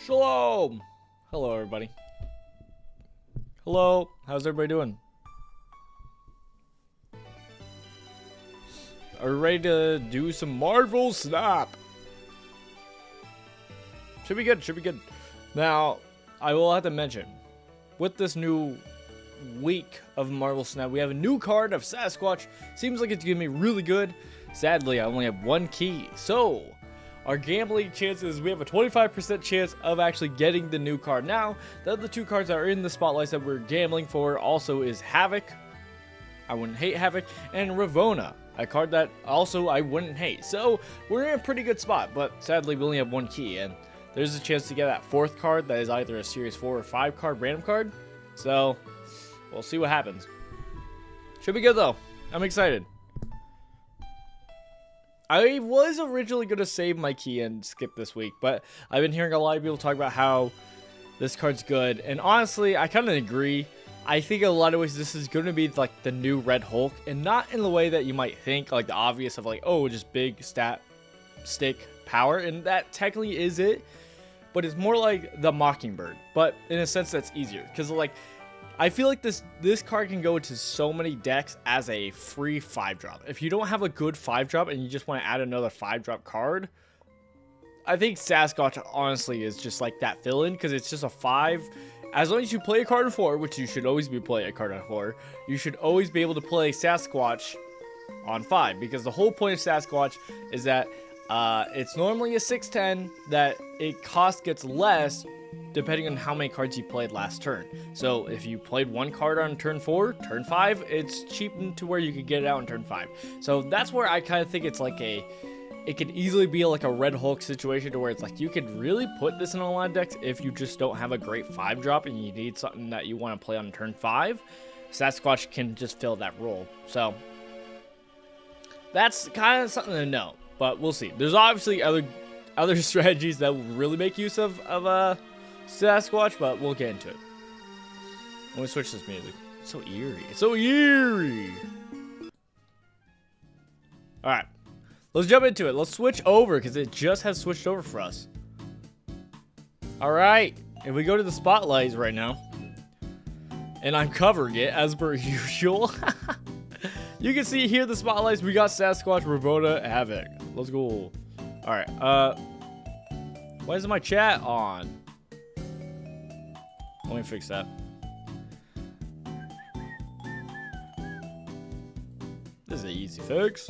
Shalom! Hello, everybody. Hello, how's everybody doing? Are we ready to do some Marvel Snap? Should be good, should be good. Now, I will have to mention, with this new week of Marvel Snap, we have a new card of Sasquatch. Seems like it's gonna be really good. Sadly, I only have one key, so our gambling chances, we have a 25% chance of actually getting the new card. Now, the other two cards that are in the spotlights that we're gambling for also is Havoc. I wouldn't hate Havoc, and Ravonna, a card that also I wouldn't hate. So we're in a pretty good spot, but sadly we only have one key, and there's a chance to get that fourth card that is either a Series 4 or 5 card random card. So we'll see what happens. Should be good though. I'm excited. I was originally going to save my key and skip this week, but I've been hearing a lot of people talk about how this card's good, and honestly, I kind of agree. I think in a lot of ways this is going to be like the new Red Hulk, and not in the way that you might think, like the obvious of like, oh, just big stat stick power, and that technically is it, but it's more like the Mockingbird, but in a sense that's easier, because like, I feel like this card can go into so many decks as a free 5-drop. If you don't have a good 5-drop and you just want to add another 5-drop card, I think Sasquatch honestly is just like that fill-in, because it's just a 5. As long as you play a card on 4, which you should always be playing a card on 4, you should always be able to play Sasquatch on 5, because the whole point of Sasquatch is that it's normally a 6/10, that it cost gets less depending on how many cards you played last turn. So if you played one card on turn 4, turn 5, it's cheap to where you could get it out on turn 5. So that's where I kind of think it's like it could easily be like a Red Hulk situation, to where it's like you could really put this in a lot of decks if you just don't have a great 5-drop and you need something that you want to play on turn 5. Sasquatch can just fill that role. So that's kind of something to know, but we'll see. There's obviously other strategies that will really make use of Sasquatch, but we'll get into it. Let me switch this music. It's so eerie. It's so eerie. Alright. Let's jump into it. Let's switch over, because it just has switched over for us. Alright. If we go to the spotlights right now, and I'm covering it as per usual. You can see here the spotlights. We got Sasquatch, Ravonna, Havoc. Let's go. Alright. Why isn't my chat on? Let me fix that. This is an easy fix.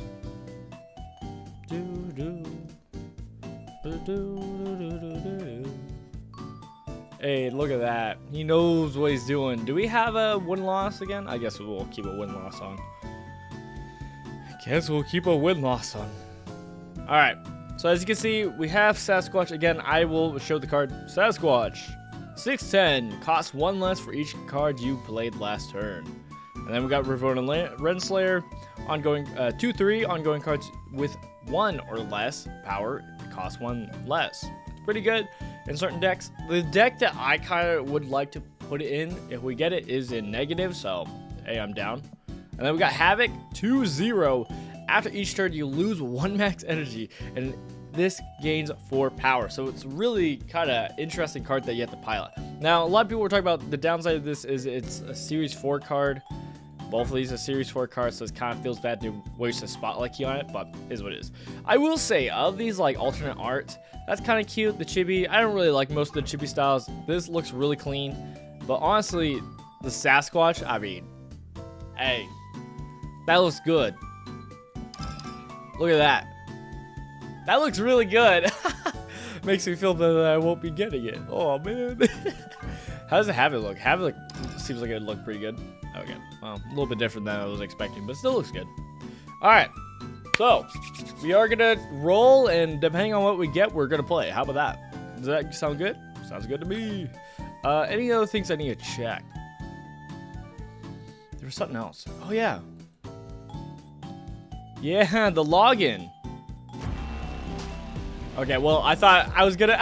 Hey, look at that. He knows what he's doing. Do we have a win-loss again? I guess we'll keep a win-loss on. Alright. So as you can see, we have Sasquatch. Again, I will show the card. Sasquatch. 6/10, costs 1 less for each card you played last turn. And then we got Ravonna Renslayer, ongoing 2/3 ongoing cards with 1 or less power, cost 1 less. It's pretty good in certain decks. The deck that I kind of would like to put it in, if we get it, is in negative, so hey, I'm down. And then we got Havoc 2/0. After each turn, you lose 1 max energy, and this gains 4 power. So it's really kind of interesting card that you have to pilot. Now, a lot of people were talking about the downside of this is it's a Series 4 card. Both of these are Series 4 cards, so it kind of feels bad to waste a spotlight key on it, but it is what it is. I will say, of these like alternate art, that's kind of cute. The chibi, I don't really like most of the chibi styles. This looks really clean, but honestly, the Sasquatch, I mean, hey, that looks good. Look at that. That looks really good. Makes me feel that I won't be getting it. Oh, man. How does it Havoc look? Havoc seems like it would look pretty good. Okay. Well, a little bit different than I was expecting, but still looks good. All right. So, we are going to roll, and depending on what we get, we're going to play. How about that? Does that sound good? Sounds good to me. Any other things I need to check? There was something else. Oh, yeah. Yeah, the login. Okay, well, I thought I was gonna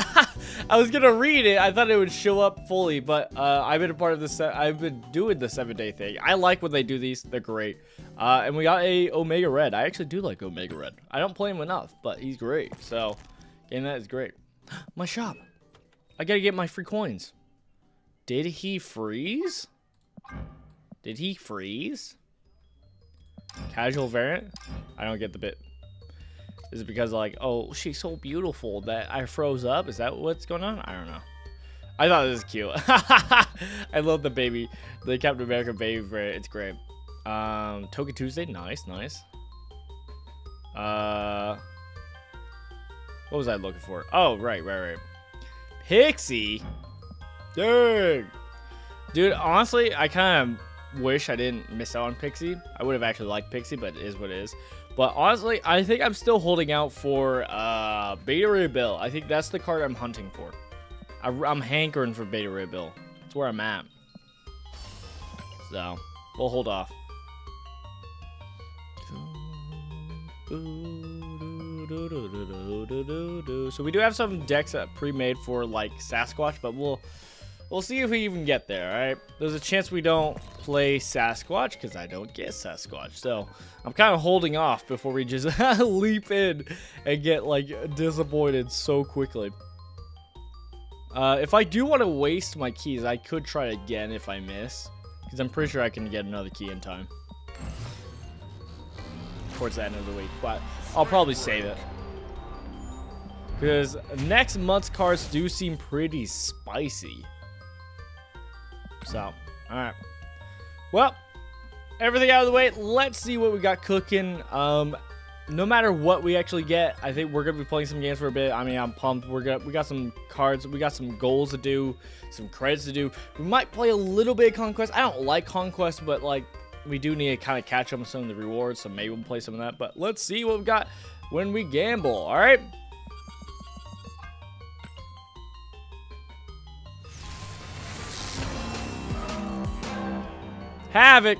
I was gonna read it. I thought it would show up fully, but I've been a part of this. I've been doing the 7-day thing. I like when they do these. They're great. And we got a Omega Red. I actually do like Omega Red. I don't play him enough, but he's great. So, getting that is great. My shop. I gotta get my free coins. Did he freeze? Did he freeze? Casual variant? I don't get the bit. Is it because like, oh, she's so beautiful that I froze up? Is that what's going on? I don't know. I thought this was cute. I love the baby, the Captain America baby variant. It's great. Token Tuesday, nice, nice. What was I looking for? Oh, right. Pixie? Dang. Dude, honestly, I kind of wish I didn't miss out on Pixie. I would have actually liked Pixie, but it is what it is. But honestly, I think I'm still holding out for Beta Ray Bill. I think that's the card I'm hunting for. I'm hankering for Beta Ray Bill. That's where I'm at. So, we'll hold off. So we do have some decks pre-made for like Sasquatch, but we'll see if we even get there. All right, there's a chance we don't play Sasquatch because I don't get Sasquatch, so I'm kind of holding off before we just leap in and get like disappointed so quickly. If I do want to waste my keys, I could try again if I miss, because I'm pretty sure I can get another key in time towards the end of the week, but I'll probably save it because next month's cards do seem pretty spicy. So, all right. Well, everything out of the way. Let's see what we got cooking. No matter what we actually get, I think we're gonna be playing some games for a bit. I mean, I'm pumped. We got some cards. We got some goals to do, some credits to do. We might play a little bit of Conquest. I don't like Conquest, but like we do need to kind of catch up on some of the rewards. So maybe we'll play some of that. But let's see what we got when we gamble. All right. Havoc.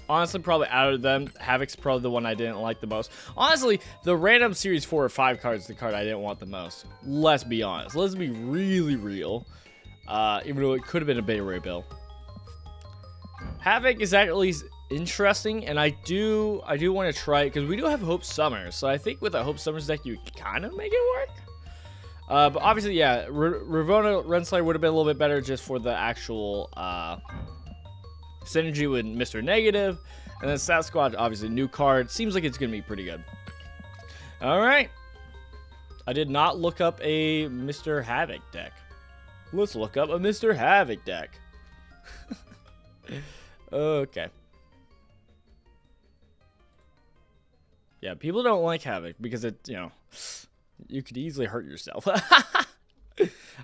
Honestly, probably out of them, Havoc's probably the one I didn't like the most. Honestly, the random series 4 or 5 cards is the card I didn't want the most. Let's be honest. Let's be really real. Even though it could have been a Beta Ray Bill. Havoc is actually interesting, and I do want to try it because we do have Hope Summers. So I think with a Hope Summers deck, you kind of make it work. But obviously, yeah, Ravonna Renslayer would have been a little bit better just for the actual synergy with Mr. Negative. And then Sasquatch, obviously, new card. Seems like it's going to be pretty good. Alright. I did not look up a Mr. Havoc deck. Let's look up a Mr. Havoc deck. Okay. Yeah, people don't like Havoc because it, you know, you could easily hurt yourself.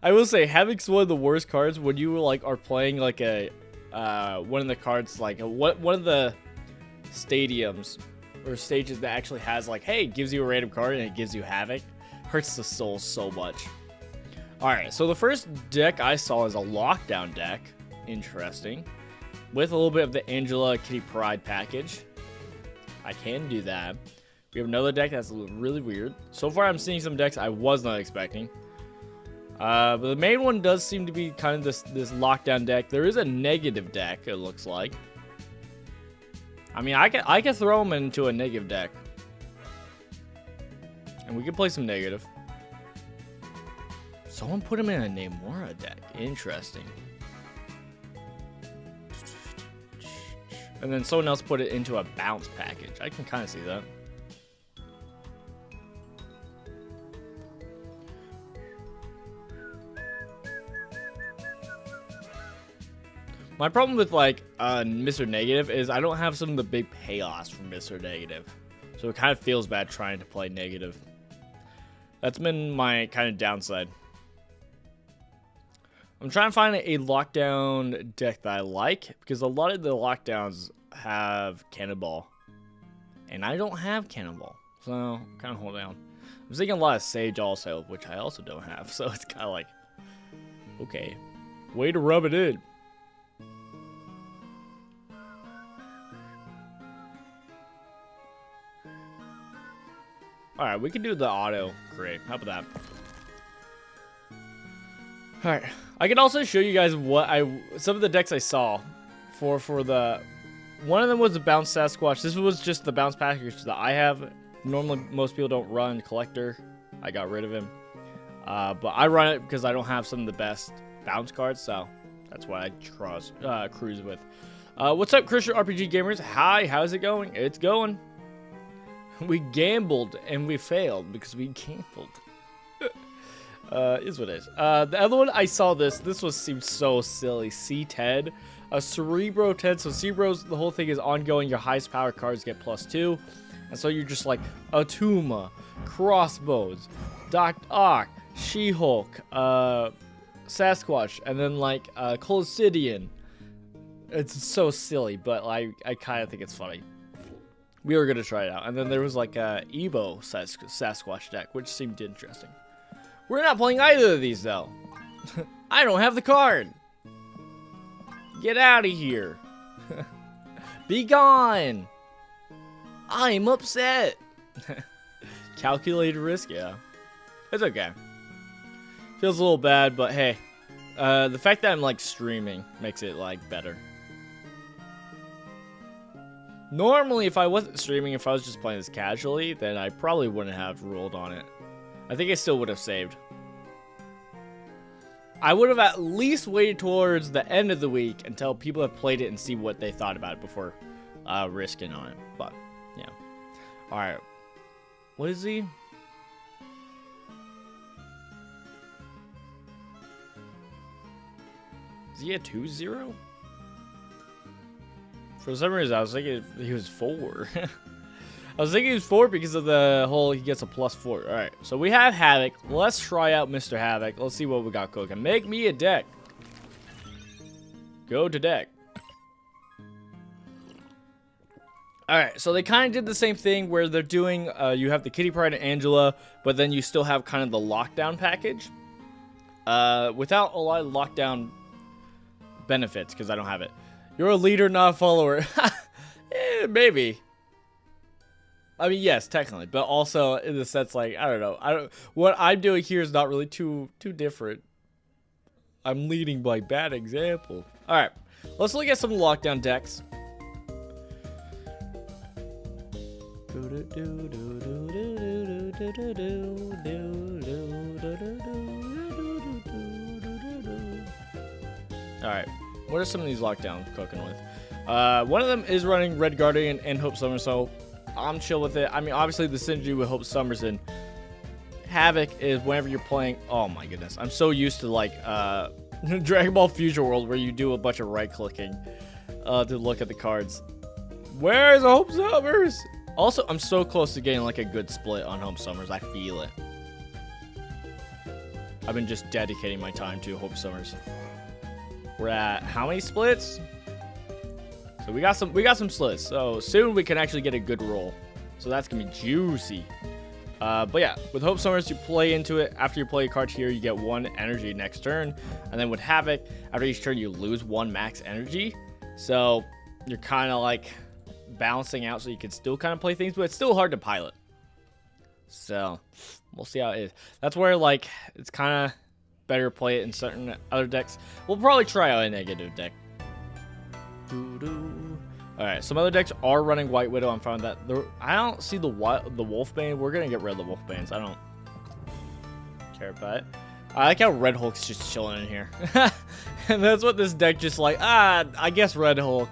I will say, Havoc's one of the worst cards when you like are playing like a one of the cards, like one of the stadiums or stages that actually has like, hey, it gives you a random card and it gives you Havoc. Hurts the soul so much. Alright, so the first deck I saw is a lockdown deck. Interesting. With a little bit of the Angela Kitty Pride package. I can do that. We have another deck that's really weird. So far I'm seeing some decks I was not expecting. But the main one does seem to be kind of this lockdown deck. There is a negative deck, it looks like. I mean, I can throw them into a negative deck. And we can play some negative. Someone put him in a Namora deck. Interesting. And then someone else put it into a bounce package. I can kind of see that. My problem with like Mr. Negative is I don't have some of the big payoffs from Mr. Negative. So it kind of feels bad trying to play negative. That's been my kind of downside. I'm trying to find a lockdown deck that I like because a lot of the lockdowns have Cannonball. And I don't have Cannonball. So kind of hold down. I'm thinking a lot of Sage also, which I also don't have. So it's kind of like, okay, way to rub it in. Alright, we can do the auto create. How about that? Alright. I can also show you guys what some of the decks I saw for the one of them was the bounce Sasquatch. This was just the bounce package that I have. Normally most people don't run collector. I got rid of him. But I run it because I don't have some of the best bounce cards, so that's what I cruise with. What's up, Christian RPG gamers? Hi, how's it going? It's going. We gambled and we failed because we gambled. Is what it is. The other one I saw this seemed so silly. C10, a Cerebro 10. So Cerebro's, the whole thing is ongoing. Your highest power cards get +2, and so you're just like Atuma, Crossbones, Doc Ock, She-Hulk, Sasquatch, and then like Colosseum. It's so silly, but I kind of think it's funny. We were gonna try it out, and then there was like a Evo Sasquatch deck, which seemed interesting. We're not playing either of these though. I don't have the card. Get out of here. Be gone. I'm upset. Calculated risk, yeah. It's okay. Feels a little bad, but hey. The fact that I'm like streaming makes it like better. Normally, if I wasn't streaming, if I was just playing this casually, then I probably wouldn't have rolled on it. I think I still would have saved. I would have at least waited towards the end of the week until people have played it and see what they thought about it before risking on it. But, yeah. Alright. What is he? Is he a 2-0? For some reason, I was thinking he was 4. I was thinking he was 4 because of the whole he gets a +4. Alright, so we have Havoc. Let's try out Mr. Havoc. Let's see what we got cooking. Make me a deck. Go to deck. Alright, so they kind of did the same thing where they're doing, you have the Kitty Pryde and Angela, but then you still have kind of the lockdown package. Without a lot of lockdown benefits, because I don't have it. You're a leader, not a follower. Maybe. I mean, yes, technically, but also in the sense, like, I don't know. What I'm doing here is not really too different. I'm leading by bad example. All right, let's look at some lockdown decks. All right, what are some of these lockdowns cooking with? One of them is running Red Guardian and Hope Summer, so I'm chill with it. I mean, obviously the synergy with Hope Summers and Havoc is whenever you're playing. Oh my goodness, I'm so used to like Dragon Ball Future World where you do a bunch of right clicking to look at the cards. Where's Hope Summers? Also, I'm so close to getting like a good split on Hope Summers. I feel it. I've been just dedicating my time to Hope Summers. We're at how many splits? So we got some splits. So soon we can actually get a good roll. So that's gonna be juicy. But yeah, with Hope Summers, you play into it. After you play a card here, you get 1 energy next turn. And then with Havoc, after each turn, you lose 1 max energy. So you're kind of like balancing out so you can still kind of play things, but it's still hard to pilot. So we'll see how it is. That's where like it's kind of better to play it in certain other decks. We'll probably try out a negative deck. Alright, some other decks are running White Widow. I'm fine with that. I don't see the Wolfbane. We're gonna get rid of the Wolfbanes. I don't care about it. I like how Red Hulk's just chilling in here. And that's what this deck just like, I guess Red Hulk.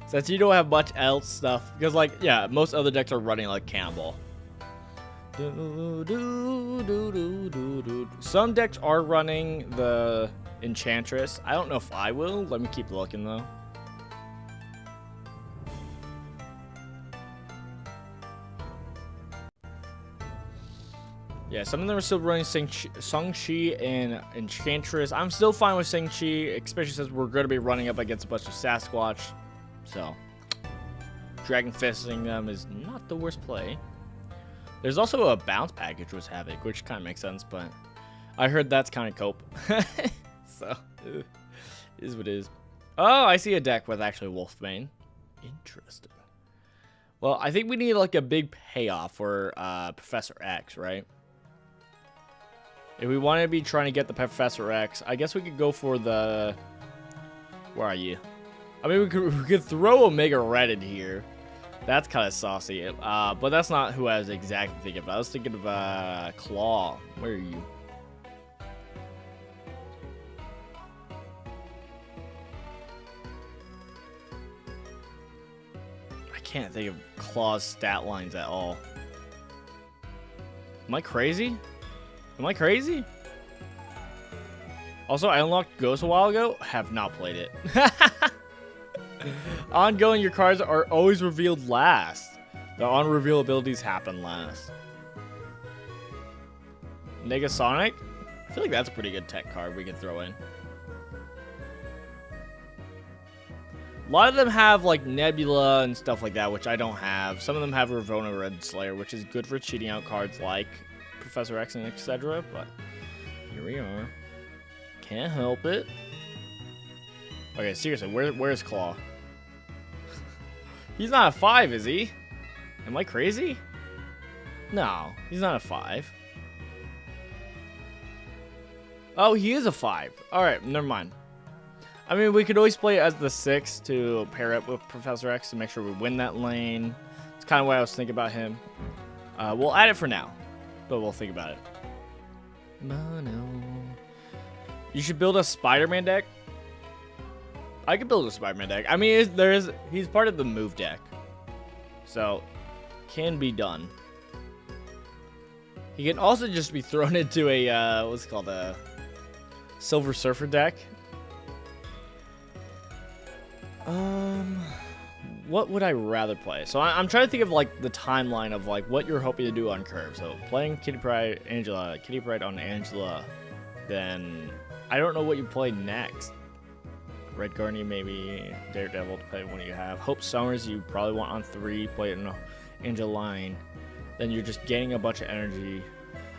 Since you don't have much else stuff. Because like, yeah, most other decks are running like Cannonball. Some decks are running the Enchantress. I don't know if I will. Let me keep looking though. Yeah, some of them are still running Shang-Chi and Enchantress. I'm still fine with Shang-Chi, especially since we're going to be running up against a bunch of Sasquatch. So, Dragon Fisting them is not the worst play. There's also a bounce package with Havoc, which kind of makes sense, but I heard that's kind of cope. So, it is what it is. Oh, I see a deck with actually Wolfbane. Interesting. Well, I think we need like a big payoff for Professor X, right? If we want to be trying to get the Professor X, I guess we could go for the... Where are you? I mean, we could throw Omega Red in here. That's kind of saucy. But that's not who I was exactly thinking of. I was thinking of Claw. Where are you? can't think of Claw's stat lines at all. Am I crazy? Am I crazy? Also, I unlocked Ghost a while ago. Have not played it. Ongoing, your cards are always revealed last. The on-reveal abilities happen last. Negasonic? I feel like that's a pretty good tech card we can throw in. A lot of them have like Nebula and stuff like that, which I don't have. Some of them have Ravonna Red Slayer, which is good for cheating out cards like Professor X and etc. But here we are. Can't help it. Okay, seriously, where's Claw? He's not a 5, is he? Am I crazy? No, he's not a 5. Oh, he is a 5. Alright, never mind. I mean, we could always play as the 6 to pair up with Professor X to make sure we win that lane. It's kind of what I was thinking about him. We'll add it for now, but we'll think about it. You should build a Spider-Man deck. I could build a Spider-Man deck. I mean, he's part of the move deck, so can be done. He can also just be thrown into a what's it called, a Silver Surfer deck. What would I rather play? So I'm trying to think of like the timeline of like what you're hoping to do on curve. So playing Kitty Pryde, Angela, Kitty Pryde on Angela, then I don't know what you play next. Red Guardian, maybe Daredevil, depending on what you have. Hope Summers, you probably want on 3, play it in Angel line. Then you're just gaining a bunch of energy.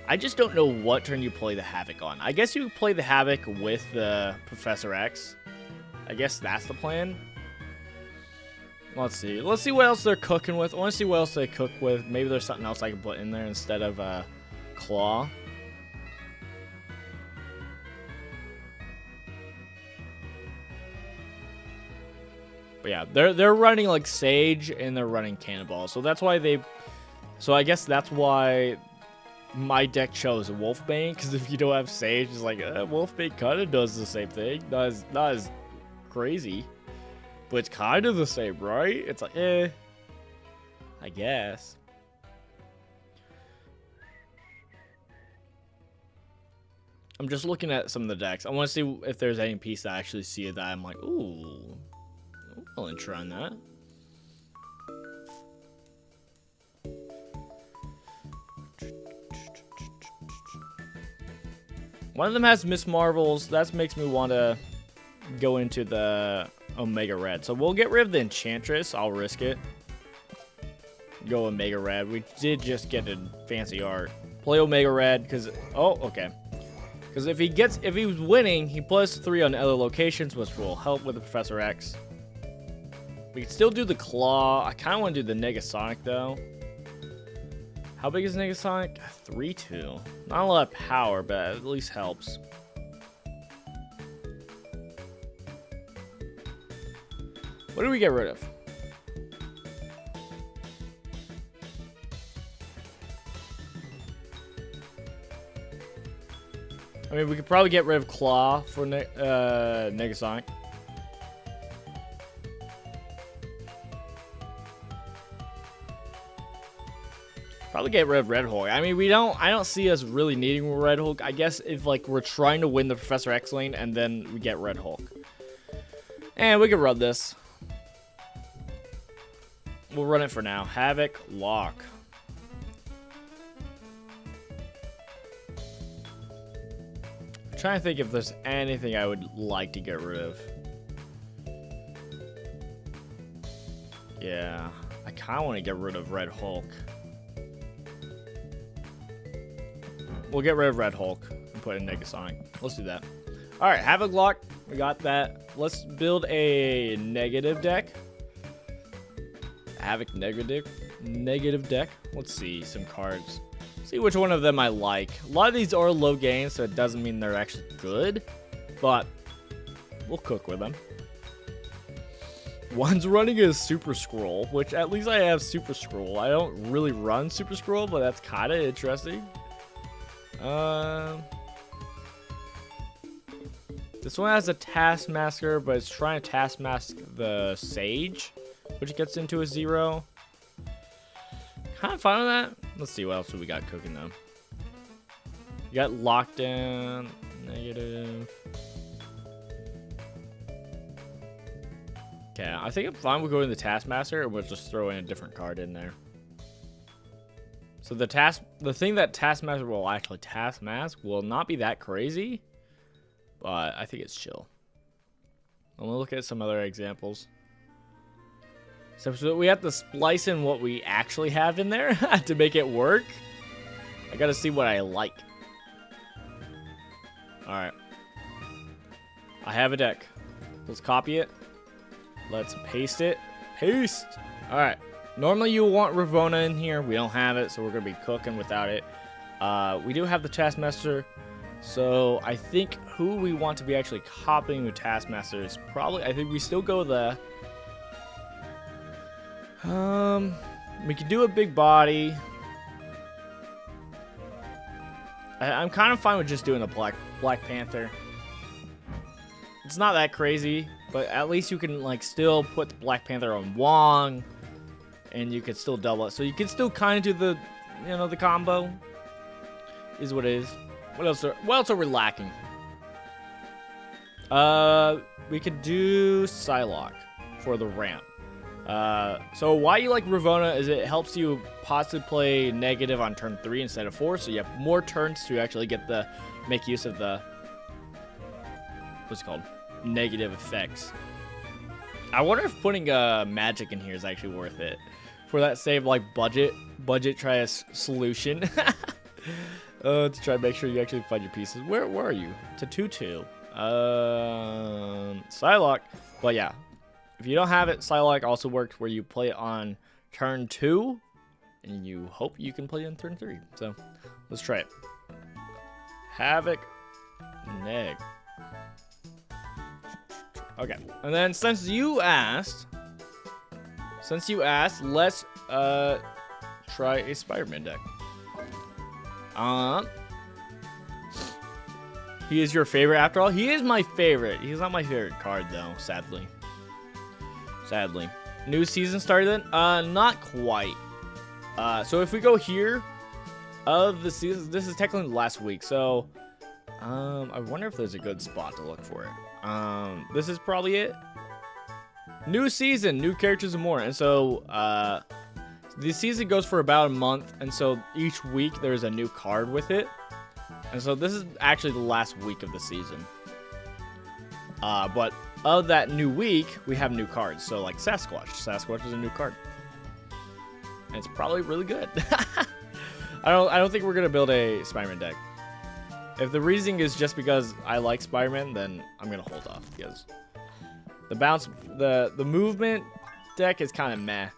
I just don't know what turn you play the Havoc on. I guess you play the Havoc with the Professor X. I guess that's the plan. Let's see. Let's see what else they're cooking with. I want to see what else they cook with. Maybe there's something else I can put in there instead of Claw. But yeah, they're running like Sage and they're running Cannonball. So that's why they... So I guess that's why my deck chose Wolfbane. Because if you don't have Sage, it's like, Wolfbane kind of does the same thing. Not as crazy. But it's kind of the same, right? It's like, I guess. I'm just looking at some of the decks. I want to see if there's any piece that I actually see that I'm like, ooh. I'll try on that. One of them has Miss Marvels. That makes me want to go into the Omega Red. So we'll get rid of the Enchantress. I'll risk it. Go Omega Red. We did just get a fancy art. Play Omega Red because... Oh, okay. Because if he was winning, he plus 3 on other locations, which will help with the Professor X. We can still do the Claw. I kind of want to do the Negasonic, though. How big is Negasonic? 3-2. Not a lot of power, but at least helps. What do we get rid of? I mean, we could probably get rid of Claw for Negasonic. Probably get rid of Red Hulk. I mean, I don't see us really needing Red Hulk. I guess if like we're trying to win the Professor X lane and then we get Red Hulk. And we can run this. We'll run it for now. Havoc, Lock. I'm trying to think if there's anything I would like to get rid of. Yeah, I kind of want to get rid of Red Hulk. We'll get rid of Red Hulk and put in Negasonic. Let's do that. All right, Havoc Lock. We got that. Let's build a negative deck. Havoc negative deck. Let's see some cards. See which one of them I like. A lot of these are low gain, so it doesn't mean they're actually good, but we'll cook with them. One's running a Super Scroll, which at least I have Super Scroll. I don't really run Super Scroll, but that's kind of interesting. This one has a Taskmaster, but it's trying to Taskmask the Sage, which gets into a 0. kind of fine with that. Let's see what else we got cooking though. You got lockdown, negative. Okay, I think I'm fine with going to the Taskmaster, or we'll just throw in a different card in there. So the thing that Taskmaster will actually taskmask will not be that crazy, but I think it's chill. I'm gonna look at some other examples. So we have to splice in what we actually have in there to make it work. I gotta see what I like. Alright. I have a deck. Let's copy it. Let's paste it. Paste! Alright. Normally you want Ravona in here. We don't have it, so we're gonna be cooking without it. We do have the Taskmaster. So I think who we want to be actually copying the Taskmaster is probably, I think we still go the we could do a big body. I'm kind of fine with just doing the Black Panther. It's not that crazy, but at least you can like still put the Black Panther on Wong, and you could still double it. So you can still kind of do the, you know, the combo. Is what it is. What else are we lacking? We could do Psylocke for the ramp. So why you like Ravona is it helps you possibly play negative on turn 3 instead of 4, so you have more turns to actually make use of the, what's it called, negative effects. I wonder if putting magic in here is actually worth it for that save like budget try a solution to try to make sure you actually find your pieces. Where are you? To 2/2. Psylocke, but yeah. If you don't have it, Psylocke also works where you play it on turn 2, and you hope you can play it on turn 3. So, let's try it. Havoc, Neg. Okay, and then since you asked, let's try a Spider-Man deck. He is your favorite after all? He is my favorite. He's not my favorite card though, sadly. New season started then? Not quite. So if we go here, of the season, this is technically last week. So, I wonder if there's a good spot to look for it. This is probably it. New season, new characters and more. And so, the season goes for about a month. And so each week there's a new card with it. And so this is actually the last week of the season. But of that new week, we have new cards. So like Sasquatch. Sasquatch is a new card. And it's probably really good. I don't think we're gonna build a Spider-Man deck. If the reasoning is just because I like Spider-Man, then I'm gonna hold off because the movement deck is kind of meh.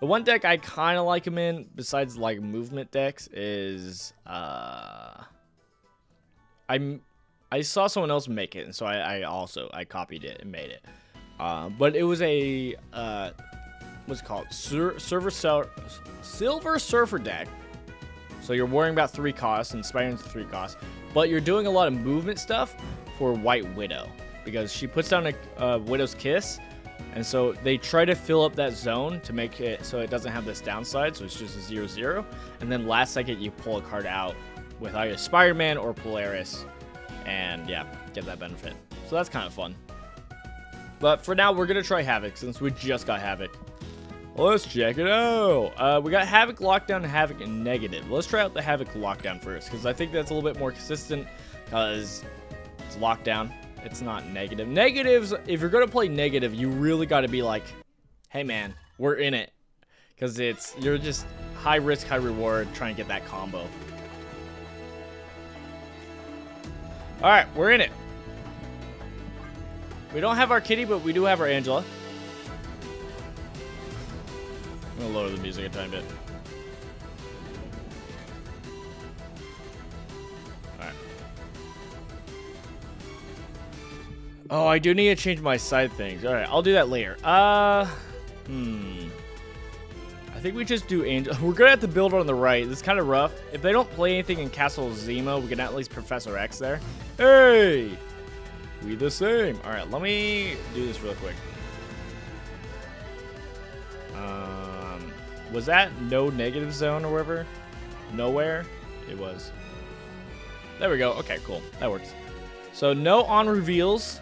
The one deck I kind of like him in, besides like movement decks, is I saw someone else make it, and so I copied it and made it. But it was a what's it called? Silver Surfer deck. So you're worrying about 3 costs, and Spider-Man's 3 costs, but you're doing a lot of movement stuff for White Widow because she puts down a Widow's Kiss, and so they try to fill up that zone to make it so it doesn't have this downside, so it's just a 0/0, and then last second you pull a card out with either Spider-Man or Polaris, and yeah, get that benefit. So that's kind of fun. But for now, we're gonna try Havoc since we just got Havoc. Let's check it out. We got Havoc Lockdown and Havoc Negative. Let's try out the Havoc Lockdown first because I think that's a little bit more consistent because it's Lockdown. It's not negative. Negatives, if you're gonna play negative, you really got to be like, hey man, we're in it, because you're just high risk, high reward, trying to get that combo. All right, we're in it. We don't have our Kitty, but we do have our Angela. I'm gonna lower the music a tiny bit. Alright. Oh, I do need to change my side things. Alright, I'll do that later. I think we just do Angel. We're gonna have to build on the right. This is kind of rough. If they don't play anything in Castle Zemo, we can at least Professor X there. Hey! We the same. Alright, let me do this real quick. Was that no negative zone or whatever? Nowhere? It was. There we go. Okay, cool. That works. So no on reveals,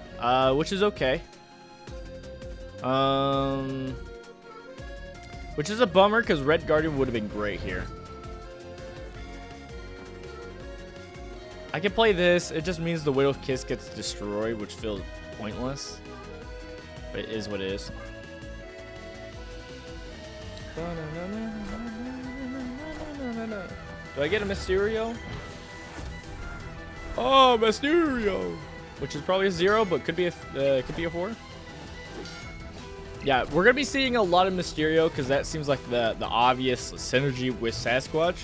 which is okay. Which is a bummer because Red Guardian would have been great here. I can play this. It just means the Widow Kiss gets destroyed, which feels pointless. But it is what it is. Do I get a Mysterio? Oh, Mysterio! Which is probably a 0, but could be a 4. Yeah, we're gonna be seeing a lot of Mysterio because that seems like the obvious synergy with Sasquatch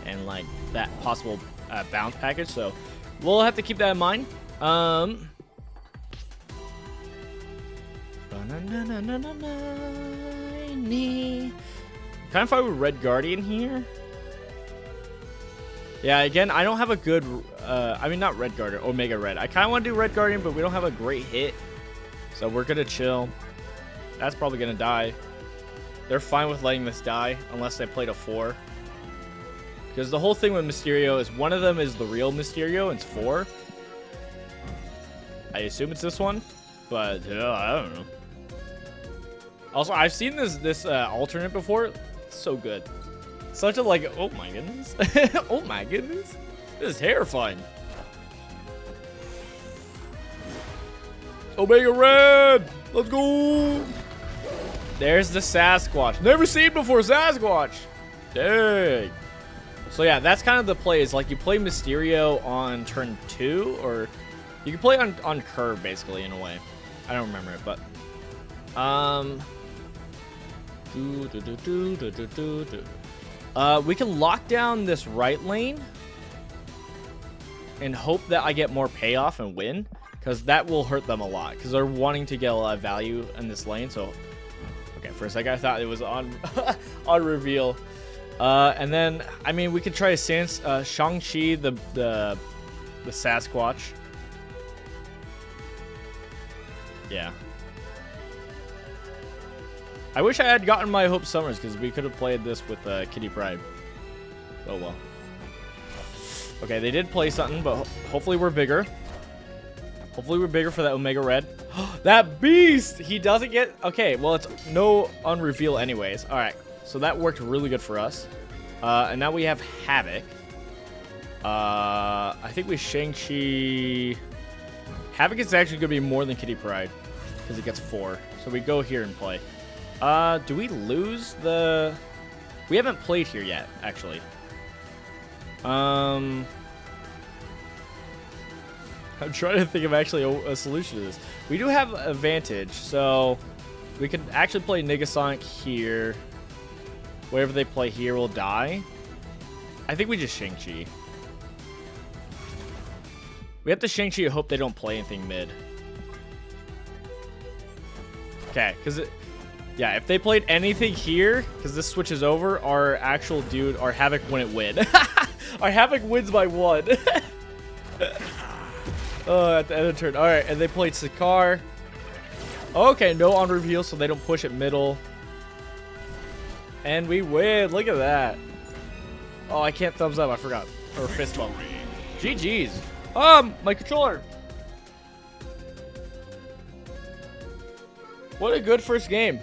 and like that possible bounce package. So we'll have to keep that in mind. Kind of fine with Red Guardian here. Yeah, again, I don't have a good, I mean, not Red Guardian, Omega Red. I kind of want to do Red Guardian, but we don't have a great hit. So we're going to chill. That's probably going to die. They're fine with letting this die, unless they played a 4. Because the whole thing with Mysterio is one of them is the real Mysterio, and it's 4. I assume it's this one, but I don't know. Also, I've seen this alternate before. It's so good. Such a like, oh my goodness. Oh my goodness. This is terrifying. Omega Red! Let's go! There's the Sasquatch. Never seen before Sasquatch! Dang. So yeah, that's kind of the play. Is like you play Mysterio on turn 2, or you can play on curve basically in a way. I don't remember it, but we can lock down this right lane and hope that I get more payoff and win, because that will hurt them a lot because they're wanting to get a lot of value in this lane. So okay, for a second I thought it was on on reveal. And then I mean we could try to Shang-Chi the Sasquatch. Yeah. I wish I had gotten my Hope Summers because we could have played this with Kitty Pryde. Oh well. Okay, they did play something, but hopefully we're bigger. Hopefully we're bigger for that Omega Red. That beast! He doesn't get... Okay, well, it's no unreveal anyways. All right, so that worked really good for us. And now we have Havoc. I think we Shang-Chi... Havoc is actually going to be more than Kitty Pryde because it gets 4. So we go here and play. Do we lose the... We haven't played here yet, actually. I'm trying to think of actually a solution to this. We do have advantage, so we could actually play Negasonic here. Whatever they play here will die. I think we just Shang-Chi. We have to Shang-Chi and hope they don't play anything mid. Okay, because... Yeah, if they played anything here, because this switches over, our actual dude, our Havoc wouldn't win. Our Havoc wins by 1. Oh, at the end of the turn. All right, and they played Sakaar. Okay, no on reveal, so they don't push it middle. And we win. Look at that. Oh, I can't thumbs up. I forgot. Or fist bump. GG's. My controller. What a good first game.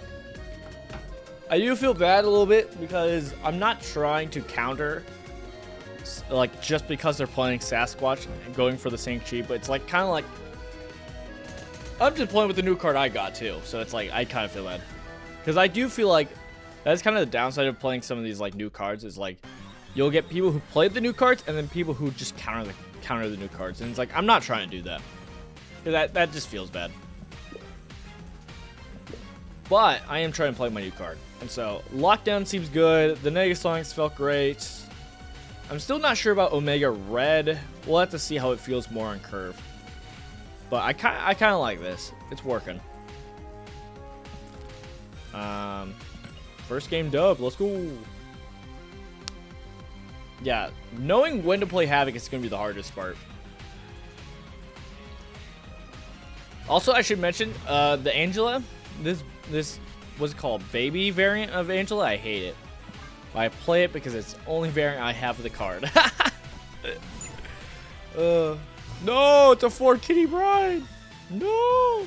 I do feel bad a little bit because I'm not trying to counter, like, just because they're playing Sasquatch and going for the Shang-Chi, but it's like kind of like I'm just playing with the new card I got too, so it's like I kind of feel bad because I do feel like that's kind of the downside of playing some of these like new cards is like you'll get people who played the new cards and then people who just counter the new cards, and it's like I'm not trying to do that because that just feels bad. But I am trying to play my new card. And so, Lockdown seems good. The Negasonics felt great. I'm still not sure about Omega Red. We'll have to see how it feels more on curve. But I kind of like this. It's working. First game dub. Let's go. Yeah, knowing when to play Havoc is going to be the hardest part. Also, I should mention, the Angela, this what's it called, baby variant of Angela, I hate it. But I play it because it's the only variant I have of the card. No, it's a 4 Kitty Bride. No.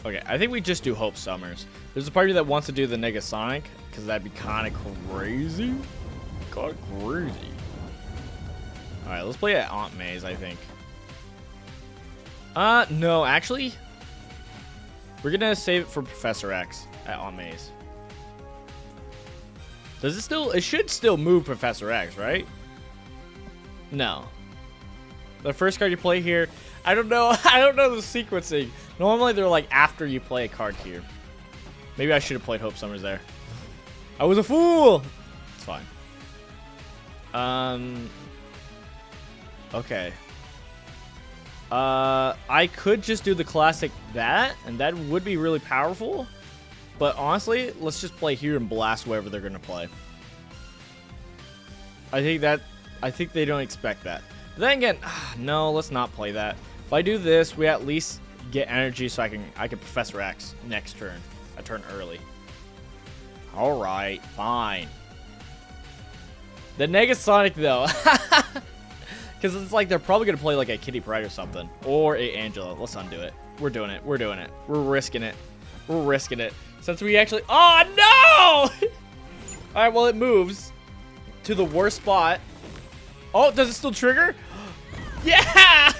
Okay, I think we just do Hope Summers. There's a party that wants to do the Negasonic, because that'd be kind of crazy. Kind of crazy. Alright, let's play at Aunt May's, I think. No, actually, we're gonna save it for Professor X at Aunt May's. Does it still? It should still move Professor X, right? No. The first card you play here, I don't know. I don't know the sequencing. Normally they're like after you play a card here. Maybe I should have played Hope Summers there. I was a fool. It's fine. Okay. I could just do the classic that, and that would be really powerful. But honestly, let's just play here and blast wherever they're gonna play. I think they don't expect that. But then again, no, let's not play that. If I do this, we at least get energy so I can Professor X next turn. A turn early. Alright, fine. The Negasonic though. Because it's like they're probably going to play like a Kitty Pryde or something. Or a Angela. Let's undo it. We're doing it. We're doing it. We're risking it. We're risking it. Since we actually... Oh, no! Alright, well, it moves to the worst spot. Oh, does it still trigger? Yeah!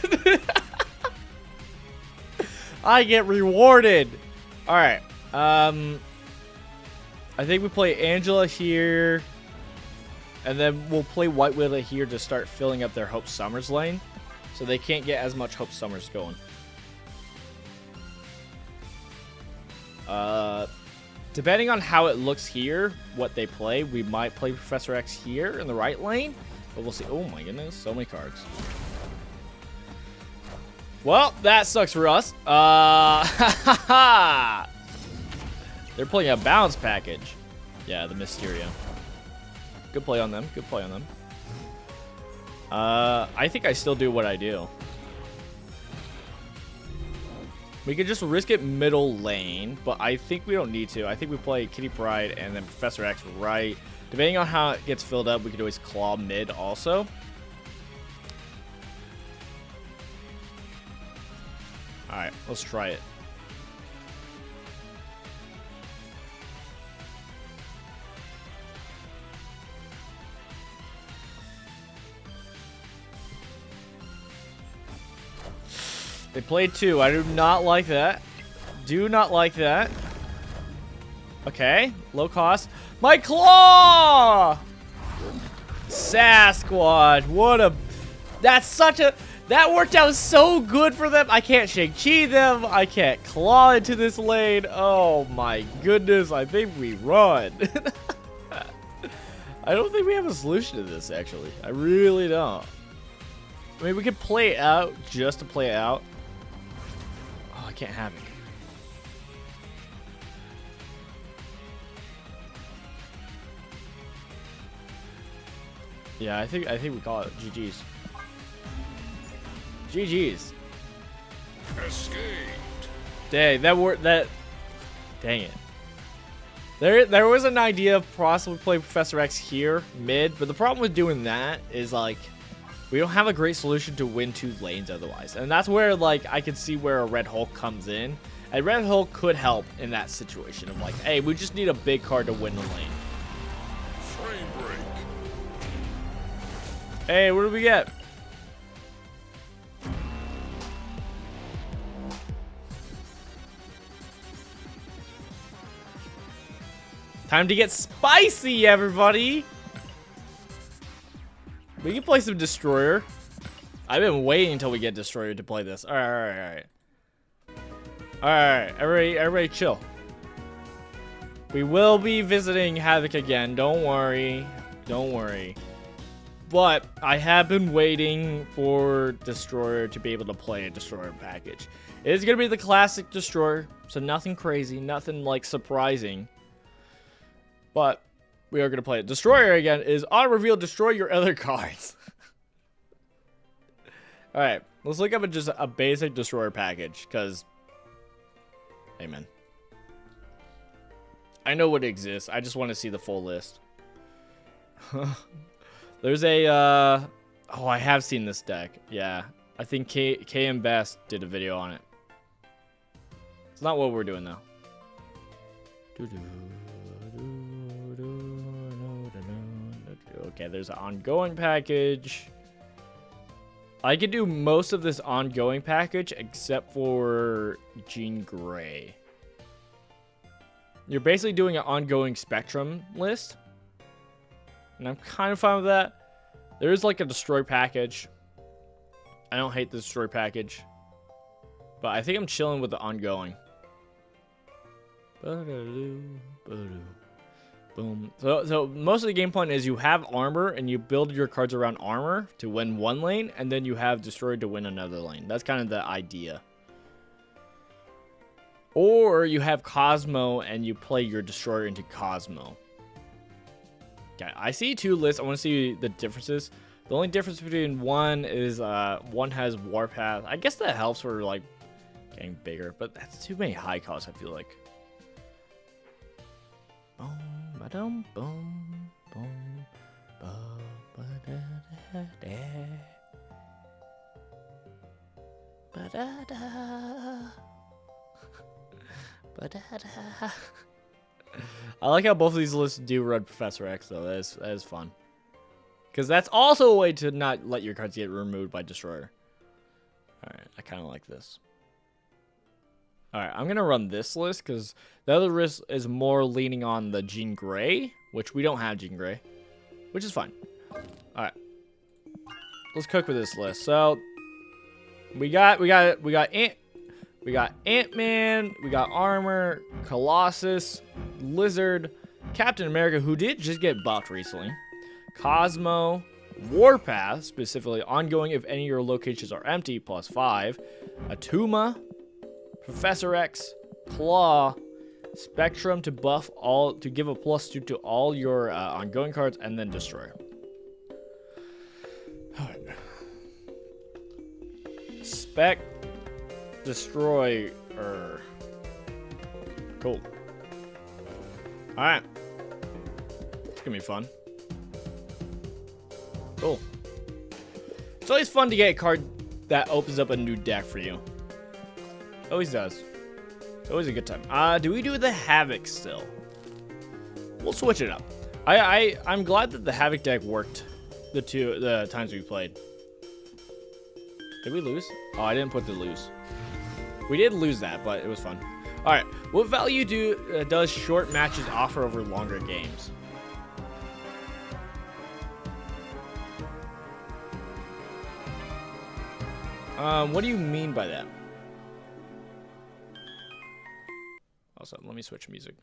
I get rewarded. Alright. I think we play Angela here. And then we'll play White Widow here to start filling up their Hope Summers lane. So they can't get as much Hope Summers going. Depending on how it looks here, what they play, we might play Professor X here in the right lane. But we'll see. Oh my goodness, so many cards. Well, that sucks for us. They're playing a bounce package. Yeah, the Mysterio. Good play on them. Good play on them. I think I still do what I do. We could just risk it middle lane, but I think we don't need to. I think we play Kitty Pryde and then Professor X right. Depending on how it gets filled up, we could always claw mid also. Alright, let's try it. They played 2. I do not like that. Do not like that. Okay. Low cost. My claw! Sasquatch. What a... That's such a... That worked out so good for them. I can't Shang-Chi them. I can't claw into this lane. Oh my goodness. I think we run. I don't think we have a solution to this, actually. I really don't. I mean, we could play it out just to play it out. Oh, I can't have it. Yeah, I think we call it GG's. GG's. Escaped. Dang, dang it. There was an idea of possibly playing Professor X here, mid, but the problem with doing that is, like, we don't have a great solution to win 2 lanes otherwise. And that's where, like, I can see where a Red Hulk comes in. And Red Hulk could help in that situation of, like, hey, we just need a big card to win the lane. Frame break. Hey, what do we get? Time to get spicy, everybody! We can play some Destroyer. I've been waiting until we get Destroyer to play this. Alright. Alright, everybody chill. We will be visiting Havoc again, don't worry. Don't worry. But I have been waiting for Destroyer to be able to play a Destroyer package. It is going to be the classic Destroyer, so nothing crazy, nothing like surprising. But we are going to play it. Destroyer again is on reveal, destroy your other cards. Alright, Let's look up just a basic destroyer package, because, hey man, I know what exists. I just want to see the full list. There's a, oh, I have seen this deck. Yeah, I think KM Best did a video on it. It's not what we're doing though. Okay, there's an ongoing package. I could do most of this ongoing package except for Jean Grey. You're basically doing an ongoing Spectrum list. And I'm kind of fine with that. There is like a destroy package. I don't hate the destroy package. But I think I'm chilling with the ongoing. Boom. So most of the game plan is you have armor and you build your cards around armor to win one lane, and then you have destroy to win another lane. That's kind of the idea. Or you have Cosmo and you play your destroyer into Cosmo. Okay, I see two lists. I want to see the differences. The only difference between one is one has Warpath. I guess that helps for like getting bigger, but that's too many high costs, I feel like. Boom, ba-dum, boom, boom, ba-ba-da-da-da. Ba-da-da. Ba-da-da. I like how both of these lists do run Professor X, though. That is fun. Because that's also a way to not let your cards get removed by Destroyer. Alright, I kind of like this. Alright, I'm going to run this list because the other list is more leaning on the Jean Grey, which we don't have Jean Grey, which is fine. Alright. Let's cook with this list. So, we got Ant-Man, we got Armor, Colossus, Lizard, Captain America, who did just get buffed recently, Cosmo, Warpath, specifically ongoing if any of your locations are empty, +5, Atuma, Professor X, Claw, Spectrum to buff all, to give a +2 to all your ongoing cards, and then Destroyer. Alright. Destroyer. Cool. Alright. It's gonna be fun. Cool. It's always fun to get a card that opens up a new deck for you. Always does. It's always a good time. Do we do the Havoc still? We'll switch it up. I'm glad that the Havoc deck worked the times we played. Did we lose? Oh, I didn't put the lose. We did lose that, but it was fun. All right, what value does short matches offer over longer games? What do you mean by that? Also, let me switch music.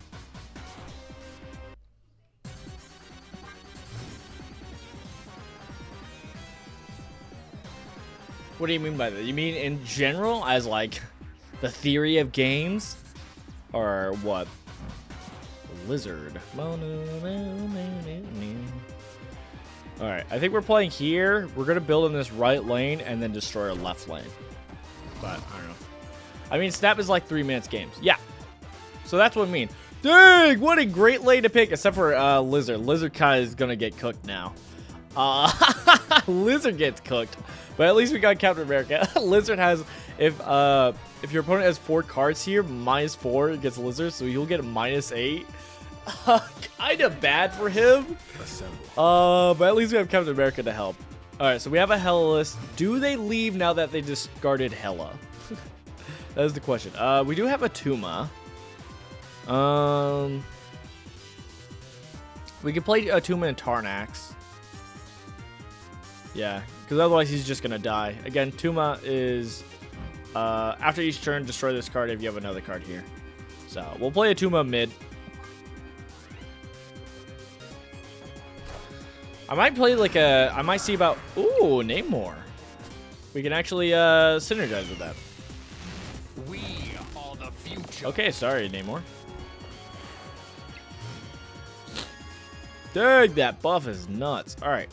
What do you mean by that? You mean in general, as like the theory of games, or what? Lizard. All right, I think we're playing here. We're gonna build in this right lane and then destroy our left lane. But I don't know. I mean, Snap is like 3 minutes games. Yeah. So that's what I mean. Dang, what a great lane to pick, except for Lizard. Lizard kind of is gonna get cooked now. Lizard gets cooked. But at least we got Captain America. Lizard has, if your opponent has 4 cards here, -4 against Lizard, so you'll get a -8. Kind of bad for him. But at least we have Captain America to help. All right, so we have a Hela list. Do they leave now that they discarded Hela? That is the question. We do have a Tuma. We can play Tuma and Tarnax. Yeah, because otherwise he's just gonna die. Again, Tuma is after each turn, destroy this card if you have another card here. So we'll play a Tuma mid. I might play like I might see about, ooh, Namor. We can actually synergize with that. We are the future. Okay, sorry, Namor. Dang, that buff is nuts. All right,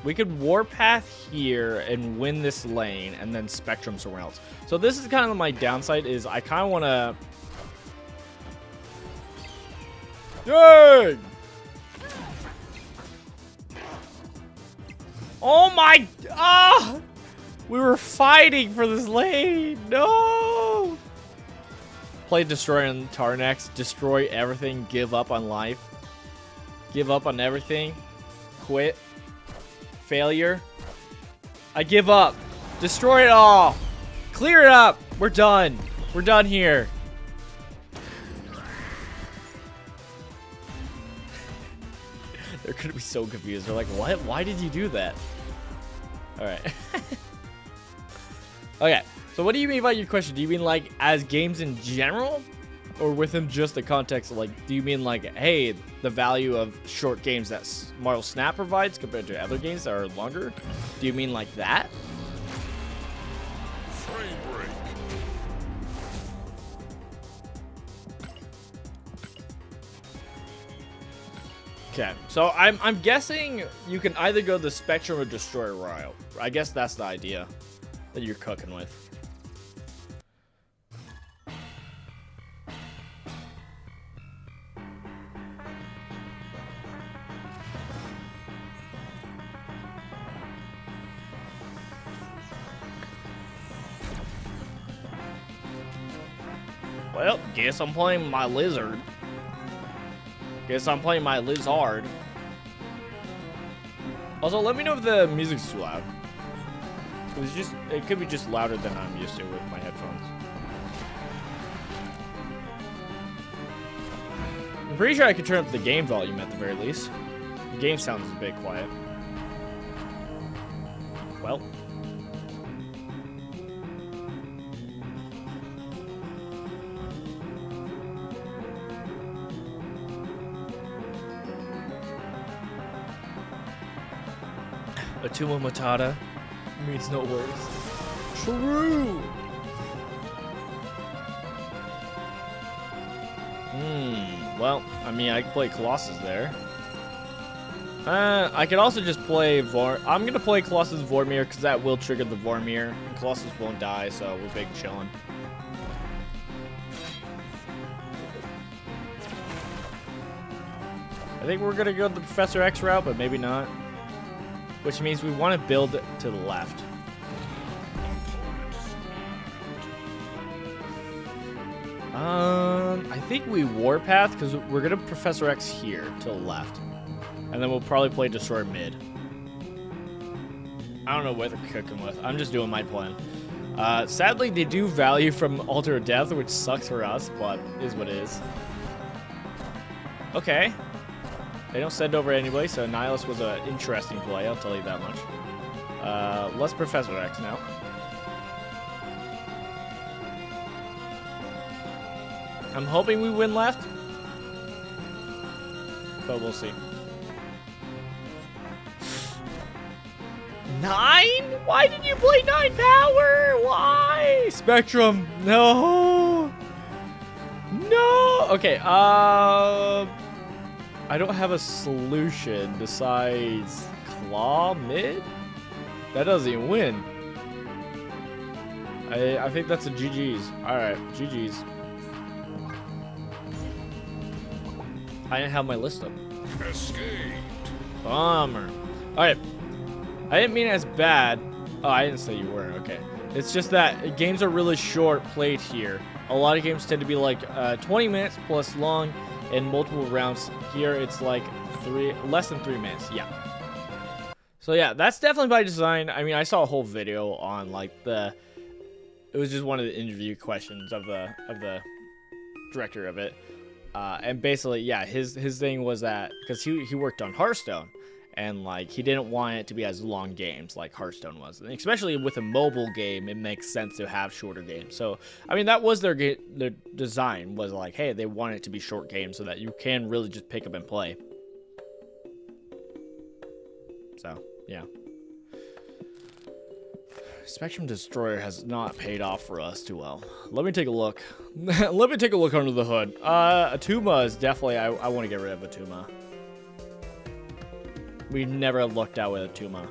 We could Warpath here and win this lane, and then Spectrum somewhere else. So this is kind of my downside, is I kind of want to... Dang! Oh my... Ah! We were fighting for this lane! No! Play Destroy on Tarnex. Destroy everything. Give up on life. Give up on everything. Quit. Failure. I give up. Destroy it all. Clear it up. We're done. We're done here. They're gonna be so confused. They're like, what? Why did you do that? Alright. Okay. So what do you mean by your question? Do you mean like as games in general? Or within just the context of like, do you mean like, hey, the value of short games that Marvel Snap provides compared to other games that are longer? Do you mean like that? Frame break. Okay, so I'm guessing you can either go the Spectrum or Destroyer route. I guess that's the idea that you're cooking with. Well, guess I'm playing my lizard. Guess I'm playing my lizard. Also, let me know if the music's too loud. It could be just louder than I'm used to with my headphones. I'm pretty sure I could turn up the game volume at the very least. The game sounds a bit quiet. Well. Atuma Matata means no words. True. Well, I mean, I could play Colossus there. I could also just play I'm gonna play Colossus Vormir because that will trigger the Vormir. And Colossus won't die, so we're big chillin'. I think we're gonna go the Professor X route, but maybe not. Which means we want to build to the left. I think we Warpath because we're gonna Professor X here to the left, and then we'll probably play Destroyer mid. I don't know what they're cooking with. I'm just doing my plan. Sadly, they do value from Altar of Death, which sucks for us, but is what it is. Okay. They don't send over anybody, so Nihilus was an interesting play, I'll tell you that much. Let's Professor X now. I'm hoping we win left, but we'll see. 9? Why did you play 9 power? Why? Spectrum, no. No. Okay, I don't have a solution besides Claw mid? That doesn't even win. I think that's a GG's. Alright, GG's. I didn't have my list up. Escaped. Bummer. Alright. I didn't mean it as bad. Oh, I didn't say you were. Okay. It's just that games are really short played here. A lot of games tend to be like 20 minutes plus long in multiple rounds. Here it's like less than 3 minutes. Yeah. So yeah, that's definitely by design. I mean, I saw a whole video on like it was just one of the interview questions of the director of it. And basically, yeah, his thing was that because he worked on Hearthstone, and like he didn't want it to be as long games like Hearthstone was, and especially with a mobile game, it makes sense to have shorter games. So I mean, that was their design was like, hey, they want it to be short games so that you can really just pick up and play. So yeah. Spectrum Destroyer has not paid off for us too well. Let me take a look. Let me take a look under the hood. Atuma is definitely, I want to get rid of Atuma. We never lucked out with a Tuma.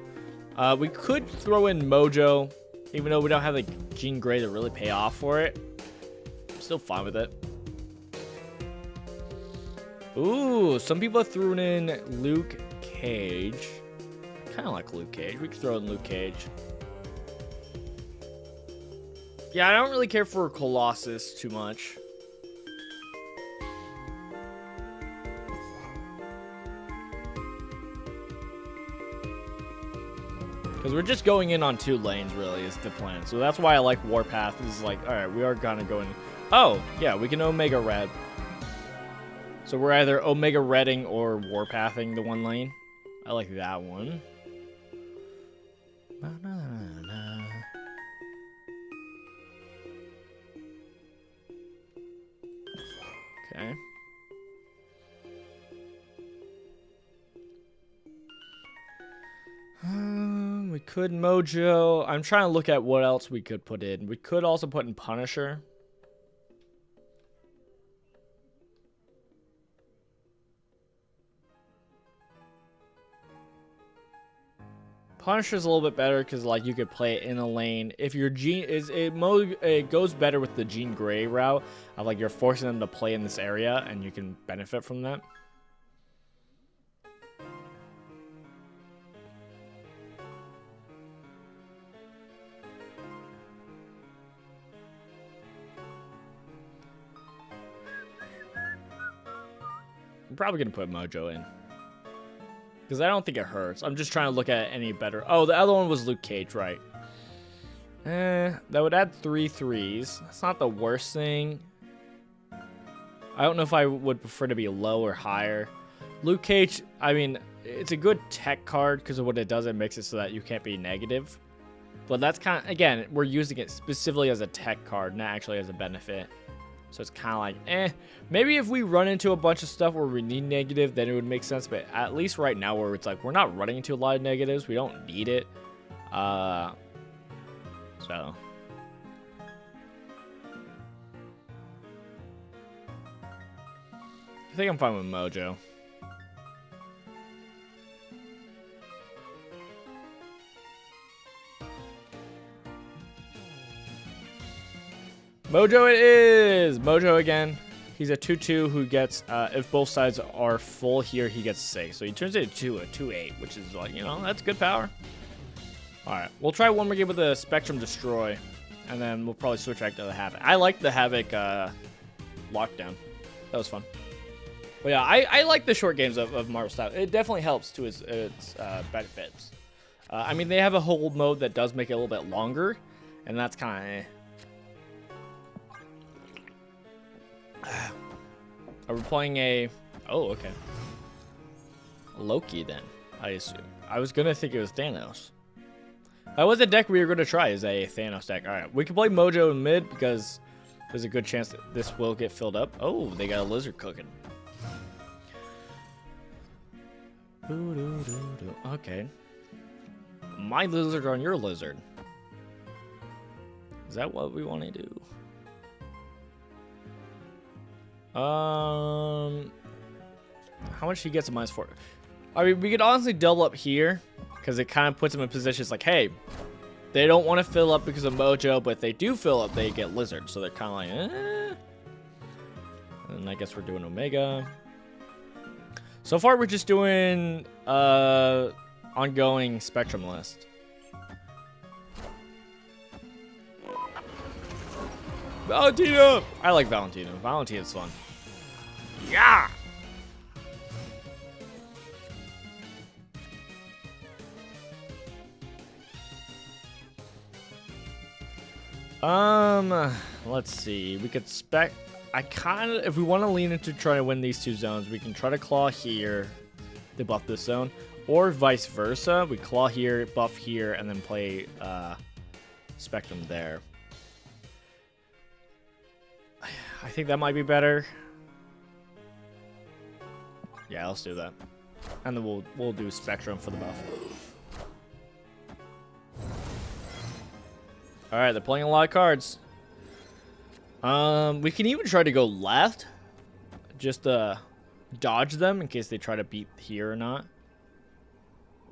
We could throw in Mojo, even though we don't have like Jean Grey to really pay off for it. I'm still fine with it. Ooh, some people have thrown in Luke Cage. Kind of like Luke Cage. We could throw in Luke Cage. Yeah, I don't really care for Colossus too much. Because we're just going in on 2 lanes, really, is the plan. So that's why I like Warpath. This is like, alright, we are gonna go in. Oh, yeah, we can Omega Red. So we're either Omega Redding or Warpathing the 1 lane. I like that one. Okay. We could Mojo. I'm trying to look at what else we could put in. We could also put in Punisher. Punisher's a little bit better because like you could play it in a lane. If your Jean it goes better with the Jean Grey route of like you're forcing them to play in this area and you can benefit from that. I'm probably gonna put Mojo in. Because I don't think it hurts. I'm just trying to look at any better. Oh, the other one was Luke Cage, right? That would add 3 3s. That's not the worst thing. I don't know if I would prefer to be low or higher. Luke Cage, I mean, it's a good tech card because of what it does. It makes it so that you can't be negative. But that's kind of, again, we're using it specifically as a tech card, not actually as a benefit. So it's kind of like, maybe if we run into a bunch of stuff where we need negative, then it would make sense. But at least right now where it's like, we're not running into a lot of negatives. We don't need it. So. I think I'm fine with Mojo. Mojo it is! Mojo again. He's a 2-2 who gets, if both sides are full here, he gets 6. So he turns it into a 2-8, which is like, you know, that's good power. Alright, we'll try one more game with a Spectrum Destroy. And then we'll probably switch back to the Havoc. I like the Havoc lockdown. That was fun. But yeah, I like the short games of Marvel Style. It definitely helps to its benefits. I mean, they have a whole mode that does make it a little bit longer. And that's kind of Are we playing a... Oh, okay. Loki, then, I assume. I was going to think it was Thanos. That was a deck we were going to try, is a Thanos deck. All right, we can play Mojo in mid because there's a good chance that this will get filled up. Oh, they got a lizard cooking. Okay. My lizard on your lizard. Is that what we want to do? How much he gets a -4? I mean, we could honestly double up here because it kind of puts him in positions like, hey, they don't want to fill up because of Mojo, but if they do fill up, they get Lizard. So they're kind of like, eh. And I guess we're doing Omega. So far, we're just doing ongoing Spectrum list. Valentina! I like Valentina. Valentina's fun. Yeah! Let's see. We could spec... I kind of... If we want to lean into trying to win these 2 zones, we can try to claw here. They buff this zone. Or vice versa. We claw here, buff here, and then play Spectrum there. I think that might be better. Yeah, let's do that. And then we'll do Spectrum for the buff. Alright, they're playing a lot of cards. We can even try to go left. Just dodge them in case they try to beat here or not.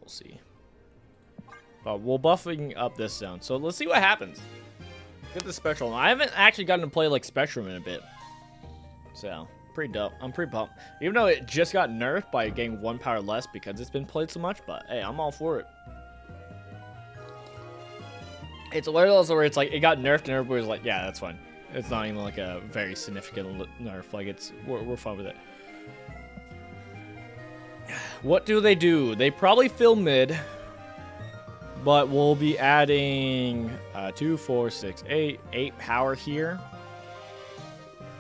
We'll see. But we'll buffing up this zone. So let's see what happens. Get the Spectrum. I haven't actually gotten to play like Spectrum in a bit. So, pretty dope. I'm pretty pumped. Even though it just got nerfed by getting 1 power less because it's been played so much. But hey, I'm all for it. It's one of those where it's like it got nerfed and everybody's like, yeah, that's fine. It's not even like a very significant nerf. Like we're fine with it. What do? They probably fill mid. But we'll be adding 2, 4, 6, 8 power here.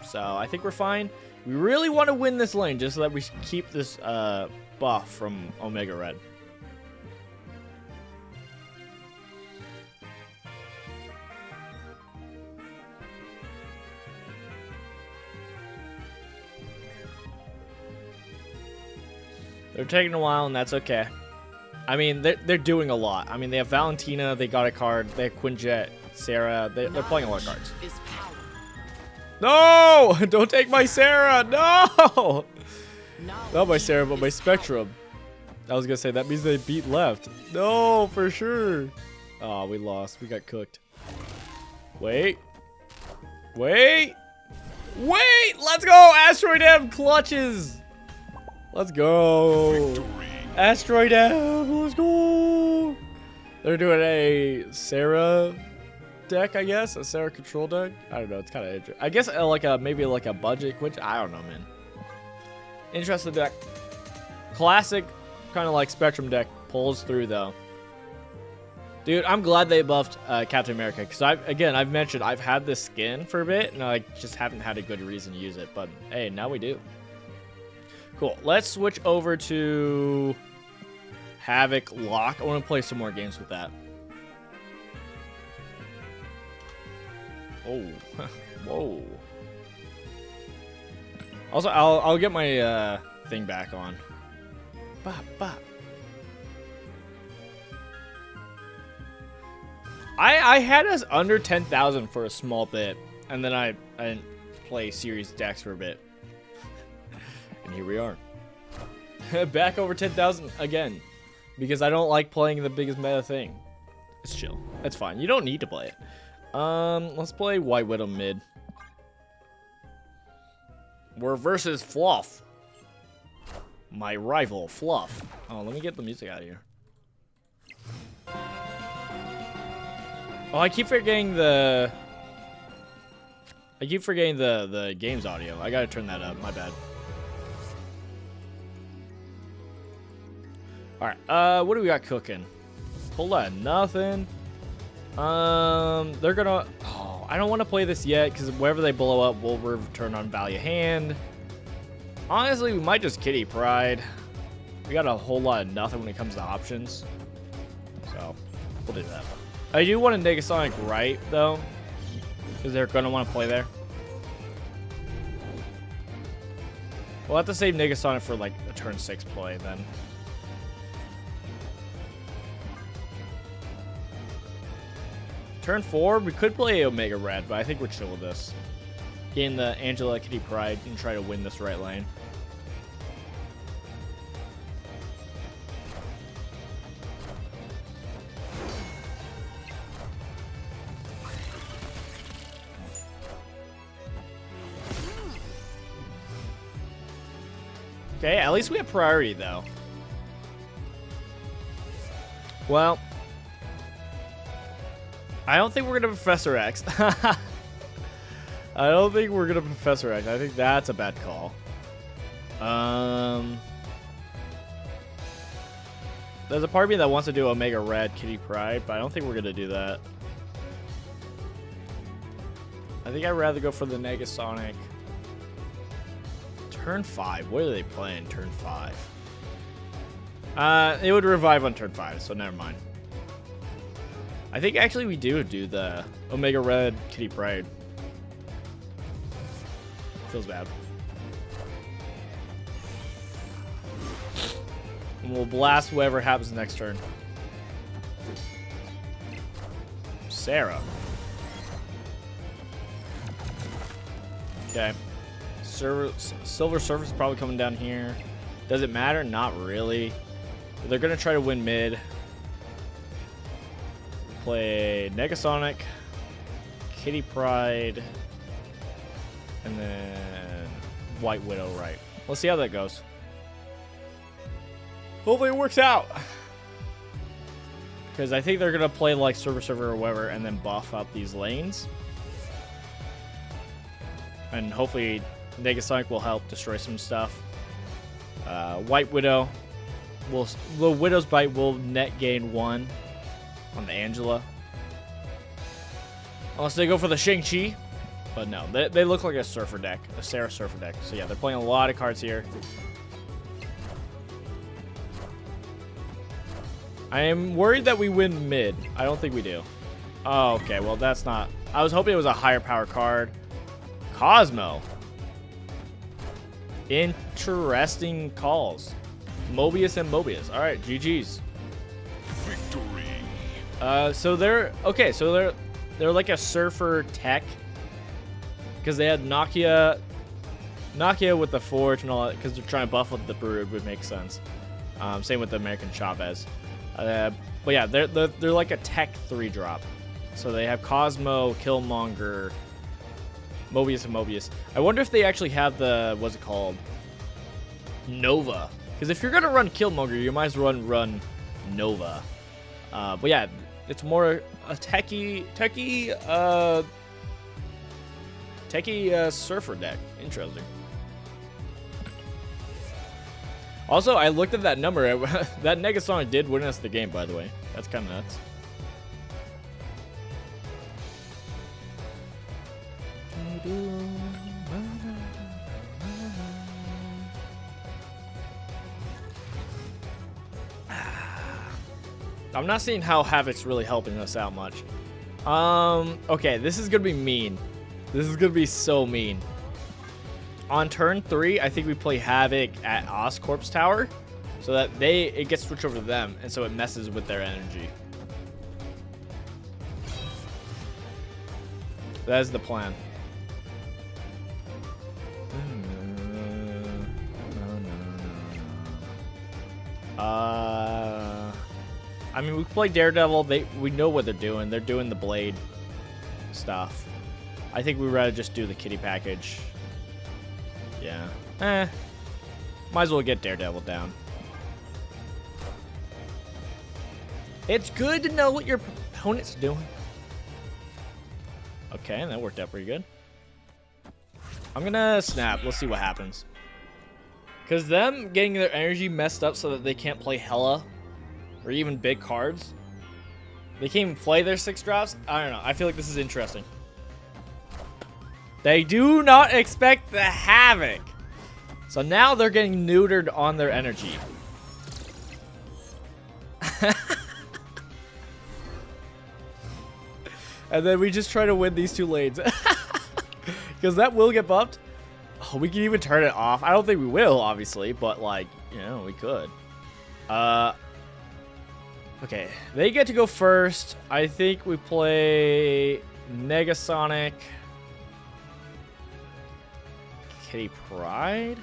So I think we're fine. We really want to win this lane just so that we keep this buff from Omega Red. They're taking a while, and that's okay. I mean, they're doing a lot. I mean, they have Valentina, they got a card, they have Quinjet, Sarah, they're playing a lot of cards. No! Don't take my Sarah! No! Not my Sarah, but my Spectrum. I was gonna say, that means they beat left. No, for sure. Oh, we lost. We got cooked. Wait. Wait! Wait! Let's go! Asteroid M clutches! Let's go! Victory. Asteroid M, let's go! They're doing a Sarah deck, I guess, a Sarah control deck. I don't know, it's kind of interesting. I guess maybe like a budget, which I don't know, man. Interesting deck. Classic, kind of like Spectrum deck, pulls through though. Dude, I'm glad they buffed Captain America because I've mentioned I've had this skin for a bit and I just haven't had a good reason to use it, but hey, now we do. Cool. Let's switch over to Havoc Lock. I want to play some more games with that. Oh, whoa. Also, I'll get my thing back on. Bop, bop. I had us under 10,000 for a small bit, and then I didn't play series decks for a bit. And here we are. Back over 10,000 again. Because I don't like playing the biggest meta thing. It's chill. It's fine. You don't need to play it. Let's play White Widow mid. We're versus Fluff. My rival, Fluff. Oh, let me get the music out of here. Oh, I keep forgetting the game's audio. I gotta turn that up. My bad. Alright, what do we got cooking? Whole lot of nothing. They're gonna... Oh, I don't want to play this yet, because wherever they blow up, we'll return on value hand. Honestly, we might just Kitty Pride. We got a whole lot of nothing when it comes to options. So, we'll do that. I do want to Negasonic right, though. Because they're gonna want to play there. We'll have to save Negasonic for, like, a turn 6 play, then. Turn 4, we could play Omega Red, but I think we're chill with this. Gain the Angela Kitty Pride and try to win this right lane. Okay, at least we have priority, though. Well... I don't think we're going to Professor X. I don't think we're going to Professor X. I think that's a bad call. There's a part of me that wants to do Omega Red Kitty Pride, but I don't think we're going to do that. I think I'd rather go for the Negasonic. Turn 5. What are they playing turn 5? It would revive on turn 5, so never mind. I think actually we do the Omega Red Kitty Pride. Feels bad. And we'll blast whatever happens next turn. Sarah. Okay. Silver Surfer is probably coming down here. Does it matter? Not really. They're gonna try to win mid. Play Negasonic, Kitty Pride, and then White Widow right. Let's see how that goes. Hopefully it works out. Because I think they're gonna play like server or whatever and then buff out these lanes. And hopefully Negasonic will help destroy some stuff. White Widow the Widow's Bite will net gain 1 on the Angela. Unless they go for the Shang-Chi. But no, they look like a Surfer deck, a Sarah Surfer deck. So yeah, they're playing a lot of cards here. I am worried that we win mid. I don't think we do. Oh, okay, well that's not... I was hoping it was a higher power card. Cosmo. Interesting calls. Mobius and Mobius. All right, GG's. Victory. So they're okay. So they're like a Surfer tech because they had Nokia with the Forge and all that because they're trying to buff with the Brood, would make sense. Same with the American Chavez. But yeah, they're like a tech 3-drop. So they have Cosmo, Killmonger, Mobius, and Mobius. I wonder if they actually have the, what's it called? Nova. Because if you're going to run Killmonger, you might as well run Nova. But yeah, it's more a techie Surfer deck. Interesting. Also, I looked at that number. That Negasonic did win us the game, by the way. That's kind of nuts. I'm not seeing how Havoc's really helping us out much. Okay, this is gonna be mean. This is gonna be so mean. On turn 3, I think we play Havoc at Oscorp's tower, so that it gets switched over to them, and so it messes with their energy. That is the plan. I mean, we play Daredevil. We know what they're doing. They're doing the blade stuff. I think we'd rather just do the kitty package. Yeah. Might as well get Daredevil down. It's good to know what your opponent's doing. Okay, that worked out pretty good. I'm gonna snap. Let's see what happens. Because them getting their energy messed up so that they can't play Hela or even big cards. They can't even play their 6 drops. I don't know. I feel like this is interesting. They do not expect the Havoc. So now they're getting neutered on their energy. And then we just try to win these 2 lanes. Because that will get buffed. Oh, we can even turn it off. I don't think we will, obviously. But, like, you know, we could. Okay, they get to go first. I think we play Negasonic, Kitty Pride.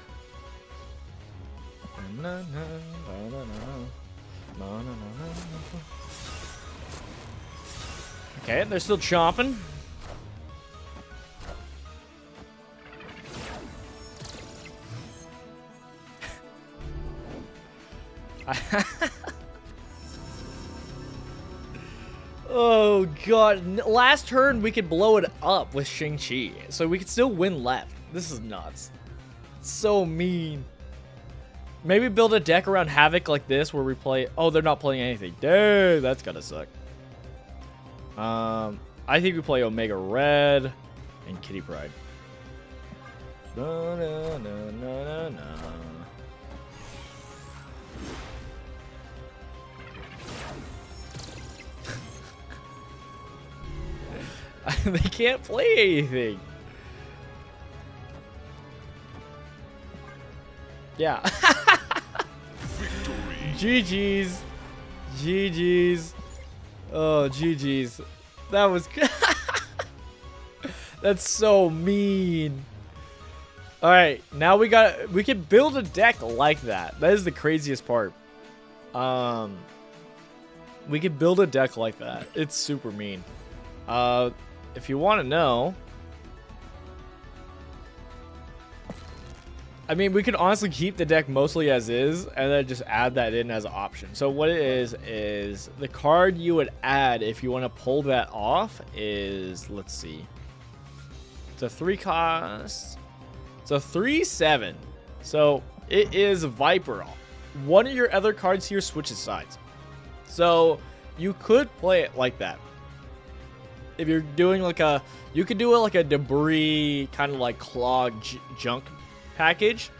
Okay, they're still chomping. Oh god, last turn we could blow it up with Shang-Chi, so we could still win left. This is nuts. So mean. Maybe build a deck around Havoc like this where we play... Oh, they're not playing anything. Dang, that's gotta suck. I think we play Omega Red and Kitty Pride. No, no, no, no, no, no. They can't play anything. Yeah. GG's. GG's. Oh, GG's. That was good. That's so mean. All right, now we can build a deck like that. That is the craziest part. We could build a deck like that. It's super mean. If you want to know, I mean, we could honestly keep the deck mostly as is and then just add that in as an option. So what it is the card you would add if you want to pull that off is, let's see. It's a 3 cost. It's a 3/7. So it is Viper. One of your other cards here switches sides. So you could play it like that. If you're doing like a, you could do it like a debris kind of like clog junk package,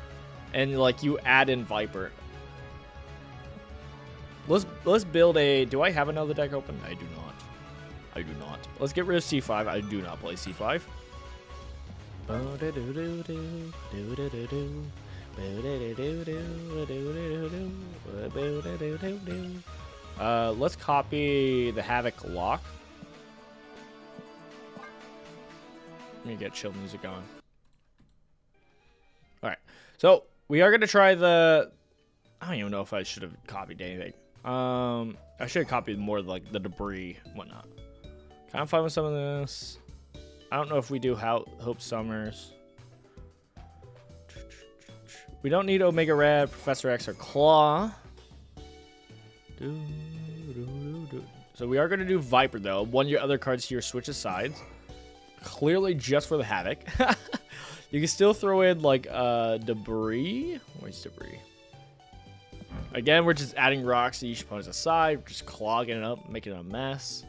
and like you add in Viper. Let's build a. Do I have another deck open? I do not. I do not. Let's get rid of C5. I do not play C5. Let's copy the Havoc lock. Let me get chill music going. Alright, so we are going to try the... I don't even know if I should have copied anything. I should have copied more like the debris and whatnot. Kind of fine with some of this. I don't know if we do Hope Summers. We don't need Omega Red, Professor X, or Claw. So we are going to do Viper, though. One of your other cards here switches sides. Clearly just for the Havoc. You can still throw in, like, Debris. Where's Debris? Again, we're just adding rocks to each opponent's side. We're just clogging it up, making it a mess.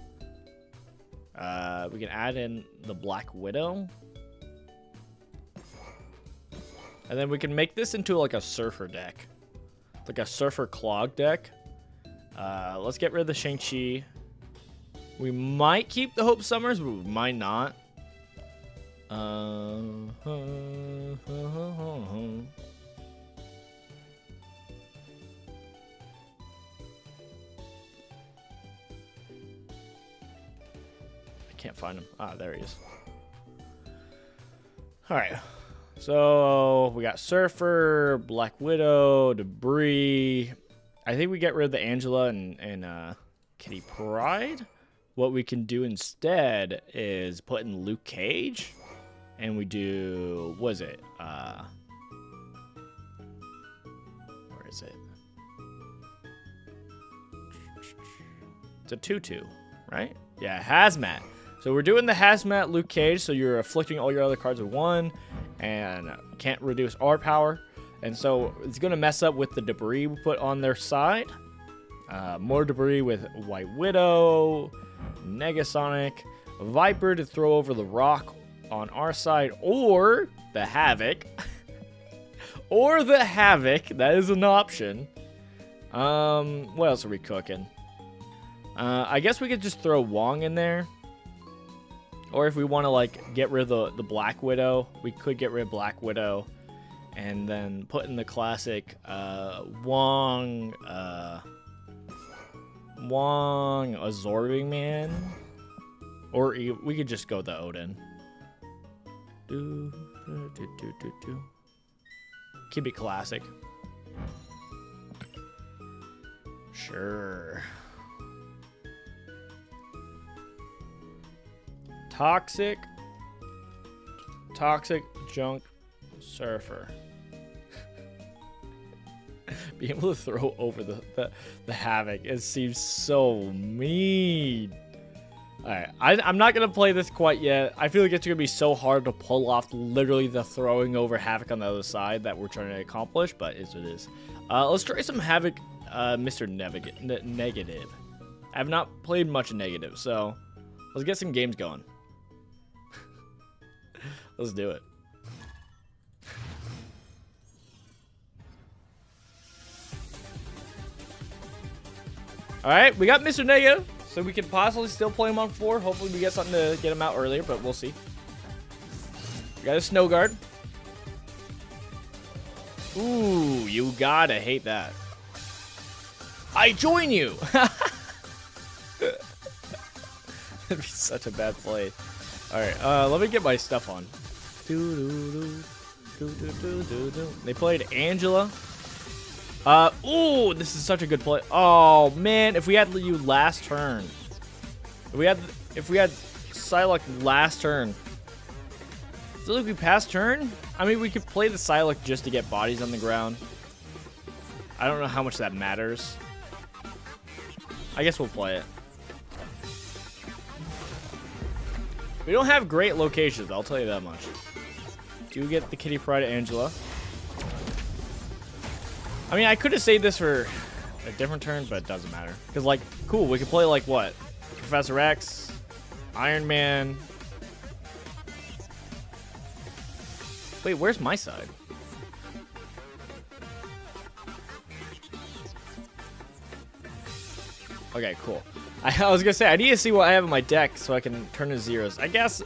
We can add in the Black Widow. And then we can make this into, like, a Surfer deck. Like a Surfer Clog deck. Let's get rid of the Shang-Chi. We might keep the Hope Summers, but we might not. I can't find him. Ah, there he is. Alright. So, we got Surfer, Black Widow, Debris. I think we get rid of the Angela and Kitty Pryde. What we can do instead is put in Luke Cage. And we do, what is it? Where is it? It's a 2/2, right? Yeah, Hazmat. So we're doing the Hazmat Luke Cage, so you're afflicting all your other cards with 1 and can't reduce R power. And so it's going to mess up with the debris we put on their side. More debris with White Widow, Negasonic, Viper to throw over the rock on our side, or the Havoc. Or the Havoc. That is an option. What else are we cooking? I guess we could just throw Wong in there. Or if we want to, like, get rid of the Black Widow, we could get rid of Black Widow. And then put in the classic Wong Absorbing Man. Or we could just go the Odin. Keep it classic. Sure. Toxic Junk Surfer. Being able to throw over the Havoc, it seems so mean. Alright, I'm not going to play this quite yet. I feel like it's going to be so hard to pull off literally the throwing over Havoc on the other side that we're trying to accomplish, but it's what it is. Let's try some Havoc, Mr. Negative. I have not played much Negative, so let's get some games going. Let's do it. Alright, we got Mr. Negative. So we can possibly still play him on 4. Hopefully we get something to get him out earlier, but we'll see. We got a Snow Guard. Ooh, you gotta hate that. I join you! That'd be such a bad play. Alright, let me get my stuff on. They played Angela. Ooh, this is such a good play. Oh man, if we had you last turn, if we had Psylocke last turn, still if we pass turn, I mean we could play the Psylocke just to get bodies on the ground. I don't know how much that matters. I guess we'll play it. We don't have great locations, I'll tell you that much. Do get the Kitty Pryde Angela. I mean, I could have saved this for a different turn, but it doesn't matter. Because, like, cool, we could play, like, what? Professor X, Iron Man. Wait, where's my side? Okay, cool. I was going to say, I need to see what I have in my deck so I can turn to zeros. I guess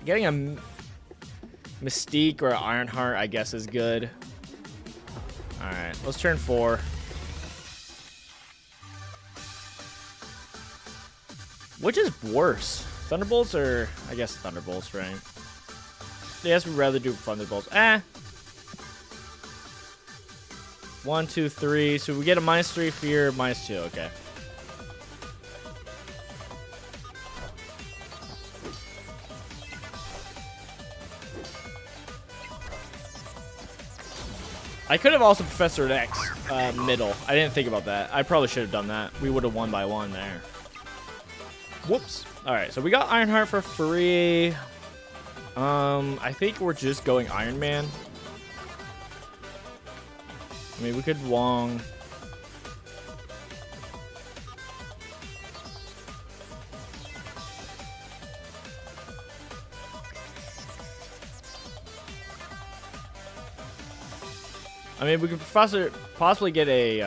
getting a Mystique or an Ironheart, I guess, is good. Alright, let's turn 4. Which is worse? Thunderbolts or... I guess Thunderbolts, right? Yes, we'd rather do Thunderbolts. 1, 2, 3. So we get a -3 fear, -2. Okay. I could have also Professor X middle. I didn't think about that. I probably should have done that. We would have won by 1 there. Whoops. All right, so we got Ironheart for free. I think we're just going Iron Man. I mean, we could Wong. I mean, we could possibly get a,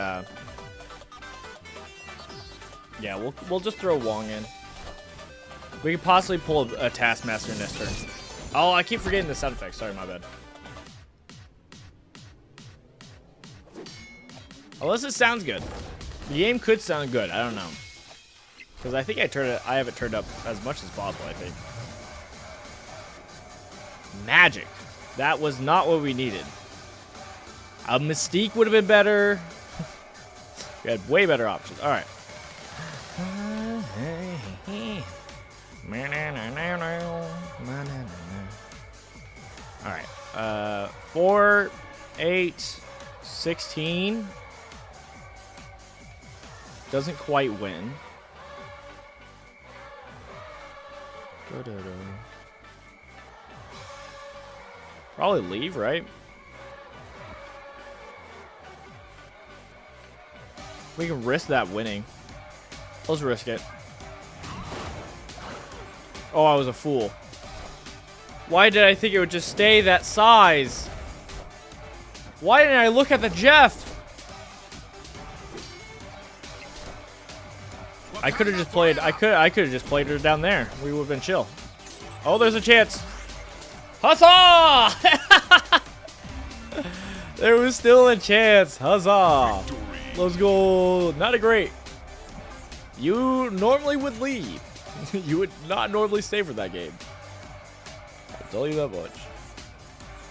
yeah, we'll just throw Wong in. We could possibly pull a Taskmaster in this turn. Oh, I keep forgetting the sound effects. Sorry, my bad. Unless it sounds good. The game could sound good. I don't know. Because I think I have it turned up as much as possible, I think. Magic. That was not what we needed. A Mystique would have been better. We had way better options. All right. All right. 4, 8, 16. Doesn't quite win. Probably leave, right? We can risk that winning. Let's risk it. Oh, I was a fool. Why did I think it would just stay that size? Why didn't I look at the Jeff? I could have just played. I could have just played her down there. We would have been chill. Oh, there's a chance. Huzzah! There was still a chance. Huzzah! Let's go. Not a great. You normally would leave. You would not normally stay for that game. I'll tell you that much.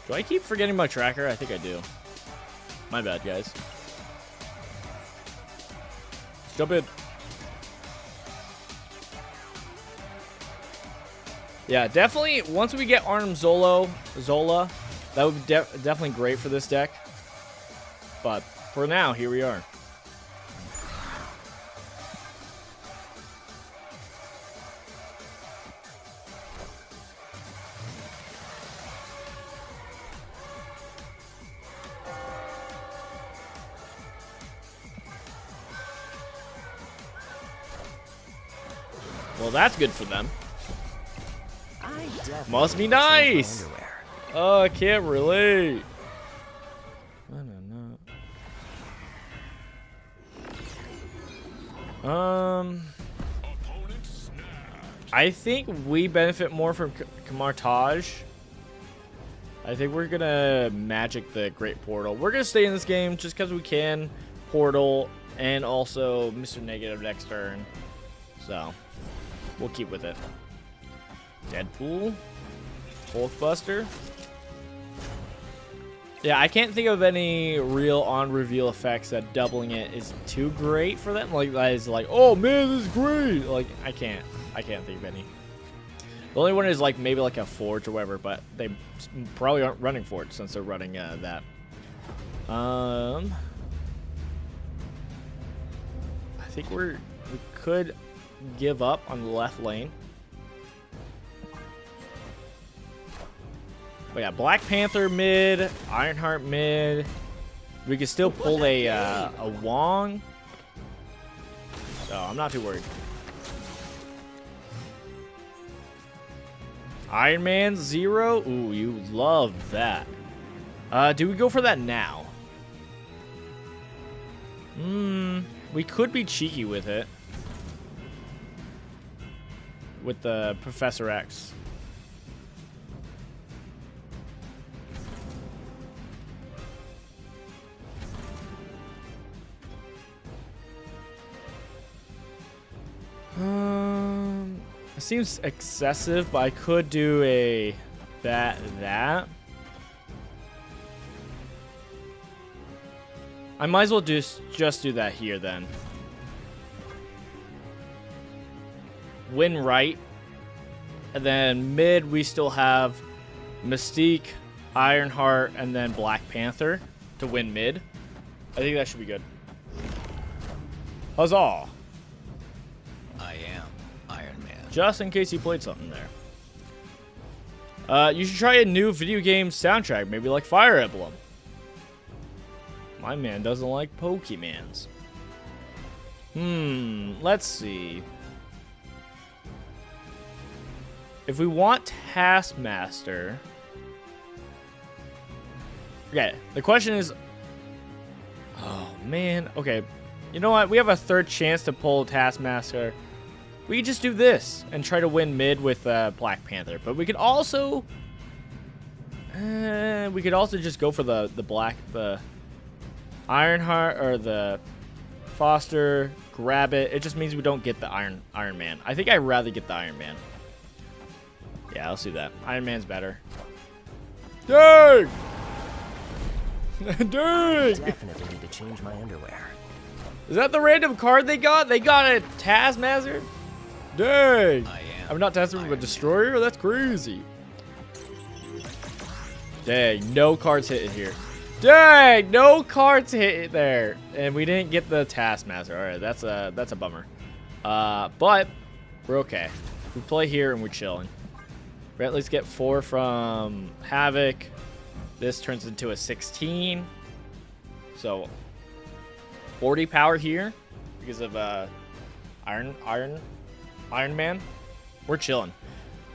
Do I keep forgetting my tracker? I think I do. My bad, guys. Let's jump in. Yeah, definitely. Once we get Arnim Zola, that would be definitely great for this deck. But for now, here we are. Well, that's good for them. Must be nice. Oh, I can't relate. I think we benefit more from Kamartage. I think we're gonna magic the Great Portal. We're gonna stay in this game just because we can. Portal and also Mr. Negative next turn. So we'll keep with it. Deadpool, Hulkbuster. Yeah, I can't think of any real on-reveal effects that doubling it is too great for them. Like, that is like, oh man, this is great. Like, I can't think of any. The only one is like maybe like a Forge or whatever, but they probably aren't running Forge since they're running that. I think we could give up on the left lane. But yeah, Black Panther mid, Ironheart mid. We can still pull a Wong. So I'm not too worried. Iron Man 0. Ooh, you love that. Do we go for that now? We could be cheeky with it. With the Professor X. It seems excessive, but I could do a that. I might as well just do that here then. Win right. And then mid we still have Mystique, Ironheart, and then Black Panther to win mid. I think that should be good. Huzzah! I am Iron Man. Just in case you played something there. You should try a new video game soundtrack, maybe like Fire Emblem. My man doesn't like Pokemans. Let's see. If we want Taskmaster... Okay, the question is... Oh, man. Okay, you know what? We have a third chance to pull Taskmaster. We could just do this and try to win mid with Black Panther. But we could also... just go for the Ironheart or the Foster, grab it. It just means we don't get the Iron Man. I think I'd rather get the Iron Man. Yeah, let's do that. Iron Man's better. Dang! Dang! Definitely need to change my underwear. Is that the random card they got? They got a Taskmaster? Dang! I'm not Taskmaster, but Destroyer? That's crazy. Dang, no cards hit here. Dang, no cards hit there. And we didn't get the Taskmaster. Alright, that's a bummer. But we're okay. We play here and we're chilling. We at least get 4 from Havoc. This turns into a 16. So 40 power here because of Iron Man. We're chilling.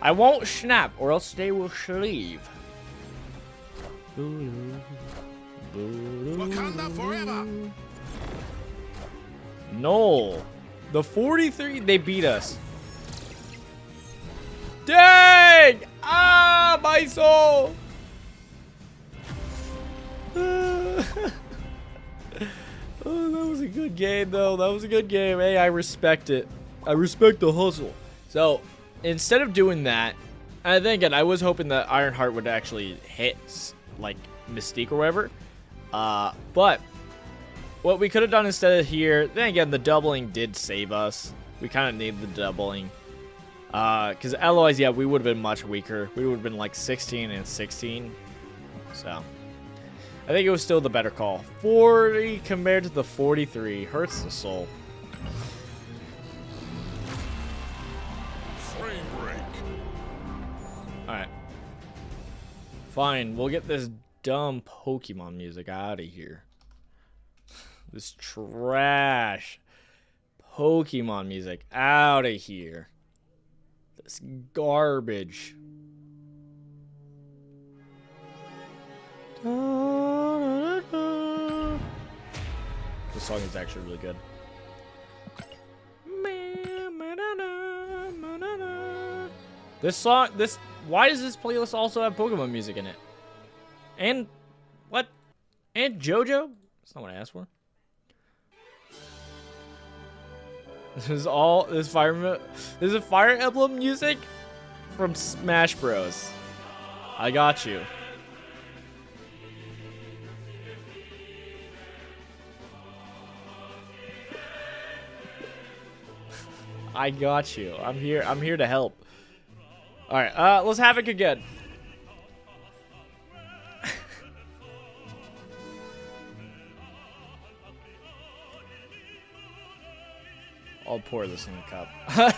I won't snap or else they will sleeve. Wakanda forever. No. The 43, they beat us. Dang! Ah, my soul! Oh, that was a good game, though. That was a good game. Hey, I respect it. I respect the hustle. So, instead of doing that, and then again, I was hoping that Ironheart would actually hit, like, Mystique or whatever. But what we could have done instead of here, then again, the doubling did save us. We kind of needed the doubling. Because otherwise, yeah, we would have been much weaker. We would have been like 16 and 16. So, I think it was still the better call. 40 compared to the 43 hurts the soul. Frame break. Alright. Fine, we'll get this dumb Pokemon music out of here. This trash Pokemon music out of here. This garbage. This song is actually really good. Why does this playlist also have Pokemon music in it? And what? And JoJo? That's not what I asked for. This is Fire Emblem music from Smash Bros. I got you. I got you. I'm here. I'm here to help. All right. Let's Havoc again. I'll pour this in the cup.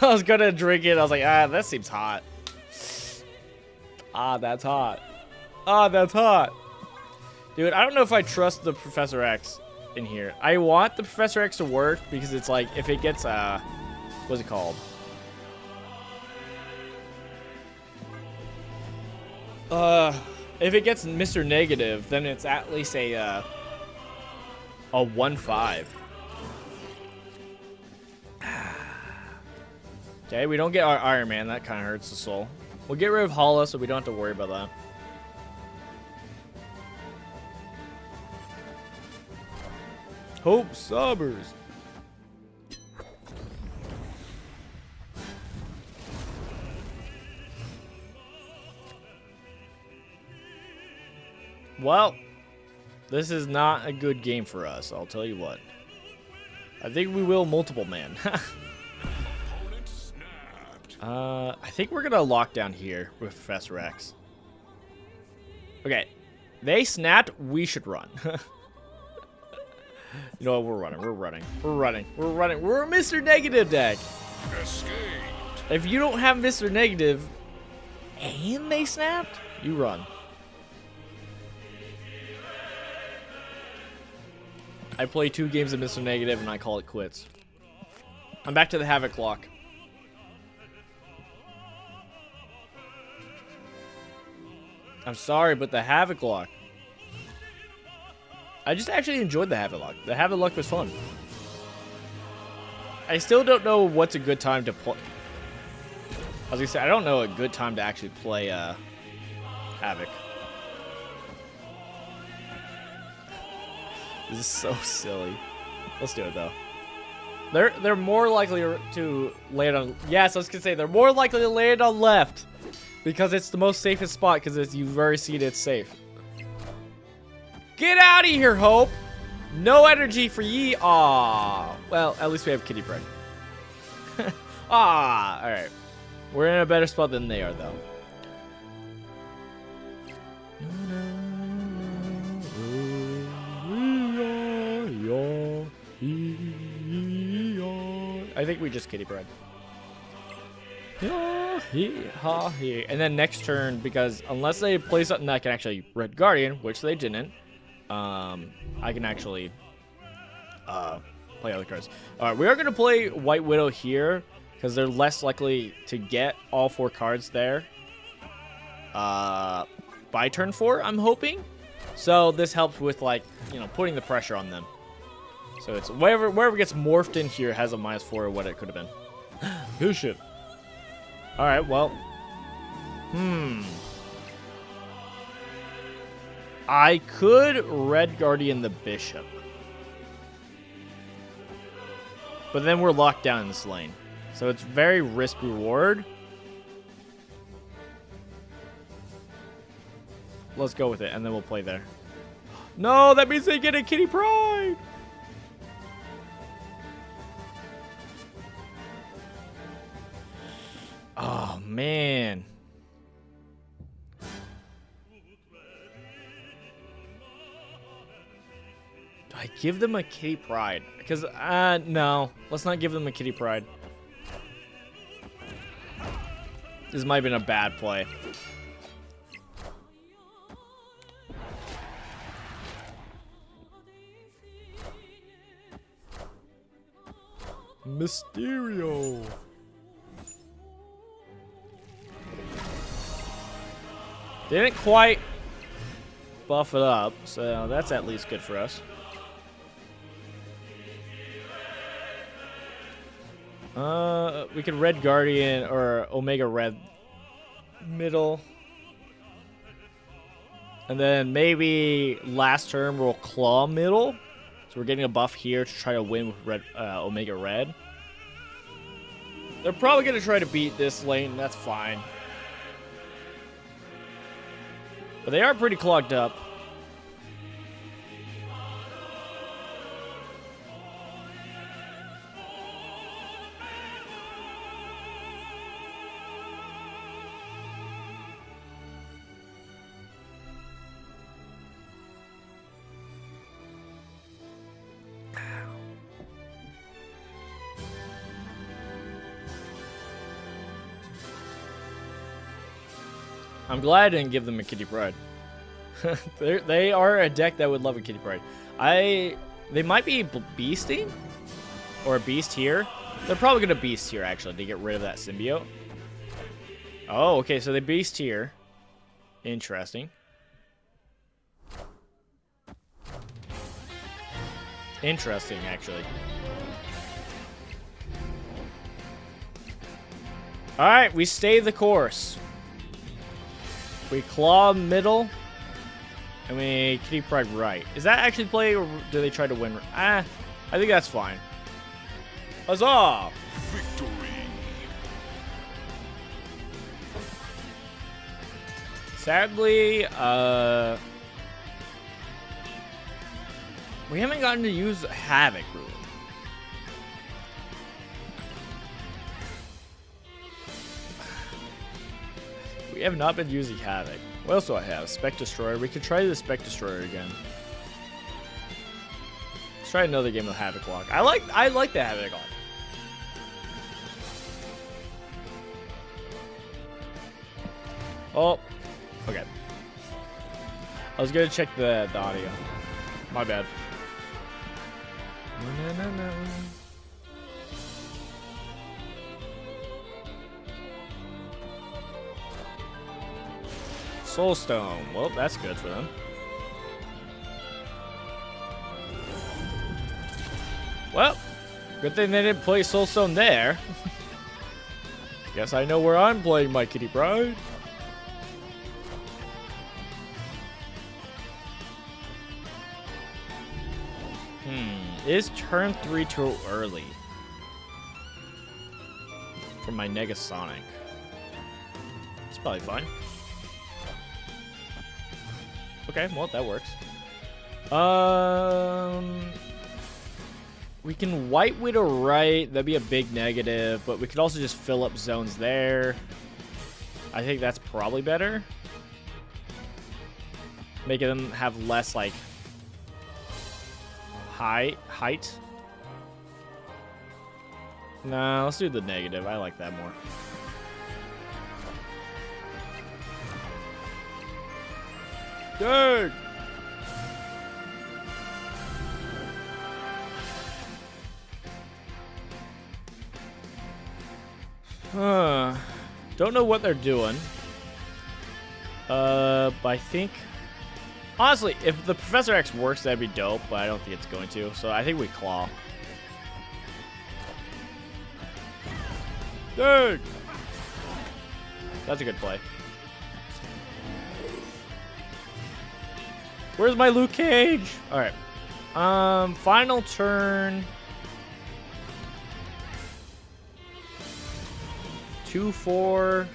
I was gonna drink it. I was like, that seems hot. That's hot. That's hot. Dude, I don't know if I trust the Professor X in here. I want the Professor X to work because it's like, if it gets, what's it called? If it gets Mr. Negative, then it's at least a 1-5. Okay, we don't get our Iron Man. That kind of hurts the soul. We'll get rid of Hala, so we don't have to worry about that. Hope Sobbers. Well, this is not a good game for us, I'll tell you what. I think we will multiple man. I think we're gonna lock down here with Professor X. Okay, they snapped. We should run. You know what? We're running. We're running. We're running. We're running. We're a Mr. Negative deck. Escaped. If you don't have Mr. Negative and they snapped, you run. I play 2 games of Mr. Negative and I call it quits. I'm back to the Havoc lock. I'm sorry, but the Havoc lock. I just actually enjoyed the Havoc lock. The Havoc lock was fun. I still don't know what's a good time to play. I was gonna say, I don't know a good time to actually play Havoc. This is so silly. Let's do it though. They're more likely to land on. Yes, I was gonna say they're more likely to land on left because it's the most safest spot because you've already seen it's safe. Get out of here, Hope. No energy for ye. Aw. Well, at least we have Kitty Pryde. All right. We're in a better spot than they are, though. I think we just Kitty Pryde. And then next turn, because unless they play something that can actually Red Guardian, which they didn't, I can actually play other cards. All right, we are going to play White Widow here because they're less likely to get all 4 cards there by turn 4, I'm hoping. So this helps with, like, you know, putting the pressure on them. So it's wherever gets morphed in here has a -4 of what it could have been. Good shit. All right, well. I could Red Guardian the Bishop. But then we're locked down in this lane. So it's very risk-reward. Let's go with it, and then we'll play there. No, that means they get a Kitty Pryde! Oh, man. Do I give them a Kitty Pryde? Because, no. Let's not give them a Kitty Pryde. This might have been a bad play. Mysterio. Didn't quite buff it up, so that's at least good for us. We could Red Guardian or Omega Red middle. And then maybe last turn we'll Claw middle. So we're getting a buff here to try to win with Red, Omega Red. They're probably going to try to beat this lane. That's fine. But they are pretty clogged up. I'm glad I didn't give them a Kitty Pride. They are a deck that would love a Kitty Pride. They might be beasting or a beast here. They're probably gonna beast here actually to get rid of that symbiote. Oh, okay, so they beast here. Interesting. Interesting, actually. Alright, we stay the course. We claw middle. And we kitty pride right. Is that actually play or do they try to win? I think that's fine. Huzzah! Victory. Sadly, we haven't gotten to use Havoc really. We have not been using Havoc. What else do I have? Spec Destroyer. We could try the Spec Destroyer again. Let's try another game of Havoc Lock. I like the Havoc Lock. Oh, okay. I was gonna check the audio. My bad. Soulstone. Well, that's good for them. Well, good thing they didn't play Soulstone there. Guess I know where I'm playing my Kitty Pride. Is turn 3 too early for my Negasonic? It's probably fine. Okay, well, that works. We can White Widow right. That'd be a big negative, but we could also just fill up zones there. I think that's probably better. Making them have less, like, height. Nah, let's do the negative. I like that more. Dang! Don't know what they're doing. But I think... Honestly, if the Professor X works, that'd be dope, but I don't think it's going to. So I think we claw. Dang! That's a good play. Where's my Luke Cage? Alright. Final turn. 2-4.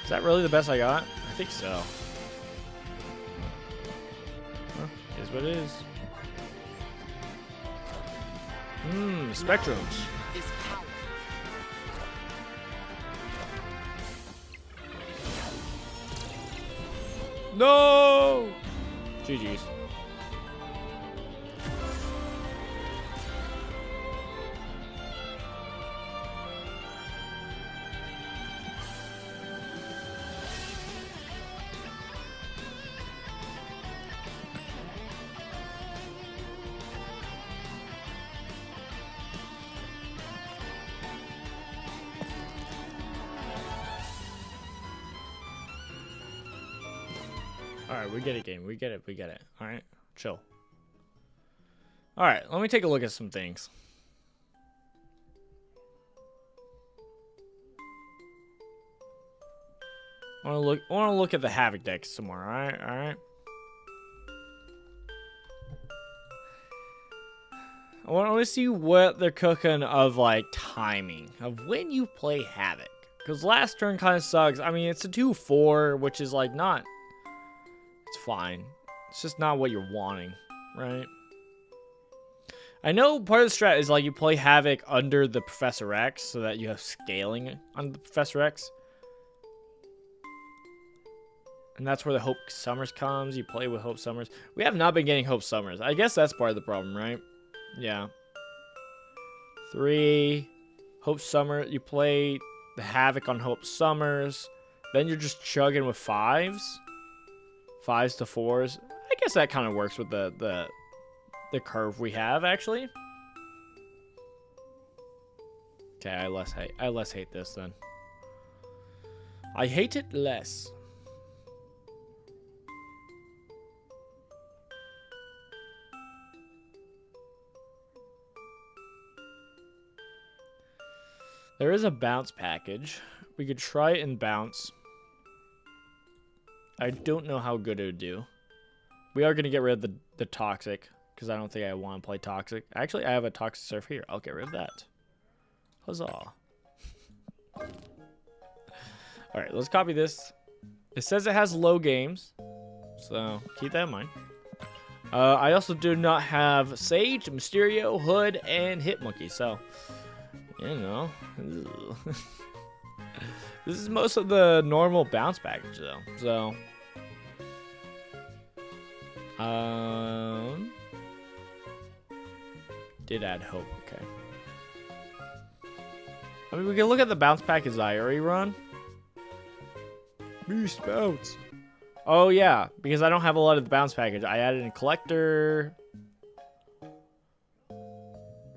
Is that really the best I got? I think so. Huh, is what it is. Spectrums. No! GG's. Alright, we get it, game. We get it. We get it. Alright, chill. Alright, let me take a look at some things. I want to look at the Havoc deck some more. Alright, alright. I want to see what they're cooking of, like, timing. Of when you play Havoc. Because last turn kind of sucks. I mean, it's a 2-4, which is, like, not... It's fine. It's just not what you're wanting, right? I know part of the strat is like you play Havoc under the Professor X so that you have scaling on the Professor X. And that's where the Hope Summers comes. You play with Hope Summers. We have not been getting Hope Summers. I guess that's part of the problem, right? Yeah. 3. Hope Summer. You play the Havoc on Hope Summers. Then you're just chugging with 5s. 5s to 4s. I guess that kind of works with the curve we have, actually. Okay, I less hate this then. I hate it less. There is a bounce package. We could try it and bounce. I don't know how good it would do. We are going to get rid of the toxic, because I don't think I want to play toxic. Actually, I have a toxic surf here. I'll get rid of that. Huzzah. Alright, let's copy this. It says it has low games, so keep that in mind. I also do not have Sage, Mysterio, Hood, and Hitmonkey, so, you know. This is most of the normal bounce package, though, so. Did add Hope, okay. I mean, we can look at the bounce package I already run. Beast bounce. Oh, yeah, because I don't have a lot of the bounce package. I added in Collector.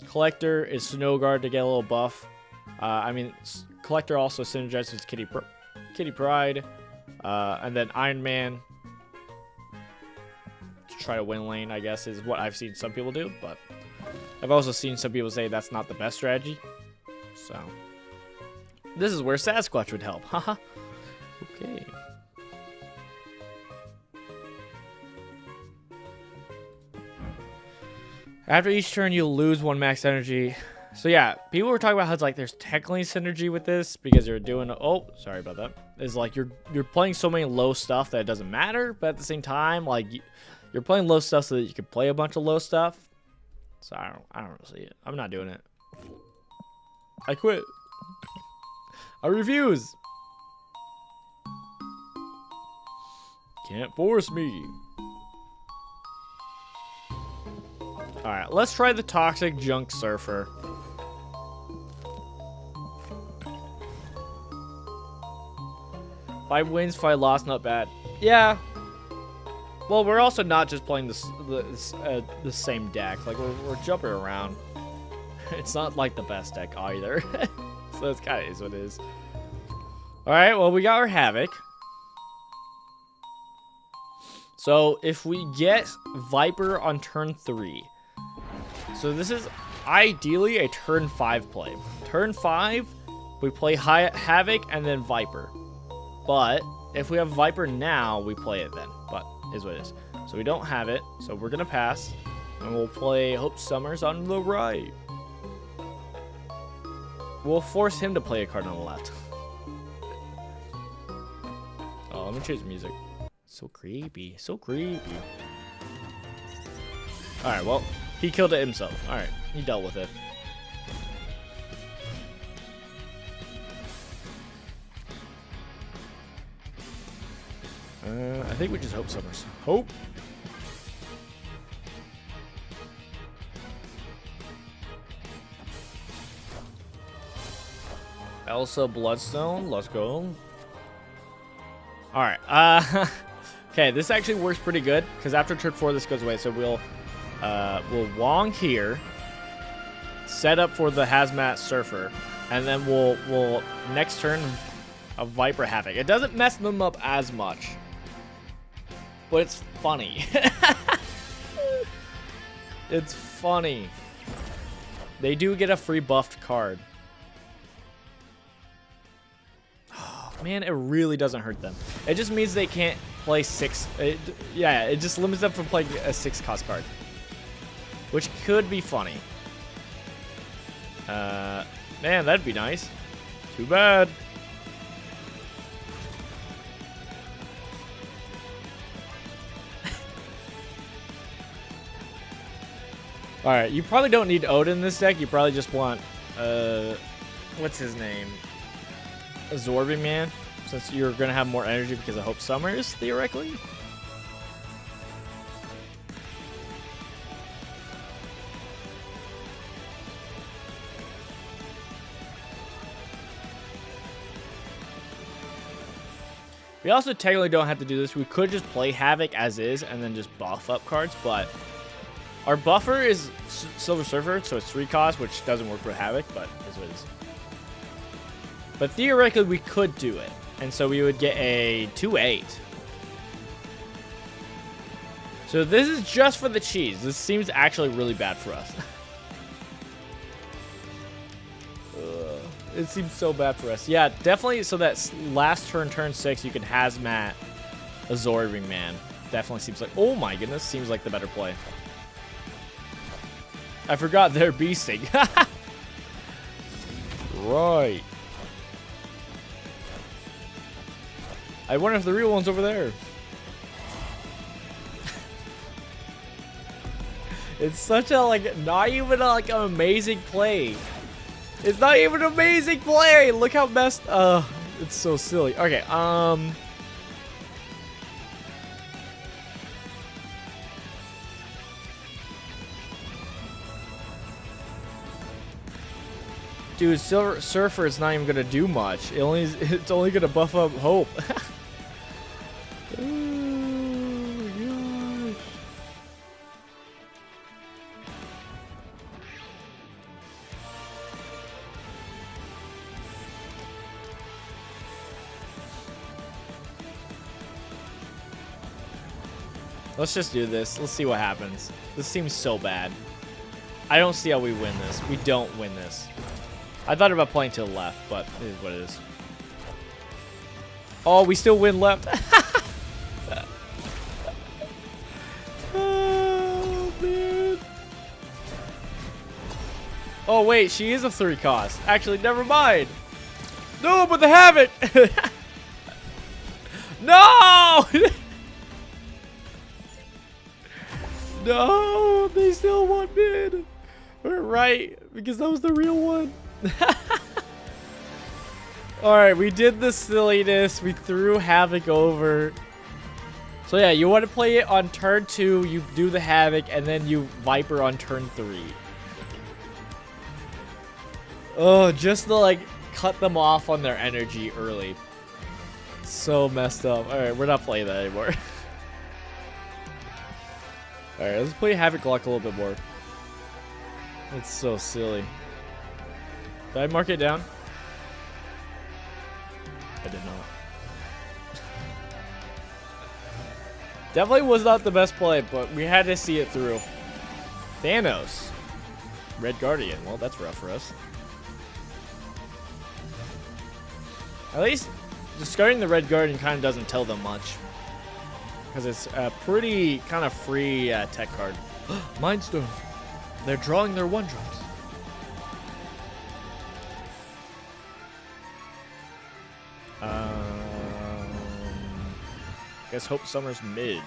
Collector is Snow Guard to get a little buff. Collector also synergizes Kitty Pride. And then Iron Man. To try to win lane, I guess, is what I've seen some people do. But I've also seen some people say that's not the best strategy. So, this is where Sasquatch would help. Haha. Okay. After each turn, you'll lose 1 max energy. So yeah, people were talking about how it's like there's technically synergy with this because you're doing. Oh, sorry about that. It's like you're playing so many low stuff that it doesn't matter, but at the same time, like you're playing low stuff so that you can play a bunch of low stuff. So I don't see it. I'm not doing it. I quit. I refuse. Can't force me. Alright, let's try the Toxic Junk Surfer. Five wins, 5 lost, not bad. Yeah. Well, we're also not just playing the same deck. Like, we're jumping around. It's not like the best deck either. So it's kind of is what it is. Alright, well, we got our Havoc. So if we get Viper on turn 3. So this is ideally a turn 5 play. Turn 5, we play Havoc and then Viper. But if we have Viper now, we play it then. But is what it is. So we don't have it, so we're going to pass. And we'll play Hope Summers on the right. We'll force him to play a card on the left. Oh, let me change the music. So creepy. So creepy. Alright, well, he killed it himself. Alright, he dealt with it. I think we just Hope Summers. Hope. Elsa Bloodstone. Let's go. Alright. Okay, this actually works pretty good because after turn 4 this goes away. So we'll Wong here, set up for the Hazmat Surfer, and then we'll next turn a Viper Havoc. It doesn't mess them up as much, but it's funny. It's funny. They do get a free buffed card. Man, it really doesn't hurt them. It just means they can't play 6. Yeah, it just limits them from playing a 6-cost card, which could be funny. Man, that'd be nice. Too bad. All right, you probably don't need Odin in this deck. You probably just want what's his name? Absorbing Man, since you're gonna have more energy because of Hope Summers, theoretically. We also technically don't have to do this. We could just play Havoc as is and then just buff up cards, but our buffer is Silver Surfer, so it's 3 cost, which doesn't work for Havoc, but is what it is. But theoretically, we could do it, and so we would get a 2/8. So this is just for the cheese. This seems actually really bad for us. It seems so bad for us. Yeah, definitely. So that last turn, turn 6, you can Hazmat Azori Ringman. Definitely seems like, oh my goodness, seems like the better play. I forgot they're beasting. Right. I wonder if the real one's over there. It's such a, like, not even a, like, an amazing play. It's not even an amazing play. Look how messed. It's so silly. Okay. Dude, Silver Surfer is not even gonna do much. It's only gonna buff up Hope. Let's just do this. Let's see what happens. This seems so bad. I don't see how we win this. We don't win this. I thought about playing to the left, but it is what it is. Oh, we still win left. Oh, man. Oh, wait. She is a 3 cost. Actually, never mind. No, but the Havoc. No! No, they still want mid. We're right, because that was the real one. Alright, we did the silliness. We threw Havoc over. So yeah, you want to play it on turn 2, you do the Havoc, and then you Viper on turn 3. Oh, just to like cut them off on their energy early. So messed up. Alright, we're not playing that anymore. Alright, let's play Havoc Luck a little bit more. It's so silly. Did I mark it down? I did not. Definitely was not the best play, but we had to see it through. Thanos. Red Guardian. Well, that's rough for us. At least discarding the Red Guardian kind of doesn't tell them much. Because it's a pretty kind of free tech card. Mind Stone. They're drawing their 1-drops. Guess Hope Summer's mid.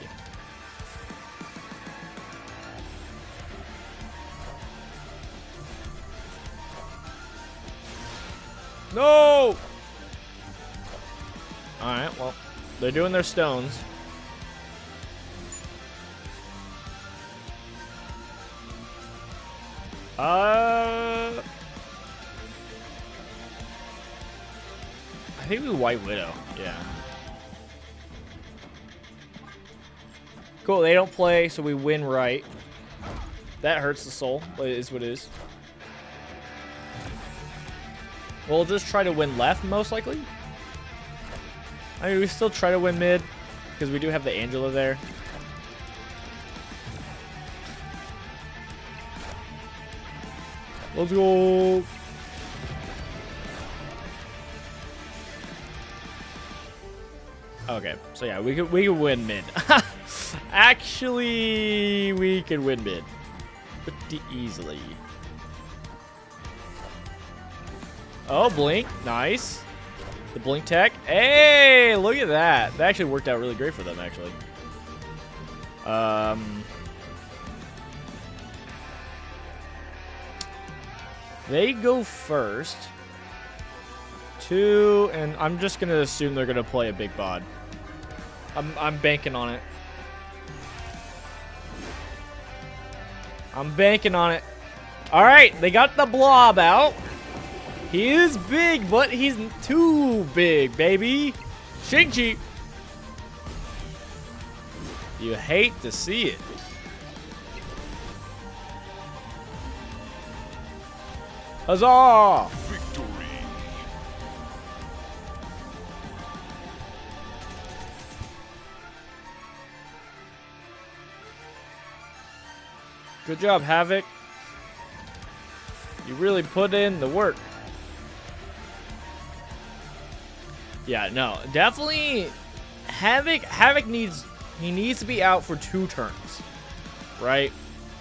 No! Alright, well, they're doing their stones. I think we White Widow, yeah. Cool, they don't play, so we win right. That hurts the soul, but it is what it is. We'll just try to win left, most likely. I mean, we still try to win mid, because we do have the Angela there. Let's go. Okay, so yeah, we could win mid. Actually, we can win mid pretty easily. Oh, blink, nice. The blink tech. Hey, look at that. That actually worked out really great for them, actually. They go first. 2, and I'm just gonna assume they're gonna play a big bod. I'm banking on it. I'm banking on it. All right, they got the blob out. He is big, but he's too big, baby. Shang-Chi. You hate to see it. Huzzah! Victory. Good job, Havoc. You really put in the work. Yeah, no, definitely Havoc needs to be out for 2 turns. Right?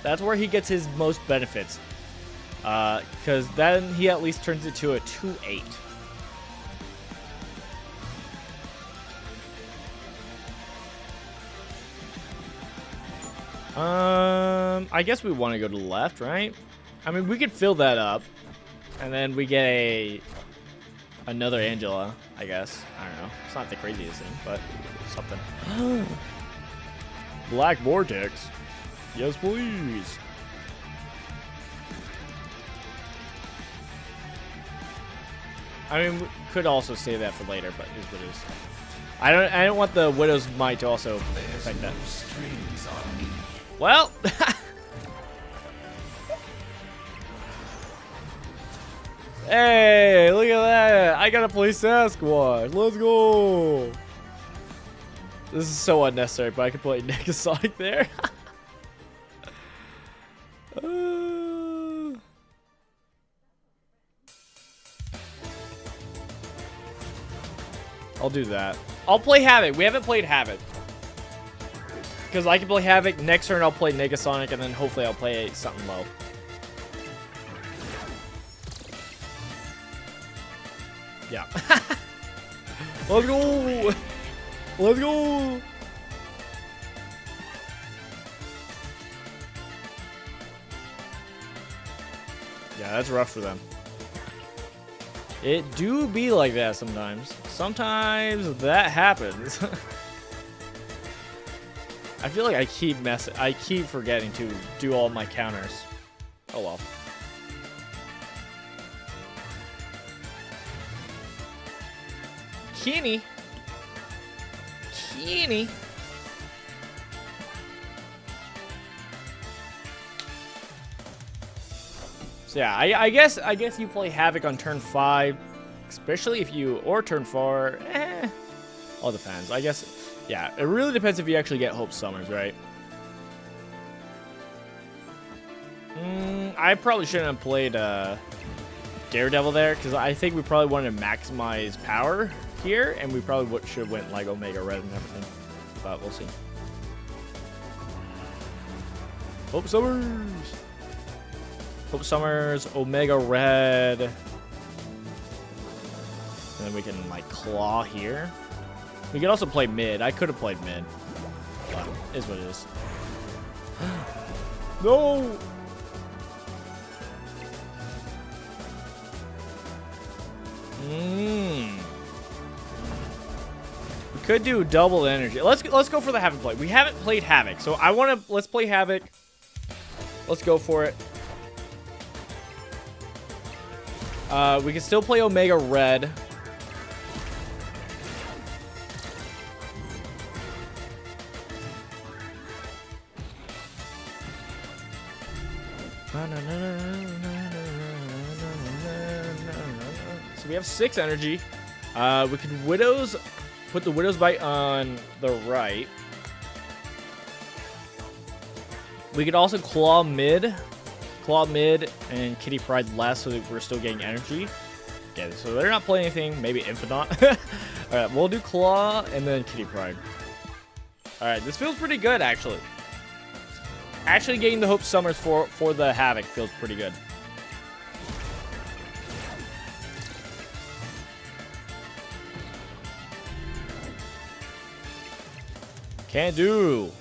That's where he gets his most benefits. Because then he at least turns it to a 2-8. I guess we want to go to the left, right? I mean, we could fill that up, and then we get another Angela, I guess. I don't know. It's not the craziest thing, but something. Black Vortex. Yes, please. I mean, we could also save that for later, but it is what it is. I don't want the Widow's Might to also affect that. Strings on me. Well, hey, look at that! I gotta play Sasquatch. Let's go. This is so unnecessary, but I can play Negasonic there. I'll do that. I'll play Havoc. We haven't played Havoc. Because I can play Havoc. Next turn, I'll play Negasonic, and then hopefully I'll play something low. Yeah. Let's go! Let's go! Yeah, that's rough for them. It do be like that sometimes. Sometimes that happens. I feel like I keep forgetting to do all my counters. Oh well. Kenny. So yeah, I guess you play Havoc on turn 5, especially if you or turn 4. All depends. I guess. Yeah, it really depends if you actually get Hope Summers, right? I probably shouldn't have played Daredevil there, because I think we probably wanted to maximize power here, and we probably should have went like Omega Red and everything. But we'll see. Hope Summers! Hope Summers, Omega Red. And then we can like claw here. We could also play mid. I could have played mid. But it is what it is. No! We could do double energy. Let's go for the Havoc play. We haven't played Havoc, so let's play Havoc. Let's go for it. We can still play Omega Red. So we have 6 energy. We could put the Widow's Bite on the right. We could also claw mid, and Kitty Pride left, so that we're still getting energy. Okay, so they're not playing anything. Maybe Infinite. All right, we'll do claw and then Kitty Pride. All right, this feels pretty good actually. Actually getting the Hope Summers for the Havoc feels pretty good. Can't do.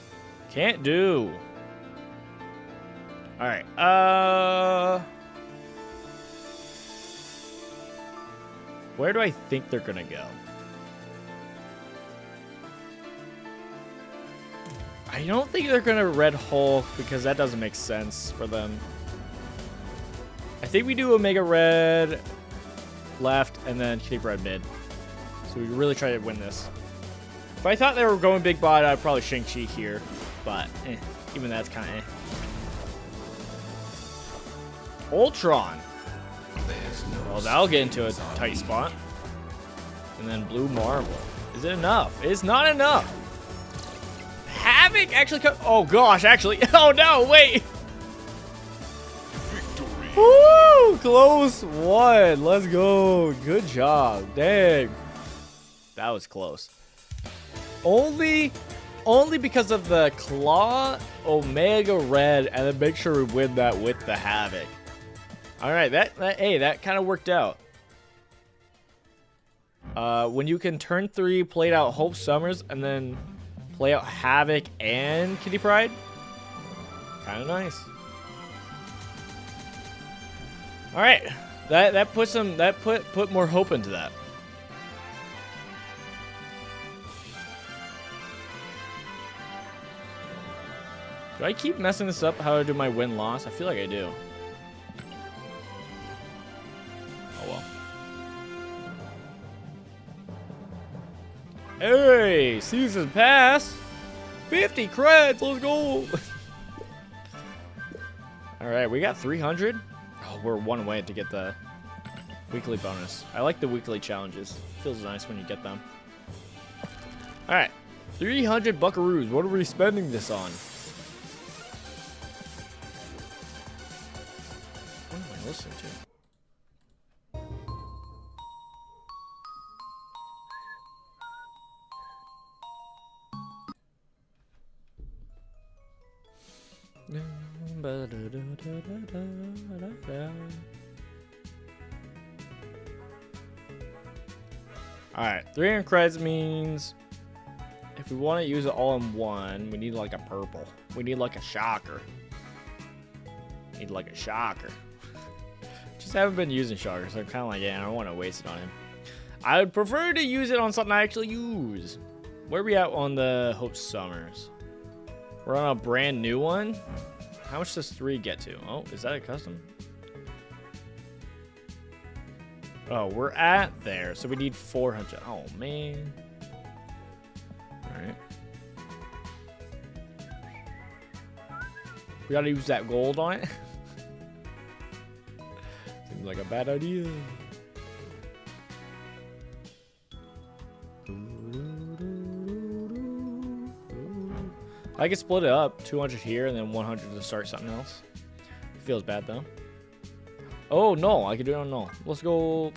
All right. Where do I think they're gonna go? I don't think they're gonna Red Hulk because that doesn't make sense for them. I think we do Omega Red left and then Kitty Pride mid. So we really try to win this. If I thought they were going big bot, I'd probably Shang-Chi here. But, even that's kind of Ultron. Well, that'll get into a tight spot. And then Blue Marvel. Is it enough? It's not enough. Havoc actually oh gosh, actually. Oh no, wait. Victory. Woo! Close one. Let's go. Good job. Dang. That was close. Only because of the Claw, Omega Red, and then make sure we win that with the Havoc. Alright, that kind of worked out. When you can turn 3, play out Hope Summers, and then play out Havoc and Kitty Pryde. Kind of nice. All right, that put some put more hope into that. Do I keep messing this up? How to do my win-loss? I feel like I do. Oh well. Hey, season pass. 50 creds. Let's go. All right, we got 300. Oh, we're one away to get the weekly bonus. I like the weekly challenges. Feels nice when you get them. All right, 300 buckaroos. What are we spending this on? What am I listening to? Alright, 300 creds means if we want to use it all in one, we need like a purple. We need like a shocker. Need like a shocker. Just haven't been using shocker, so I'm kind of like, yeah, I don't want to waste it on him. I would prefer to use it on something I actually use. Where are we at on the Hope Summers? We're on a brand new one. How much does 3 get to? Oh, is that a custom? Oh, we're at there, so we need 400. Oh, man. All right. We gotta use that gold on it. Seems like a bad idea. I can split it up, 200 here and then 100 to start something else. Feels bad though. Oh no, I can do it on no. Let's go.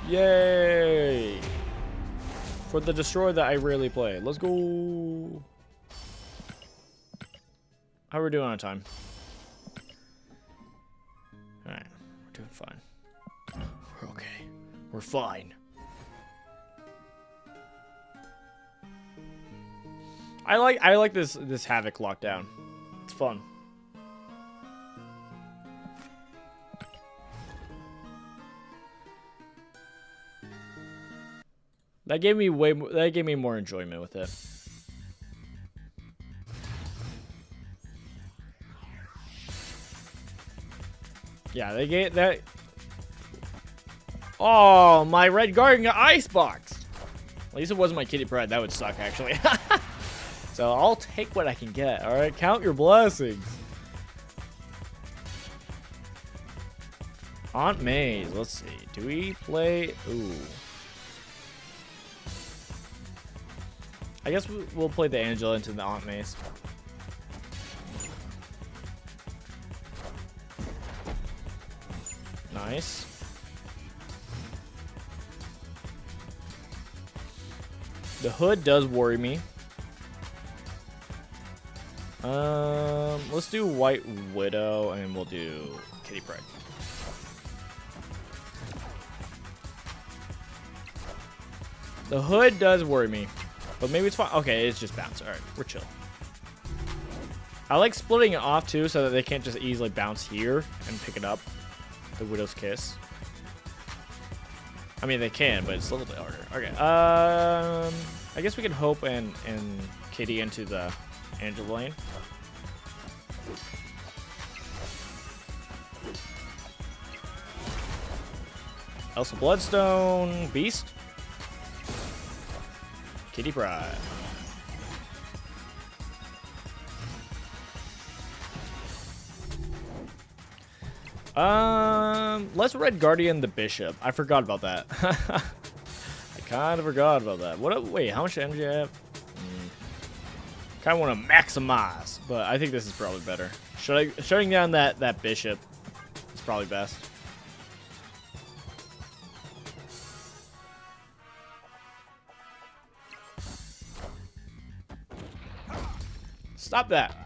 Yay! For the destroyer that I rarely play. Let's go. How are we doing on time? Alright, we're doing fine. We're okay. We're fine. I like this Havoc lockdown. It's fun. That gave me more enjoyment with it. Yeah, they gave that. Oh, my Red Guardian got iceboxed. At least it wasn't my Kitty Pryde. That would suck actually. So I'll take what I can get. All right, count your blessings. Aunt May's. Let's see. Do we play? Ooh. I guess we'll play the Angela into the Aunt May's. Nice. The hood does worry me. Let's do White Widow and we'll do Kitty Pryde. The hood does worry me, but maybe it's fine. Okay, it's just bounce. All right, we're chill. I like splitting it off too, so that they can't just easily bounce here and pick it up. The Widow's Kiss. I mean, they can, but it's a little bit harder. Okay. I guess we can Hope and Kitty into the Angela lane. Elsa Bloodstone, Beast. Kitty Pryde. Let's Red Guardian the Bishop. I forgot about that. I kind of forgot about that. Wait, how much energy I have? Kind of want to maximize, but I think this is probably better. Shutting down that Bishop is probably best. Stop that.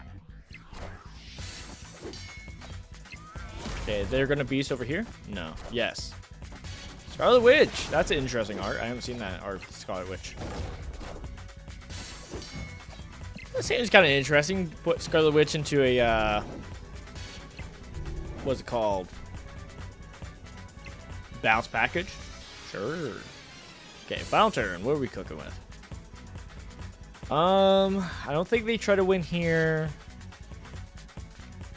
Okay, they're gonna beast over here? No. Yes. Scarlet Witch. That's an interesting art. I haven't seen that art for Scarlet Witch. That seems kind of interesting. Put Scarlet Witch into a what's it called? Bounce package? Sure. Okay, final turn. What are we cooking with? I don't think they try to win here.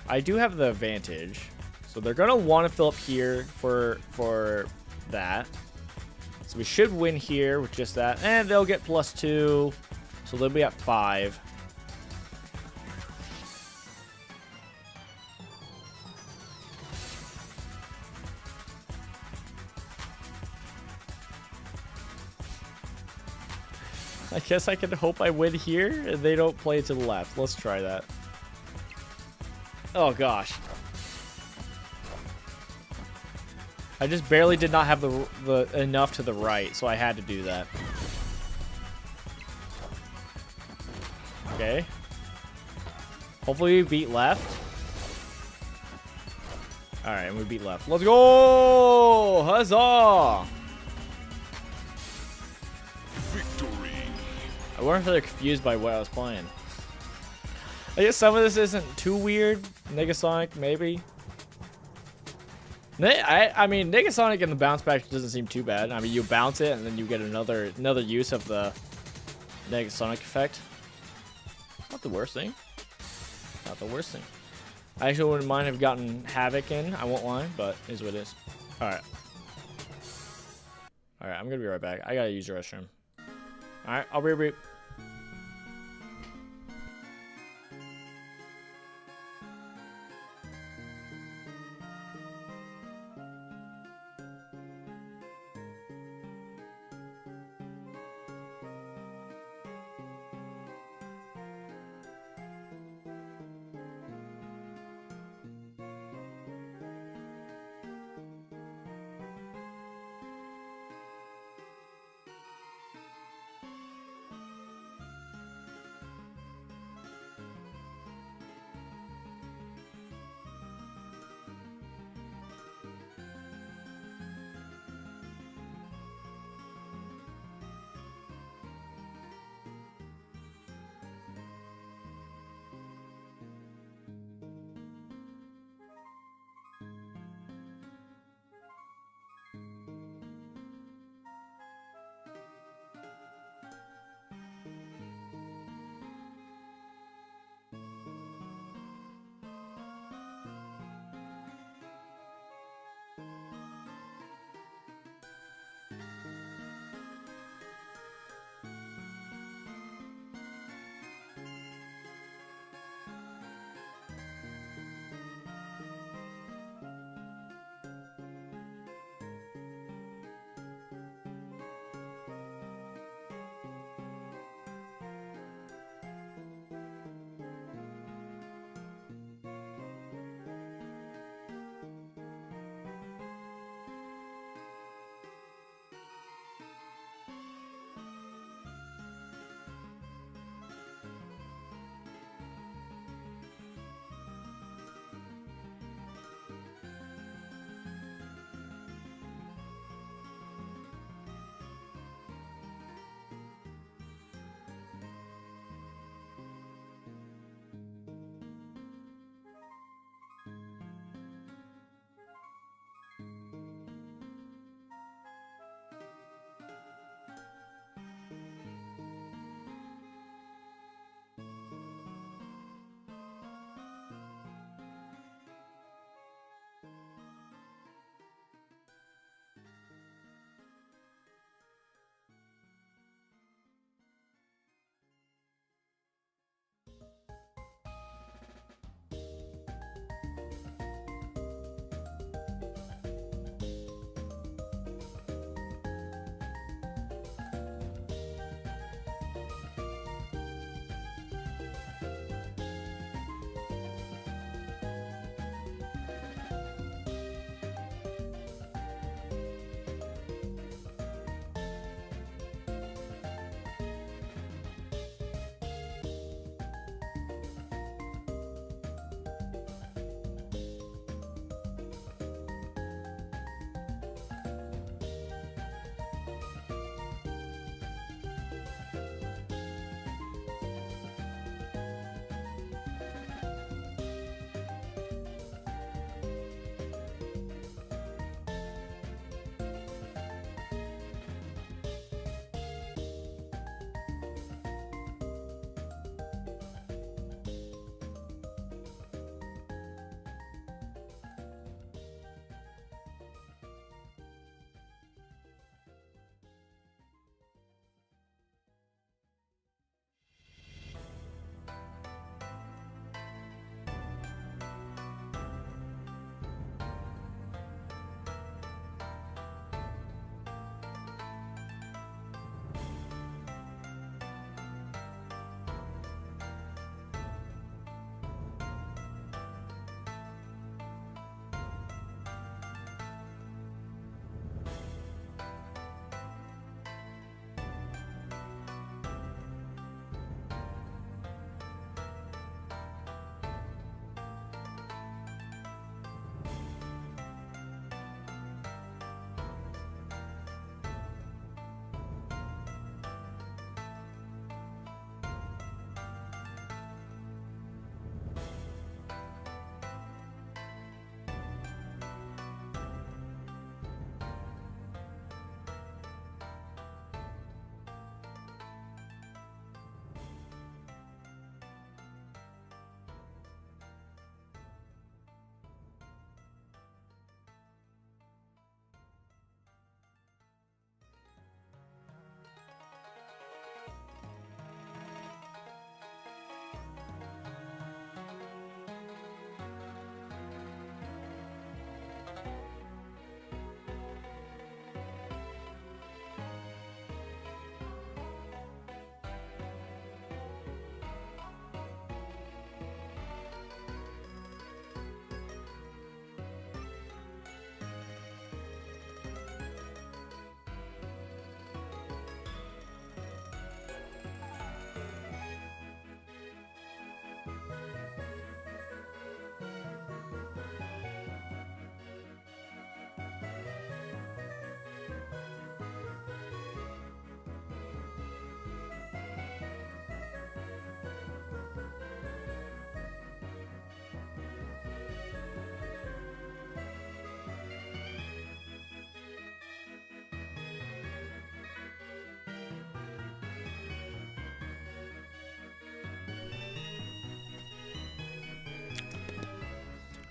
I do have the advantage. So they're gonna want to fill up here for that. So we should win here with just that. And they'll get +2. So they'll be at 5. I guess I can hope I win here and they don't play to the left. Let's try that. Oh gosh. I just barely did not have the enough to the right, so I had to do that. Okay. Hopefully we beat left. Alright, and we beat left. Let's go! Huzzah! Victory. I wonder if they're confused by what I was playing. I guess some of this isn't too weird. Negasonic, maybe. I mean, Negasonic and the bounce back doesn't seem too bad. I mean, you bounce it and then you get another use of the Negasonic effect. Not the worst thing. Not the worst thing. I actually wouldn't mind have gotten Havoc in. I won't lie, but it is what it is. All right. All right, I'm gonna be right back. I gotta use the restroom. All right, I'll be right back.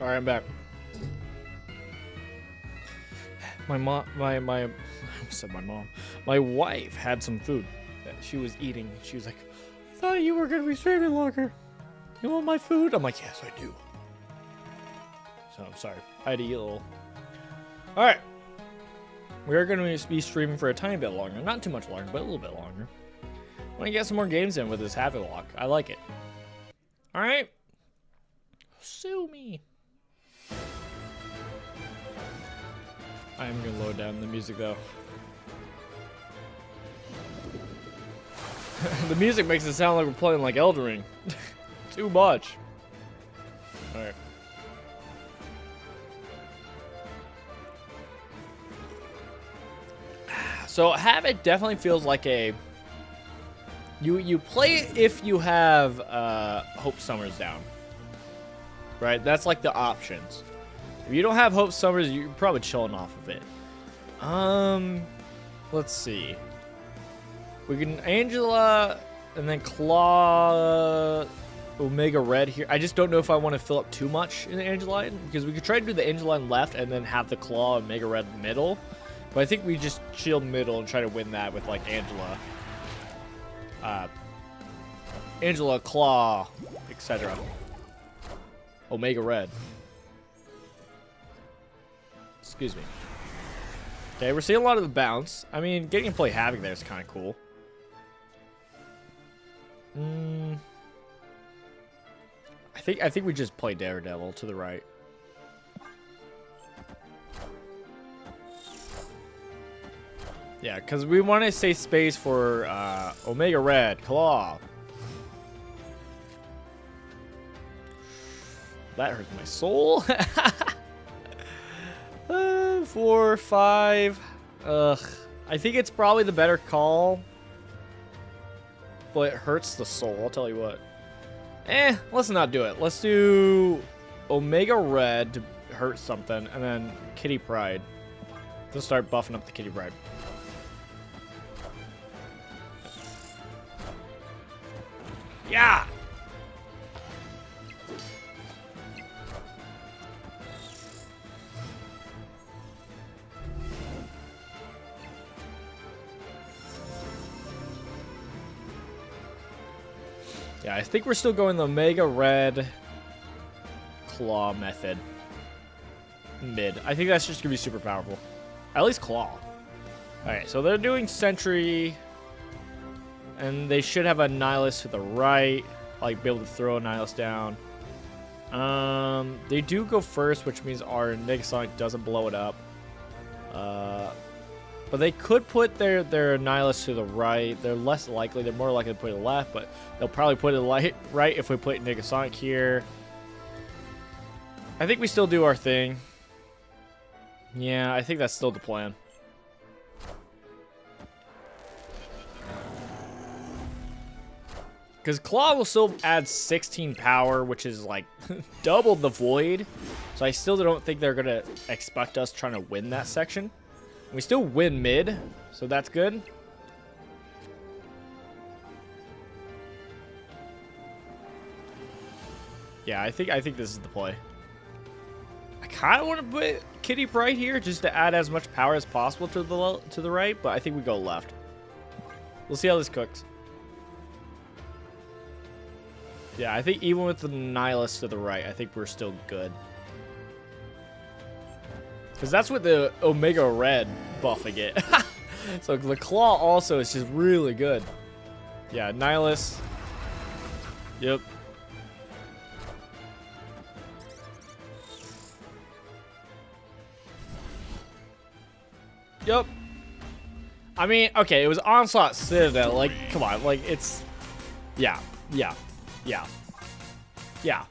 All right, I'm back. My mom, I almost said my mom. My wife had some food that she was eating. She was like, "I thought you were gonna be streaming longer. You want my food?" I'm like, "Yes, I do." So I'm sorry. I had to eat a little. All right. We are going to be streaming for a tiny bit longer. Not too much longer, but a little bit longer. I want to get some more games in with this Havoc Lock. I like it. All right. Sue me. I'm going to load down the music, though. The music makes it sound like we're playing like Elden Ring. Too much. All right. So Havoc definitely feels like a you play it if you have Hope Summers down, right? That's like the options. If you don't have Hope Summers, you're probably chilling off of it. Let's see. We can Angela and then Claw Omega Red here. I just don't know if I want to fill up too much in the Angeline because we could try to do the Angeline left and then have the Claw Omega Red middle. But I think we just chill middle and try to win that with like Angela. Angela, Claw, etc. Omega Red. Excuse me. Okay, we're seeing a lot of the bounce. I mean, getting to play Havoc there is kind of cool. I think we just play Daredevil to the right. Yeah, because we want to save space for Omega Red, Claw. That hurts my soul. 4, 5. Ugh. I think it's probably the better call. But it hurts the soul, I'll tell you what. Let's not do it. Let's do Omega Red to hurt something, and then Kitty Pride. Let's start buffing up the Kitty Pride. Yeah! Yeah, I think we're still going the Omega Red Claw method. Mid. I think that's just going to be super powerful. At least Claw. Alright, so they're doing Sentry. And they should have a Nihilist to the right. Like, be able to throw a Nihilist down. They do go first, which means our Negasonic doesn't blow it up. But they could put their Nihilist to the right. They're less likely. They're more likely to put it left, but they'll probably put it right if we put Negasonic here. I think we still do our thing. Yeah, I think that's still the plan. Because Claw will still add 16 power, which is like double the Void. So I still don't think they're going to expect us trying to win that section. We still win mid, so that's good. Yeah, I think this is the play. I kind of want to put Kitty Pride here just to add as much power as possible to the right, but I think we go left. We'll see how this cooks. Yeah, I think even with the Nihilist to the right, I think we're still good. Because that's what the Omega Red buff I get. So the Claw also is just really good. Yeah, Nihilist. Yep. Yep. I mean, okay, it was Onslaught Citadel. Like, come on. Like, it's... Yeah. Yeah. Yeah. Yeah.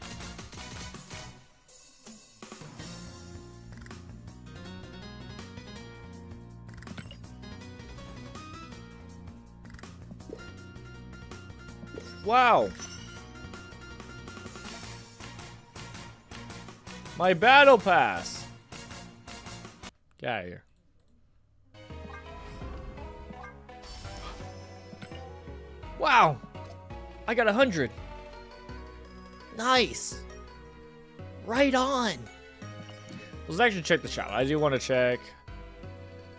Wow. My battle pass. Get out of here. Wow. I got 100. Nice. Right on. Let's actually check the shop. I do want to check.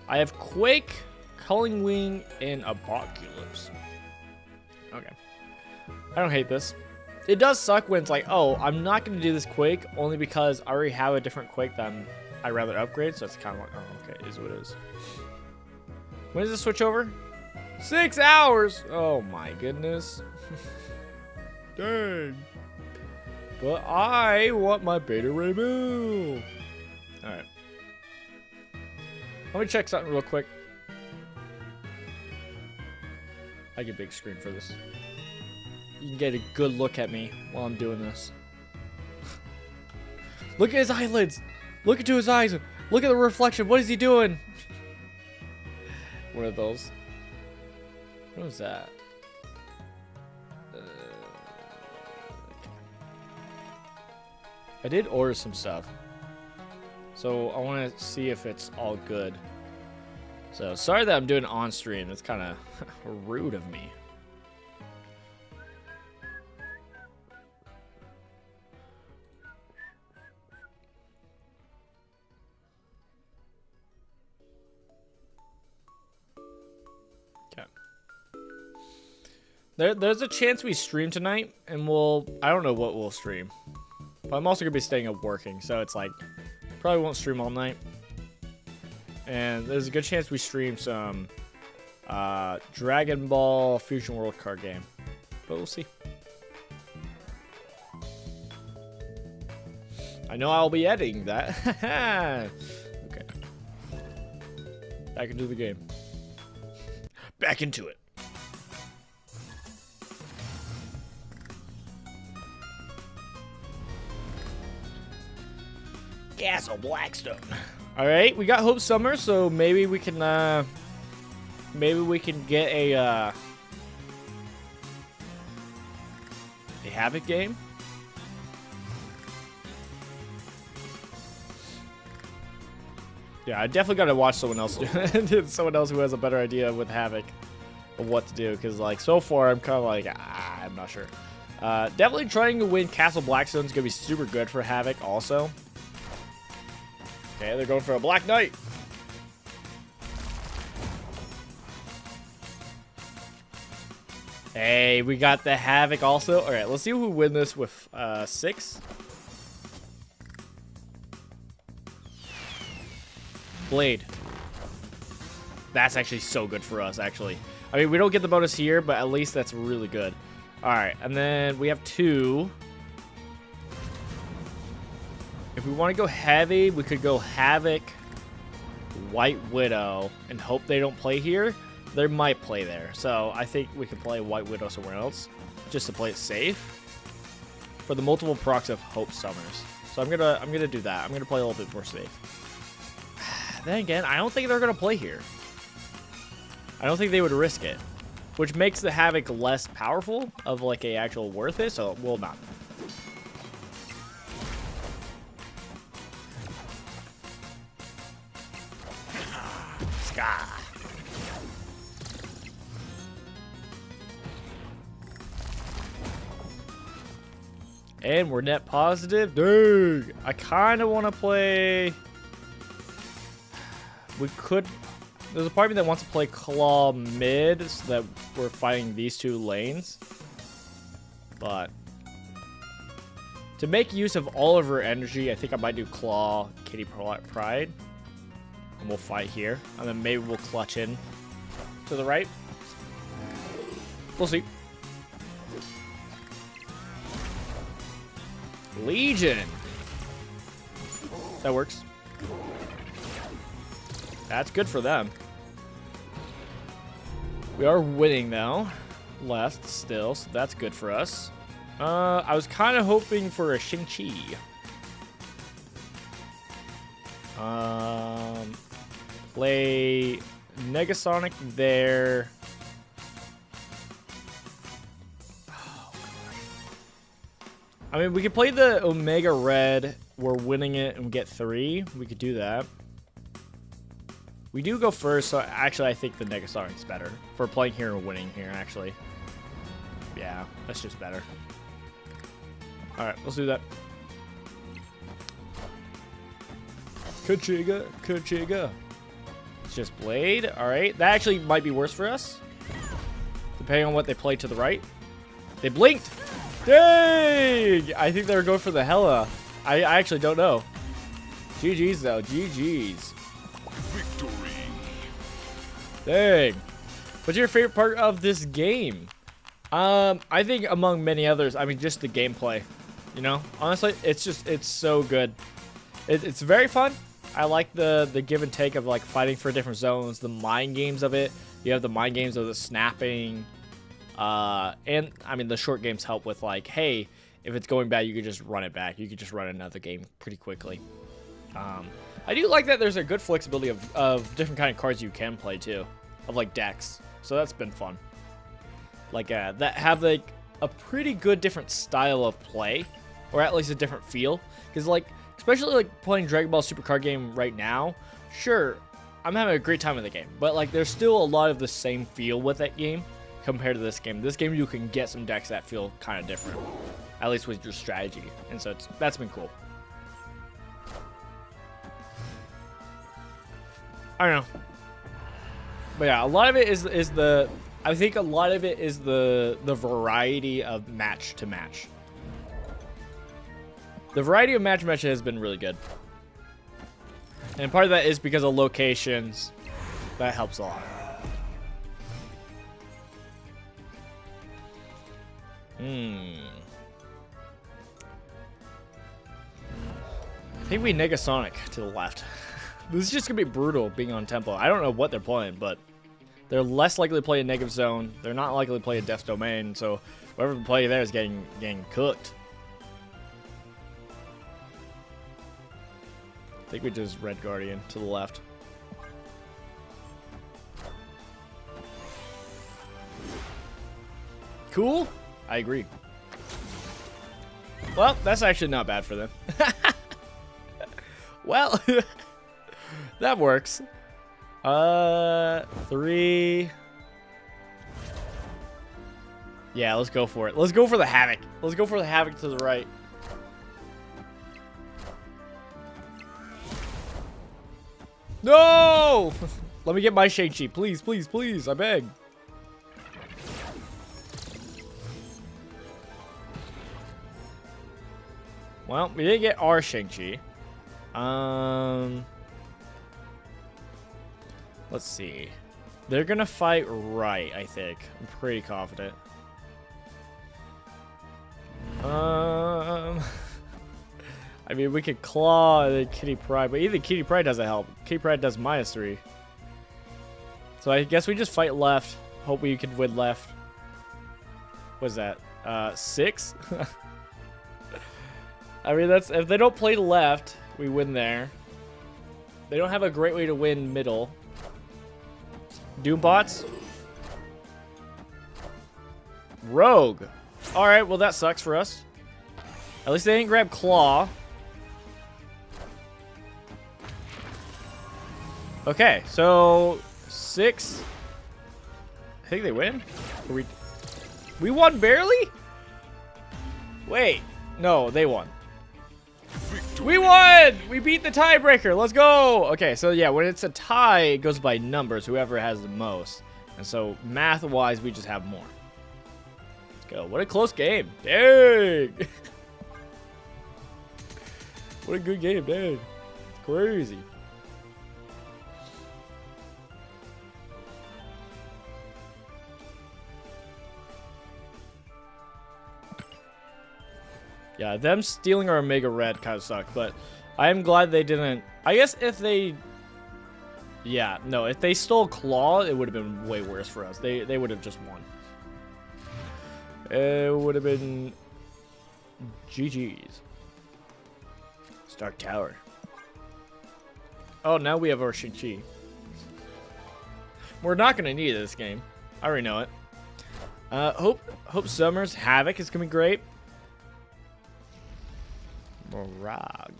I have Quake, Culling Wing, and Apocalypse. Okay. I don't hate this. It does suck when it's like, oh, I'm not going to do this Quake only because I already have a different Quake that I'd rather upgrade. So it's kind of like, oh, okay, is what it is. When does this switch over? 6 hours. Oh my goodness. Dang. But I want my Beta Ray Bill. Alright. Let me check something real quick. I get big screen for this. You can get a good look at me while I'm doing this. Look at his eyelids. Look into his eyes. Look at the reflection. What is he doing? One of those. What was that? I did order some stuff. So I want to see if it's all good. So sorry that I'm doing it on stream. It's kind of rude of me. Okay. There's a chance we stream tonight, and I don't know what we'll stream. But I'm also going to be staying up working, so it's like, probably won't stream all night. And there's a good chance we stream some Dragon Ball Fusion World card game. But we'll see. I know I'll be editing that. Okay. Back into the game. Back into it. Castle Blackstone. All right, we got Hope Summer, so maybe we can get a Havoc game. Yeah, I definitely got to watch someone else do someone else who has a better idea with Havoc of what to do, because like so far I'm kind of like I'm not sure. Definitely trying to win Castle Blackstone is gonna be super good for Havoc also. Okay, they're going for a Black Knight. Hey, we got the Havoc also. All right, let's see who win this with 6. Blade. That's actually so good for us, actually. I mean, we don't get the bonus here, but at least that's really good. All right, and then we have 2. If we want to go heavy, we could go Havoc, White Widow, and hope they don't play here. They might play there, so I think we could play White Widow somewhere else, just to play it safe for the multiple procs of Hope Summers. So I'm gonna do that. I'm gonna play a little bit more safe. Then again, I don't think they're gonna play here. I don't think they would risk it, which makes the Havoc less powerful of like a actual worth it. So we'll not. Ska. And we're net positive. Dude, I kind of want to play. We could. There's a part of me that wants to play Claw mid so that we're fighting these 2 lanes. But to make use of all of her energy, I think I might do Claw, Kitty Pride. And we'll fight here. And then maybe we'll clutch in to the right. We'll see. Legion. That works. That's good for them. We are winning now. Left still, so that's good for us. I was kind of hoping for a Shang-Chi. Play Negasonic there. I mean, we could play the Omega Red. We're winning it and we get 3. We could do that. We do go first, so actually I think the Negasonic's better for playing here and winning here, actually. Yeah, that's just better. Alright, let's do that. Kachiga, Kachiga. It's just Blade. All right. That actually might be worse for us, depending on what they play to the right. They blinked. Dang! I think they were going for the Hella. I actually don't know. GG's though. GG's. Victory. Dang. What's your favorite part of this game? I think among many others, I mean, just the gameplay. You know, honestly, it's so good. It's very fun. I like the give and take of like fighting for different zones, the mind games of it. You have the mind games of the snapping. And I mean, the short games help with like, hey, if it's going bad, you could just run it back. You could just run another game pretty quickly. I do like that there's a good flexibility of different kind of cards you can play too, of like decks. So that's been fun. Like that have like a pretty good different style of play, or at least a different feel. Because like, especially like playing Dragon Ball Super card game right now, sure, I'm having a great time with the game, but like there's still a lot of the same feel with that game compared to this game. This game you can get some decks that feel kind of different, at least with your strategy, and so that's been cool. I don't know, but yeah, a lot of it is the. I think a lot of it is the variety of match to match. The variety of match to match has been really good, and part of that is because of locations. That helps a lot. I think we Negasonic to the left. This is just gonna be brutal being on tempo. I don't know what they're playing, but they're less likely to play a negative zone. They're not likely to play a death domain, so whoever can play there is getting cooked. I think we just Red Guardian to the left. Cool. I agree. Well, that's actually not bad for them. Well, that works. 3. Yeah, let's go for it. Let's go for the Havoc. Let's go for the Havoc to the right. No! Let me get my Shang-Chi. Please, please, please. I beg. Well, we didn't get our Shang-Chi. Let's see. They're gonna fight right, I think. I'm pretty confident. I mean, we could claw the Kitty Pryde, but even Kitty Pryde doesn't help. Kitty Pryde does -3. So I guess we just fight left. Hope we can win left. What's that? 6? I mean, that's if they don't play left, we win there. They don't have a great way to win middle. Doombots. Rogue. Alright, well that sucks for us. At least they didn't grab Claw. Okay, so 6. I think they win. We won barely? Wait, no, they won. We won! We beat the tiebreaker. Let's go! Okay, so yeah, when it's a tie, it goes by numbers, whoever has the most. And so, math-wise, we just have more. Let's go. What a close game. Dang! What a good game, dang. It's crazy. Yeah, them stealing our Omega Red kind of sucked, but I am glad they didn't. I guess if they... Yeah, no, if they stole Claw, it would have been way worse for us. They would have just won. It would have been... GG's. Stark Tower. Oh, now we have our Shang-Chi. We're not going to need this game. I already know it. Hope Summer's Havoc is going to be great. Morag.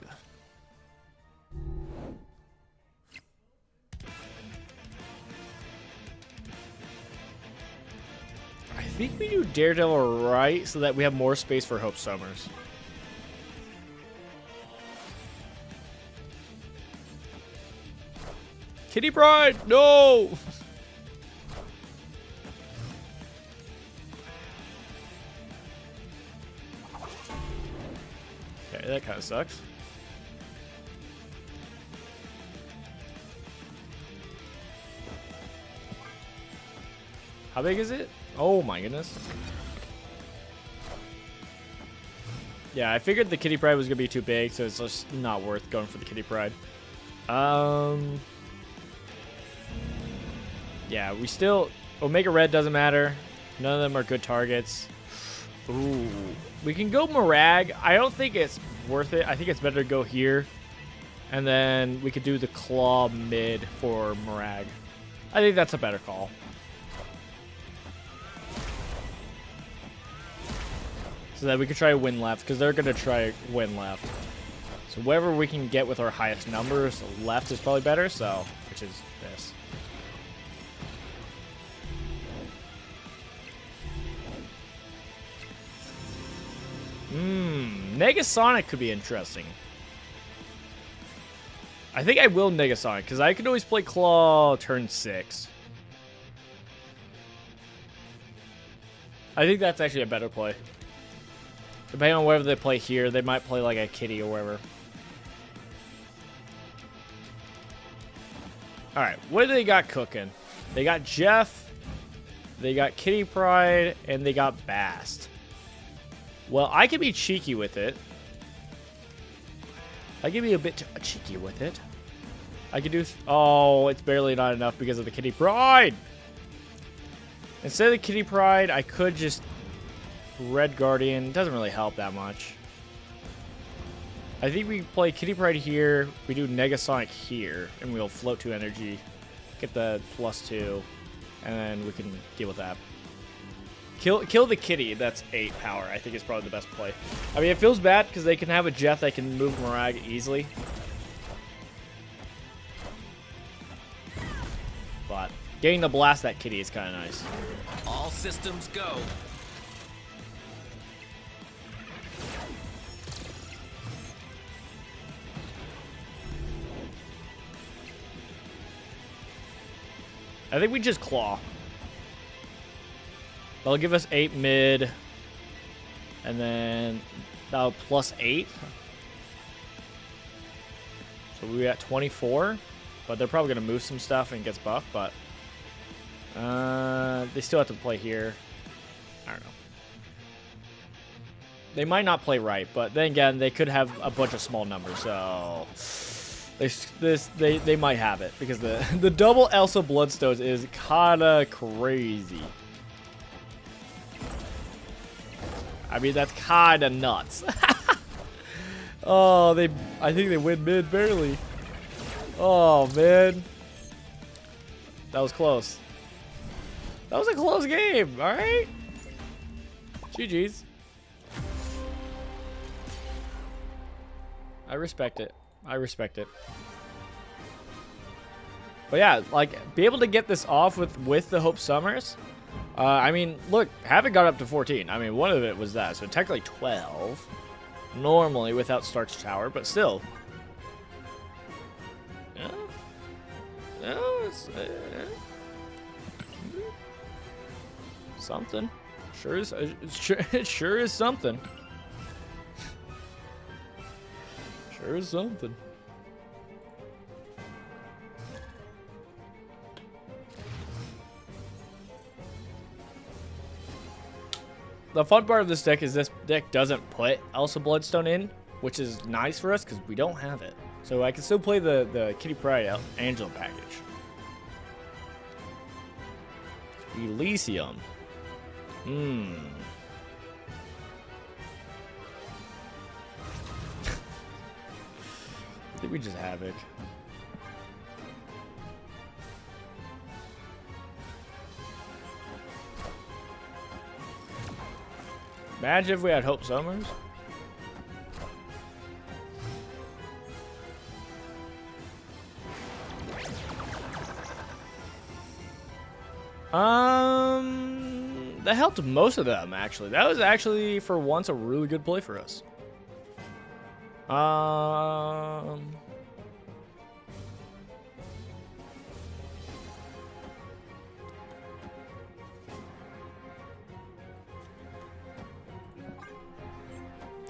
I think we do Daredevil right so that we have more space for Hope Summers. Kitty Pride, no! Okay, that kind of sucks. How big is it? Oh my goodness. Yeah, I figured the Kitty Pride was gonna be too big, so it's just not worth going for the Kitty Pride. Yeah, we still... Omega Red doesn't matter. None of them are good targets. Ooh. We can go Marag. I don't think it's worth it. I think it's better to go here. And then we could do the Claw mid for Marag. I think that's a better call. So that we could try win left, because they're going to try win left. So whatever we can get with our highest numbers, left is probably better, so, which is this. Negasonic could be interesting. I think I will Negasonic, because I could always play Claw turn 6. I think that's actually a better play. Depending on whatever they play here, they might play like a Kitty or whatever. Alright, what do they got cooking? They got Jeff, they got Kitty Pride, and they got Bast. Well, I can be cheeky with it. I can be a bit cheeky with it. I could do... Oh, it's barely not enough because of the Kitty Pride. Instead of the Kitty Pride, I could just... Red Guardian. Doesn't really help that much. I think we play Kitty Pride here. We do Negasonic here. And we'll float 2 energy. Get the +2. And then we can deal with that. Kill the Kitty. That's 8 power. I think it's probably the best play. I mean, it feels bad because they can have a Jeff that can move Marag easily. But getting to blast that Kitty is kind of nice. All systems go. I think we just Claw. That'll give us 8 mid. And then that'll +8. So we got 24. But they're probably going to move some stuff and gets buffed. But they still have to play here. I don't know. They might not play right. But then again, they could have a bunch of small numbers. So... They might have it because the double Elsa Bloodstones is kinda crazy. I mean, that's kinda nuts. Oh, I think they win mid barely. Oh man, that was close. That was a close game. All right, GG's. I respect it. I respect it. But yeah, like, be able to get this off with the Hope Summers. I mean, look, Havoc got up to 14. I mean, one of it was that, so technically 12. Normally without Starch Tower, but still. Yeah. No, it's something. Sure is. It sure is something. Sure is something. The fun part of this deck is this deck doesn't put Elsa Bloodstone in, which is nice for us because we don't have it. So I can still play the Kitty Pride Angela package. Elysium. I think we just Havoc. Imagine if we had Hope Summers. That helped most of them, actually. That was actually, for once, a really good play for us.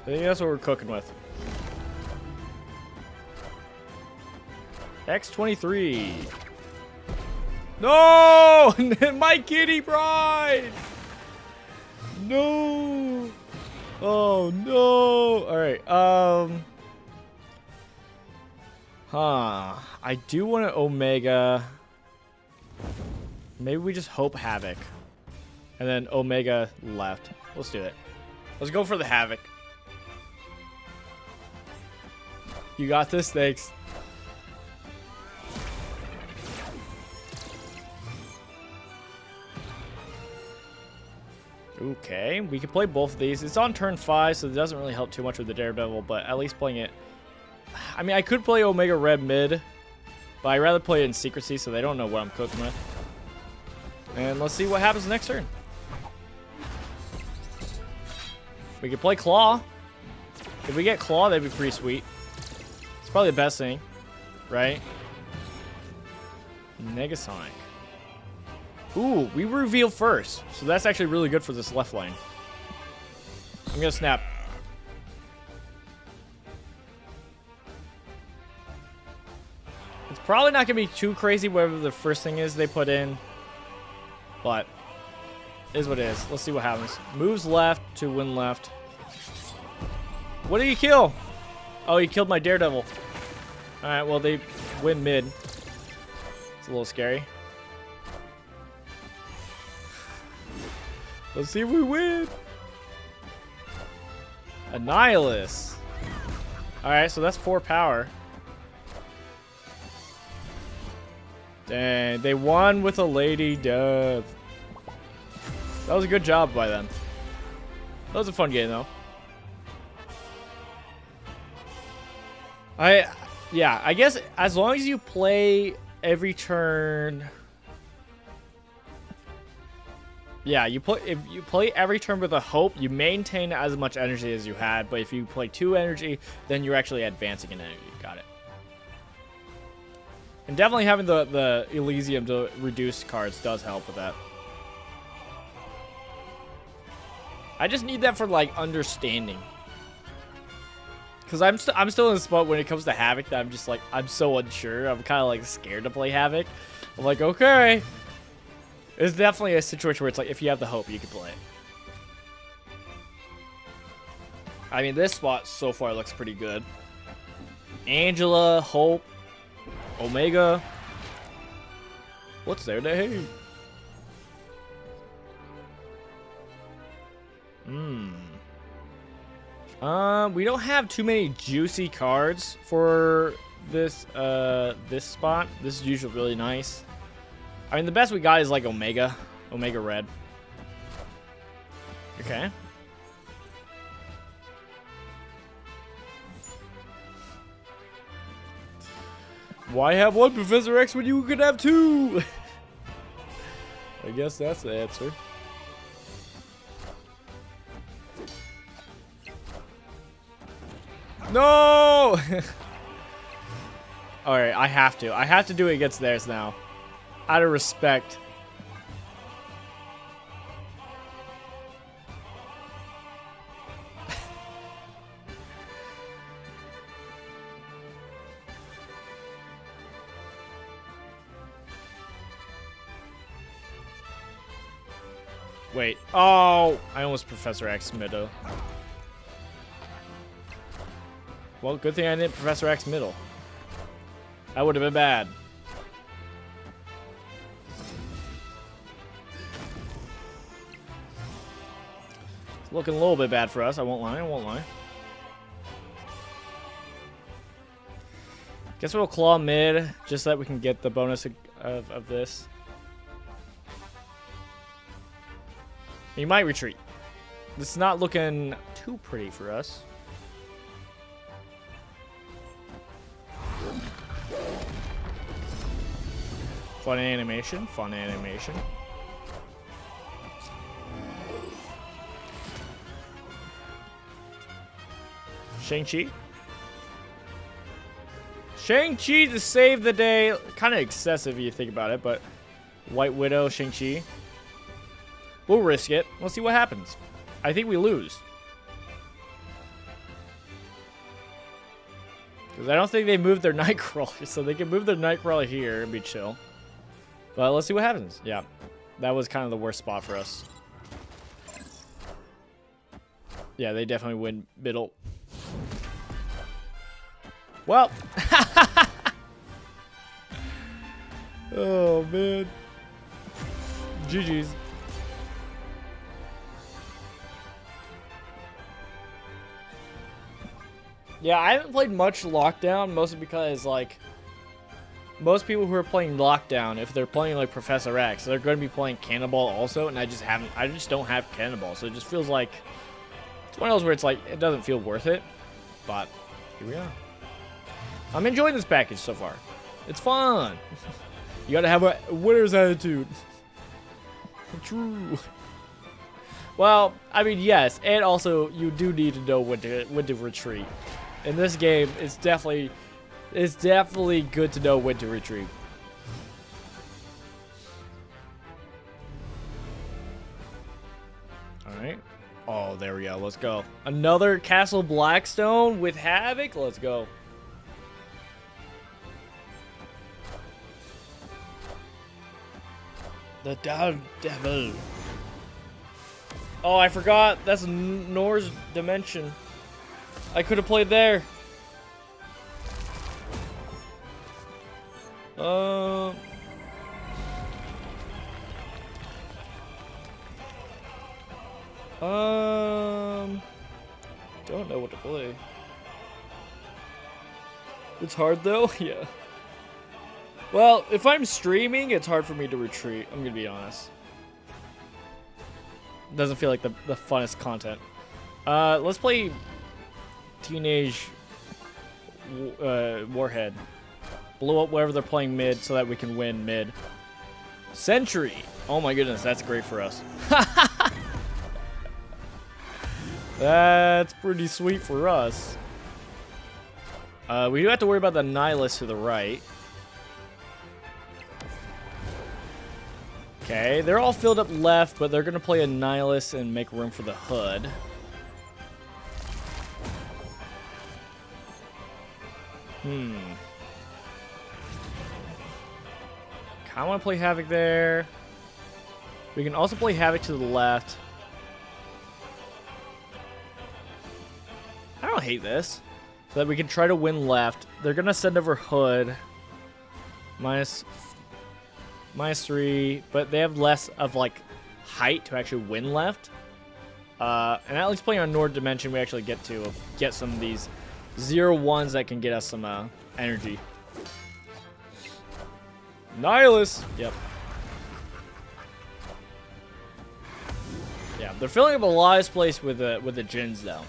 I think that's what we're cooking with. X23. No! My kitty bride! No! Oh no! Alright, I do want to Omega. Maybe we just hope Havoc. And then Omega left. Let's do it. Let's go for the Havoc. You got this, thanks. Okay, we can play both of these. It's on turn 5, so it doesn't really help too much with the Daredevil, but at least playing it... I mean, I could play Omega Red mid, but I'd rather play it in secrecy so they don't know what I'm cooking with. And let's see what happens next turn. We could play Claw. If we get Claw, that'd be pretty sweet. It's probably the best thing, right? Negasonic. Ooh, we reveal first. So that's actually really good for this left lane. I'm gonna snap. It's probably not gonna be too crazy whatever the first thing is they put in. But it is what it is. Let's see what happens. Moves left to win left. What did he kill? Oh, he killed my Daredevil. Alright, well they win mid. It's a little scary. Let's see if we win. Annihilus. Alright, so that's 4 power. Dang, they won with a Lady Dove. That was a good job by them. That was a fun game, though. Yeah, I guess as long as you play every turn... Yeah, if you play every turn with a hope, you maintain as much energy as you had. But if you play 2 energy, then you're actually advancing in energy. Got it. And definitely having the Elysium to reduce cards does help with that. I just need that for like understanding. Because I'm still in a spot when it comes to Havoc that I'm just like, I'm so unsure. I'm kind of like scared to play Havoc. I'm like, okay. It's definitely a situation where it's like, if you have the hope, you can play it. I mean, this spot so far looks pretty good. Angela, Hope, Omega. What's there to hate? We don't have too many juicy cards for this this spot. This is usually really nice. I mean, the best we got is like Omega Red. Okay. Why have 1 Professor X when you could have 2? I guess that's the answer. No! Alright, I have to do it against theirs now. Out of respect. Wait. Oh, I almost Professor X middle. Well, good thing I didn't Professor X middle. That would have been bad. It's looking a little bit bad for us. I won't lie. Guess we'll claw mid just so that we can get the bonus of this. You might retreat. This is not looking too pretty for us. Fun animation. Shang-Chi. Shang-Chi to save the day. Kind of excessive if you think about it, but White Widow, Shang-Chi. We'll risk it. We'll see what happens. I think we lose. Because I don't think they moved their Nightcrawler, so they can move their Nightcrawler here and be chill. But let's see what happens. Yeah, that was kind of the worst spot for us. Yeah, they definitely win middle. Well. Oh, man. GG's. Yeah, I haven't played much Lockdown, mostly because, like, most people who are playing Lockdown, if they're playing, like, Professor X, they're going to be playing Cannonball also, and I just don't have Cannonball, so it just feels like, it's one of those where it's like, it doesn't feel worth it, but here we are. I'm enjoying this package so far. It's fun. You gotta have a winner's attitude. True. Well, I mean, yes, and also you do need to know when to retreat. In this game, it's definitely good to know when to retreat. All right. Oh, there we go. Let's go. Another Castle Blackstone with Havoc. Let's go. The Dark Devil. Oh, I forgot. That's Nor's dimension. I could have played there. Don't know what to play. It's hard though. Yeah. Well, if I'm streaming, it's hard for me to retreat. I'm gonna be honest. Doesn't feel like the funnest content. Let's play Teenage Warhead. Blow up wherever they're playing mid so that we can win mid. Sentry. Oh my goodness, that's great for us. That's pretty sweet for us. We do have to worry about the Nihilist to the right. Okay, they're all filled up left, but they're going to play a Nihilist and make room for the Hood. Kind of want to play Havoc there. We can also play Havoc to the left. I don't hate this. So that we can try to win left. They're going to send over Hood. Minus 3, but they have less of like height to actually win left. And at least playing on Nord Dimension, we actually get some of these 0-1s that can get us some energy. Nihilist. Yep. Yeah, they're filling up a lot of space with the Jins though.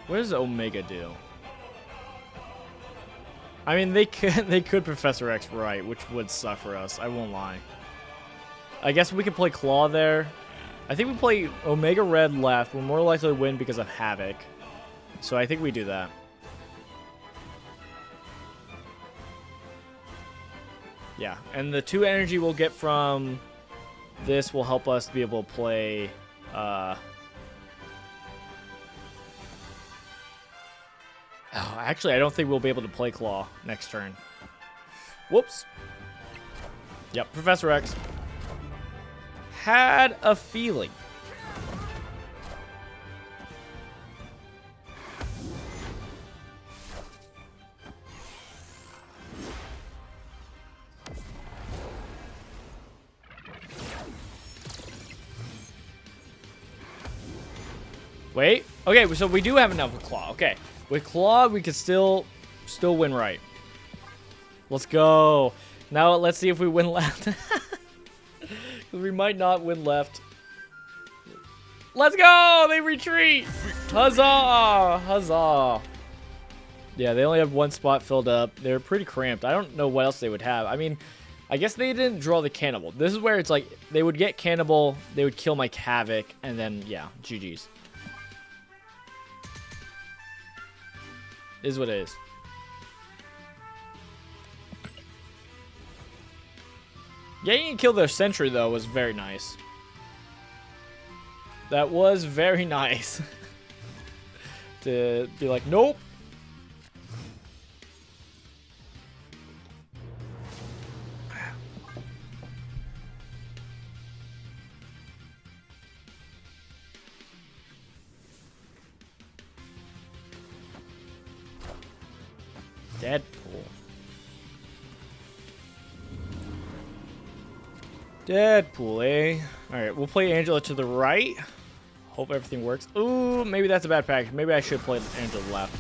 What does Omega do? I mean, they could Professor X right, which would suck for us. I won't lie. I guess we could play Claw there. I think we play Omega Red left. We're more likely to win because of Havoc. So I think we do that. Yeah, and the 2 energy we'll get from this will help us be able to play oh, actually, I don't think we'll be able to play Claw next turn. Whoops. Yep, Professor X. Had a feeling. Wait. Okay, so we do have enough with Claw. Okay. With Claw, we can still win right. Let's go. Now let's see if we win left. We might not win left. Let's go! They retreat! Huzzah! Huzzah! Yeah, they only have 1 spot filled up. They're pretty cramped. I don't know what else they would have. I mean, I guess they didn't draw the Cannibal. This is where it's like, they would get Cannibal, they would kill my Havoc, and then, yeah, GG's. Is what it is. Getting to kill their sentry, though, was very nice. That was very nice. To be like, nope. Deadpool. Deadpool, eh? Alright, we'll play Angela to the right. Hope everything works. Ooh, maybe that's a bad pack. Maybe I should play Angela left.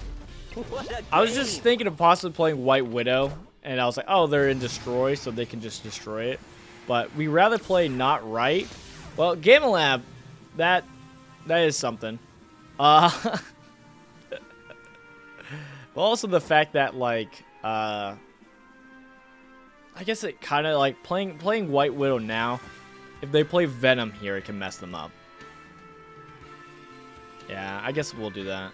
I was just thinking of possibly playing White Widow. And I was like, oh, they're in Destroy, so they can just destroy it. But we rather play not right. Well, Game Lab, that is something. But also the fact that, like, I guess it kind of, like, playing White Widow now, if they play Venom here, it can mess them up. Yeah, I guess we'll do that.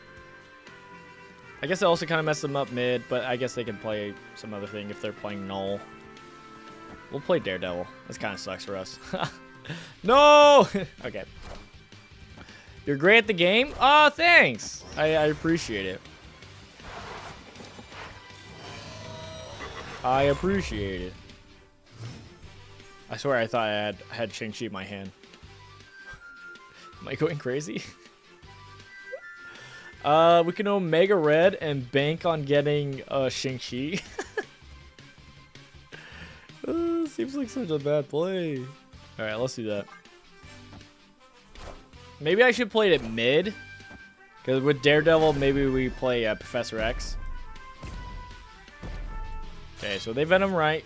I guess it also kind of messed them up mid, but I guess they can play some other thing if they're playing Null. We'll play Daredevil. This kind of sucks for us. No! Okay. You're great at the game? Oh, thanks! I appreciate it. I appreciate it. I swear I thought I had Shang-Chi in my hand. Am I going crazy? We can Omega Red and bank on getting Shang-Chi. Seems like such a bad play. Alright, let's do that. Maybe I should play it at mid. Because with Daredevil, maybe we play Professor X. Okay, so they Venom right.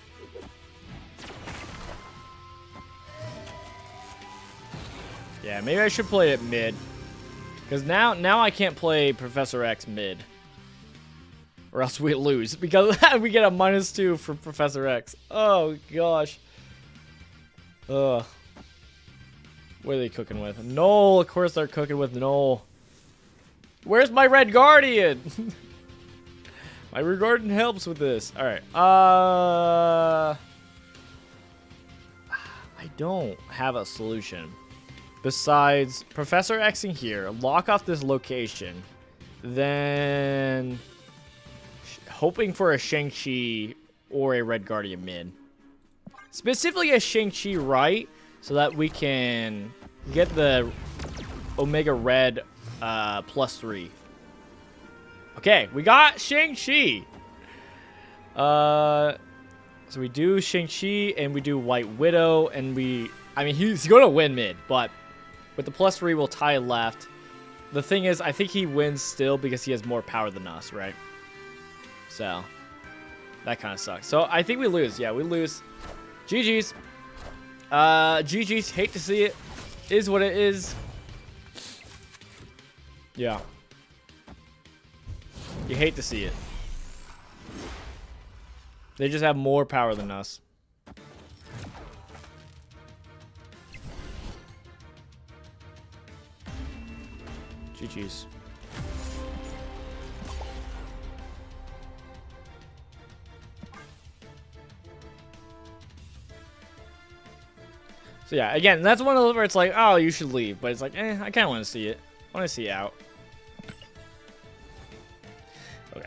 Yeah, maybe I should play it mid. Because now I can't play Professor X mid. Or else we lose. Because we get a -2 for Professor X. Oh, gosh. Ugh. What are they cooking with? Null. Of course they're cooking with Null. Where's my Red Guardian? My Red Guardian helps with this. Alright. I don't have a solution. Besides Professor X in here, lock off this location, then hoping for a Shang-Chi or a Red Guardian mid. Specifically a Shang-Chi right, so that we can get the Omega Red +3. Okay, we got Shang-Chi. So we do Shang-Chi and we do White Widow, and I mean, he's going to win mid, but with the +3, we'll tie left. The thing is, I think he wins still because he has more power than us, right? So, that kind of sucks. So, I think we lose. Yeah, we lose. GG's. GG's. Hate to see it. Is what it is. Yeah. You hate to see it. They just have more power than us. GG's. So yeah, again, that's one of those where it's like, oh, you should leave, but it's like, I kind of want to see it. I want to see it out. Okay.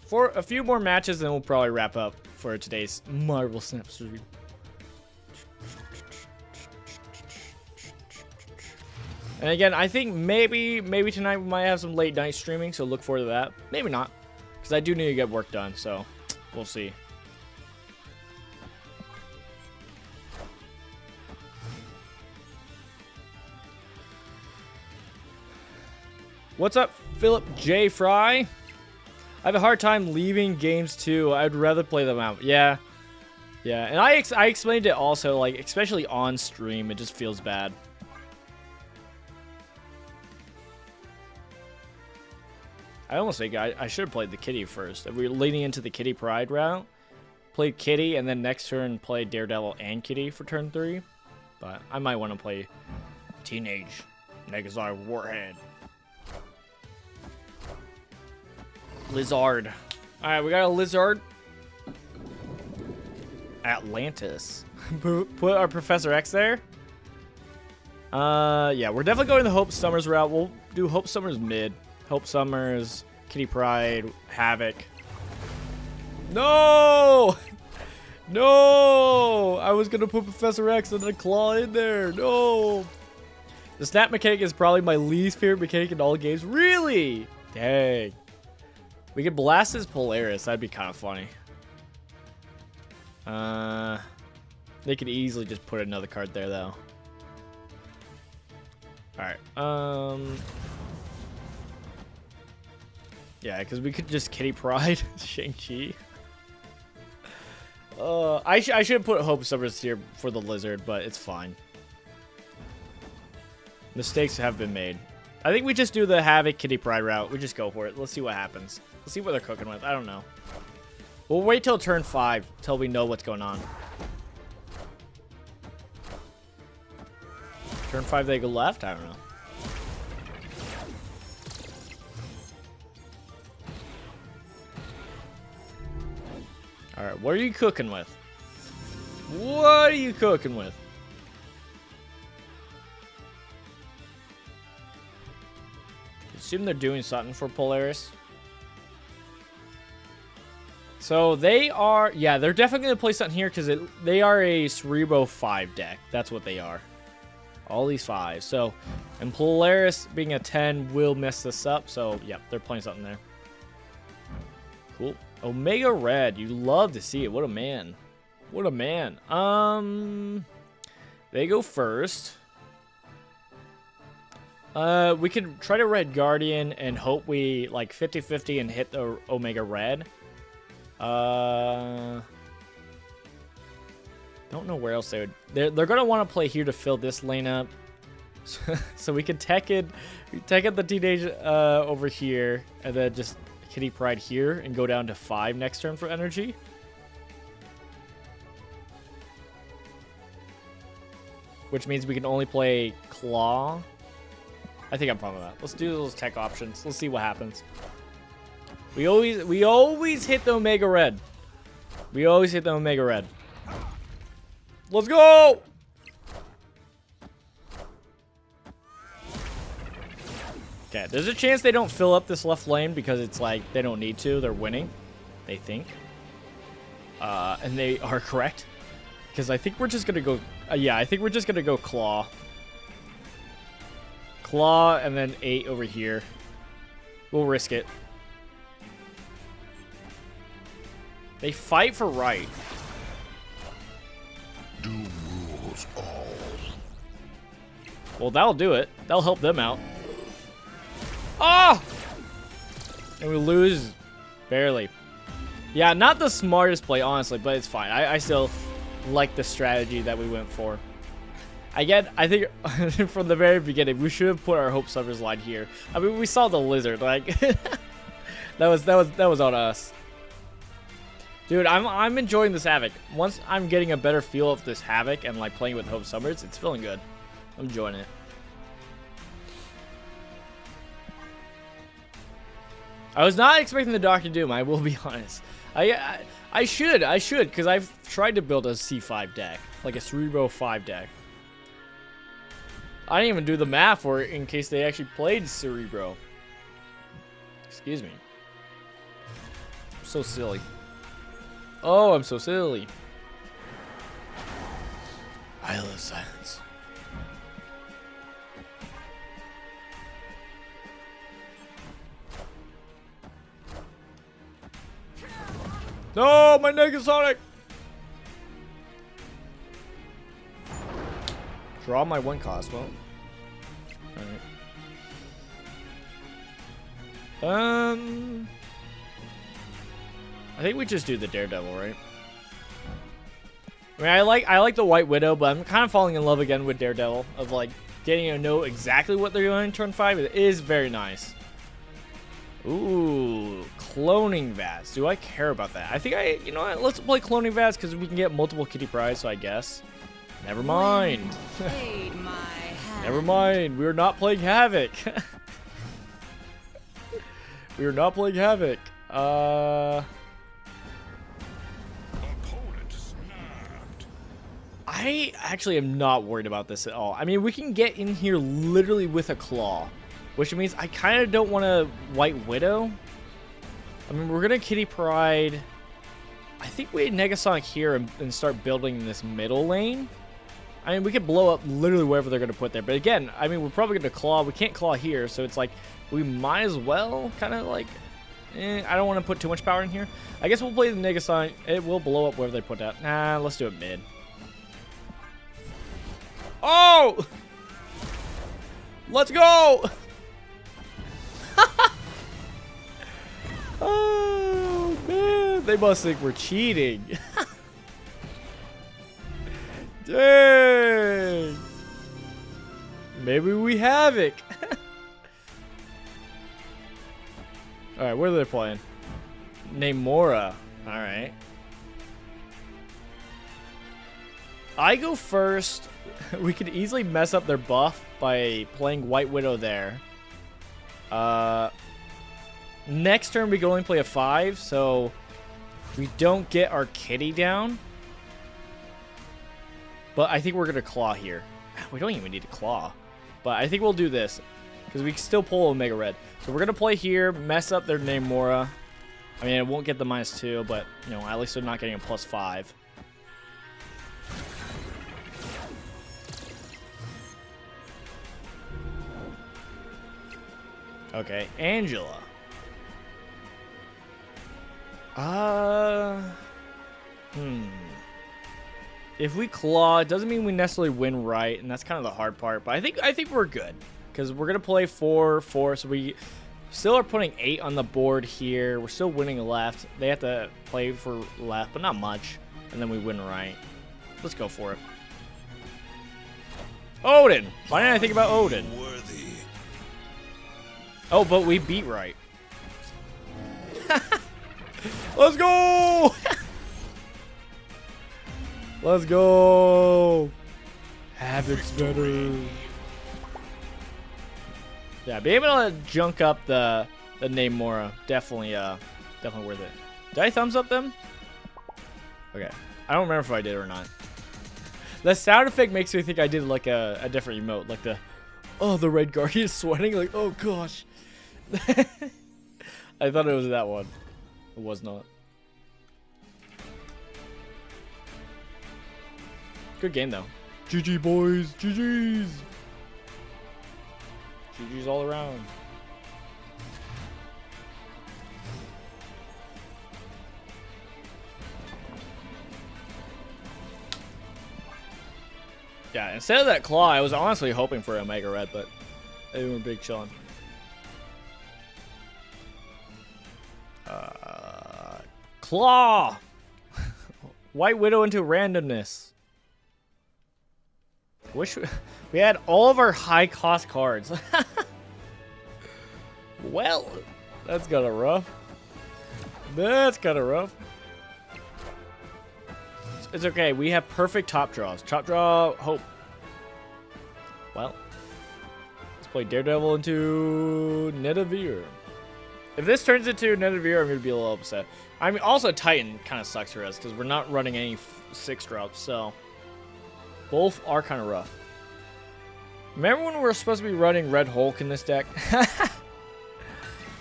For a few more matches, then we'll probably wrap up for today's Marvel Snap stream. And again, I think maybe tonight we might have some late night streaming, so look forward to that. Maybe not, because I do need to get work done, so we'll see. What's up, Philip J. Fry? I have a hard time leaving games too. I'd rather play them out. Yeah. Yeah, and I explained it also, like, especially on stream, it just feels bad. I almost think I should have played the Kitty first. If we were leading into the Kitty Pride route, played Kitty, and then next turn play Daredevil and Kitty for turn 3. But I might want to play Teenage Negazar Warhead. Lizard. Alright, we got a lizard. Atlantis. Put our Professor X there. Yeah, we're definitely going the Hope Summers route. We'll do Hope Summers mid. Hope Summers, Kitty Pryde, Havoc. No! No! I was gonna put Professor X and then Claw in there. No! The snap mechanic is probably my least favorite mechanic in all games. Really? Dang. We could blast his Polaris. That'd be kind of funny. They could easily just put another card there, though. Alright. Yeah, because we could just Kitty Pryde Shang-Chi. I should have put Hope Summers here for the lizard, but it's fine. Mistakes have been made. I think we just do the Havoc Kitty Pryde route. We just go for it. Let's see what happens. Let's see what they're cooking with. I don't know. We'll wait till turn 5 till we know what's going on. Turn 5 they go left? I don't know. Alright, what are you cooking with? What are you cooking with? Assume they're doing something for Polaris. So they are, yeah, they're definitely going to play something here because they are a Cerebro 5 deck. That's what they are. All these 5s. So, and Polaris being a 10 will mess this up. So, yeah, they're playing something there. Cool. Omega Red. You love to see it. What a man. What a man. They go first. We could try to Red Guardian and hope we like 50-50 and hit the Omega Red. Don't know where else they would. They're gonna want to play here to fill this lane up. So we could tech it the teenage over here, and then just Kitty Pryde here and go down to 5 next turn for energy. Which means we can only play Claw. I think I'm fine with that. Let's do those tech options. Let's see what happens. We always hit the Omega Red. We always hit the Omega Red. Let's go! Okay, there's a chance they don't fill up this left lane because it's like they don't need to. They're winning, they think. And they are correct. Because I think we're just going to go... yeah, I think we're just going to go Claw. Claw and then 8 over here. We'll risk it. They fight for right. Do rules all. Well, that'll do it. That'll help them out. Ah! And we lose barely. Yeah, not the smartest play, honestly, but it's fine. I still like the strategy that we went for. Again, I think from the very beginning, we should have put our Hope Summers line here. I mean, we saw the lizard, like that was on us. Dude, I'm enjoying this Havoc. Once I'm getting a better feel of this Havoc and like playing with Hope Summers, it's feeling good. I'm enjoying it. I was not expecting the Doctor Doom, I will be honest. I should, because I've tried to build a C5 deck, like a Cerebro 5 deck. I didn't even do the math for it in case they actually played Cerebro. Excuse me. I'm so silly. Oh, I'm so silly. I love silence. No, my Negasonic! Draw my 1 cost. Well, alright. I think we just do the Daredevil, right? I mean, I like the White Widow, but I'm kind of falling in love again with Daredevil. Of like getting to know exactly what they're doing in turn 5. It is very nice. Ooh, cloning Vaz. Do I care about that? I think you know what? Let's play cloning Vaz because we can get multiple Kitty Prydes, so I guess. Never mind. Aid my Never mind. We are not playing Havoc. We are not playing Havoc. Opponent snapped. I actually am not worried about this at all. I mean, we can get in here literally with a claw, which means I kind of don't want to White Widow. I mean, we're going to Kitty Pride. I think we Negasonic here and start building this middle lane. I mean, we could blow up literally wherever they're going to put there. But again, I mean, we're probably going to claw. We can't claw here, so it's like we might as well kind of like... I don't want to put too much power in here. I guess we'll play the Negasonic. It will blow up wherever they put that. Nah, let's do it mid. Oh! Let's go! Oh, man. They must think we're cheating. Dang. Maybe we have it. Alright, what are they playing? Namora. Alright. I go first. We could easily mess up their buff by playing White Widow there. Next turn we can only play a 5, so we don't get our kitty down. But I think we're going to claw here. We don't even need to claw. But I think we'll do this, because we can still pull Omega Red. So we're going to play here, mess up their Namora. I mean, it won't get the -2, but, you know, at least they're not getting a +5. Okay, Angela. If we claw, it doesn't mean we necessarily win right, and that's kind of the hard part. But I think we're good, because we're gonna play 4-4, so we still are putting 8 on the board here. We're still winning left. They have to play for left, but not much, and then we win right. Let's go for it. Odin. Why didn't I think about Odin? Worthy. Oh, but we beat right. Let's go! Let's go! Habit's better. Yeah, being able to junk up the Namora, definitely worth it. Did I thumbs up them? Okay, I don't remember if I did or not. The sound effect makes me think I did like a different emote, like the Red Guardian is sweating, like, oh gosh. I thought it was that one. It was not. Good game though. GG boys, GG's. GG's all around. Yeah, instead of that claw, I was honestly hoping for Omega Red, but they were big chillin'. Claw! White Widow into randomness. Wish we had all of our high cost cards. Well, that's kind of rough. That's kind of rough. It's okay. We have perfect top draws. Top draw, hope. Well, let's play Daredevil into Netavir. If this turns into Netavir, I'm going to be a little upset. I mean, also Titan kind of sucks for us because we're not running any 6 drops, so both are kind of rough. Remember when we were supposed to be running Red Hulk in this deck?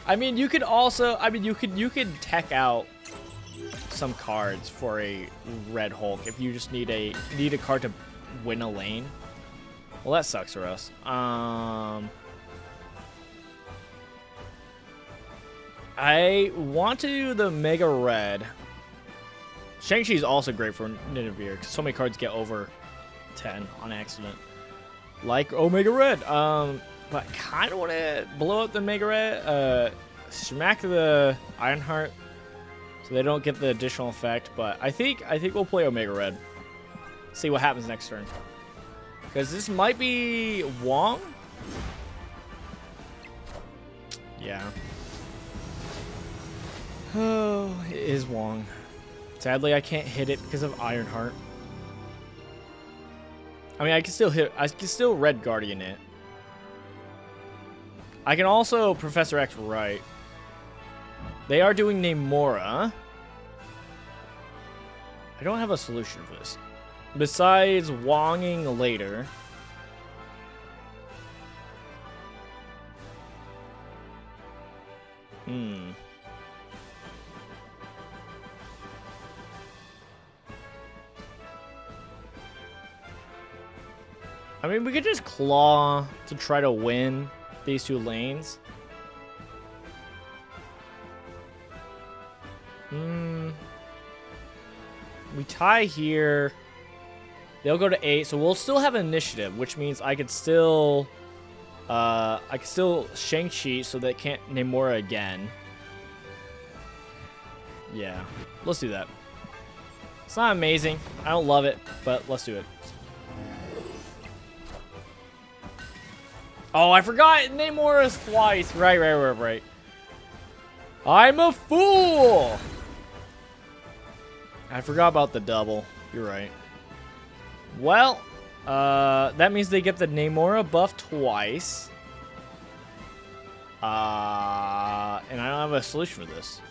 I mean, you could also, you could tech out some cards for a Red Hulk if you just need a card to win a lane. Well, that sucks for us. I want to do the Mega Red. Shang-Chi is also great for Nidavellir because so many cards get over 10 on accident. Like Omega Red. But I kind of want to blow up the Mega Red. Smack the Ironheart so they don't get the additional effect. But I think we'll play Omega Red. See what happens next turn. Because this might be Wong. Yeah. Oh, it is Wong. Sadly, I can't hit it because of Ironheart. I mean, I can still hit. I can still Red Guardian it. I can also Professor X right. They are doing Namora. I don't have a solution for this. Besides Wonging later. I mean, we could just claw to try to win these two lanes. We tie here. They'll go to 8, so we'll still have initiative, which means I could still Shang-Chi so they can't Namora again. Yeah, let's do that. It's not amazing. I don't love it, but let's do it. Oh, I forgot Namora's twice. Right. I'm a fool. I forgot about the double. You're right. Well, that means they get the Namora buff twice. And I don't have a solution for this.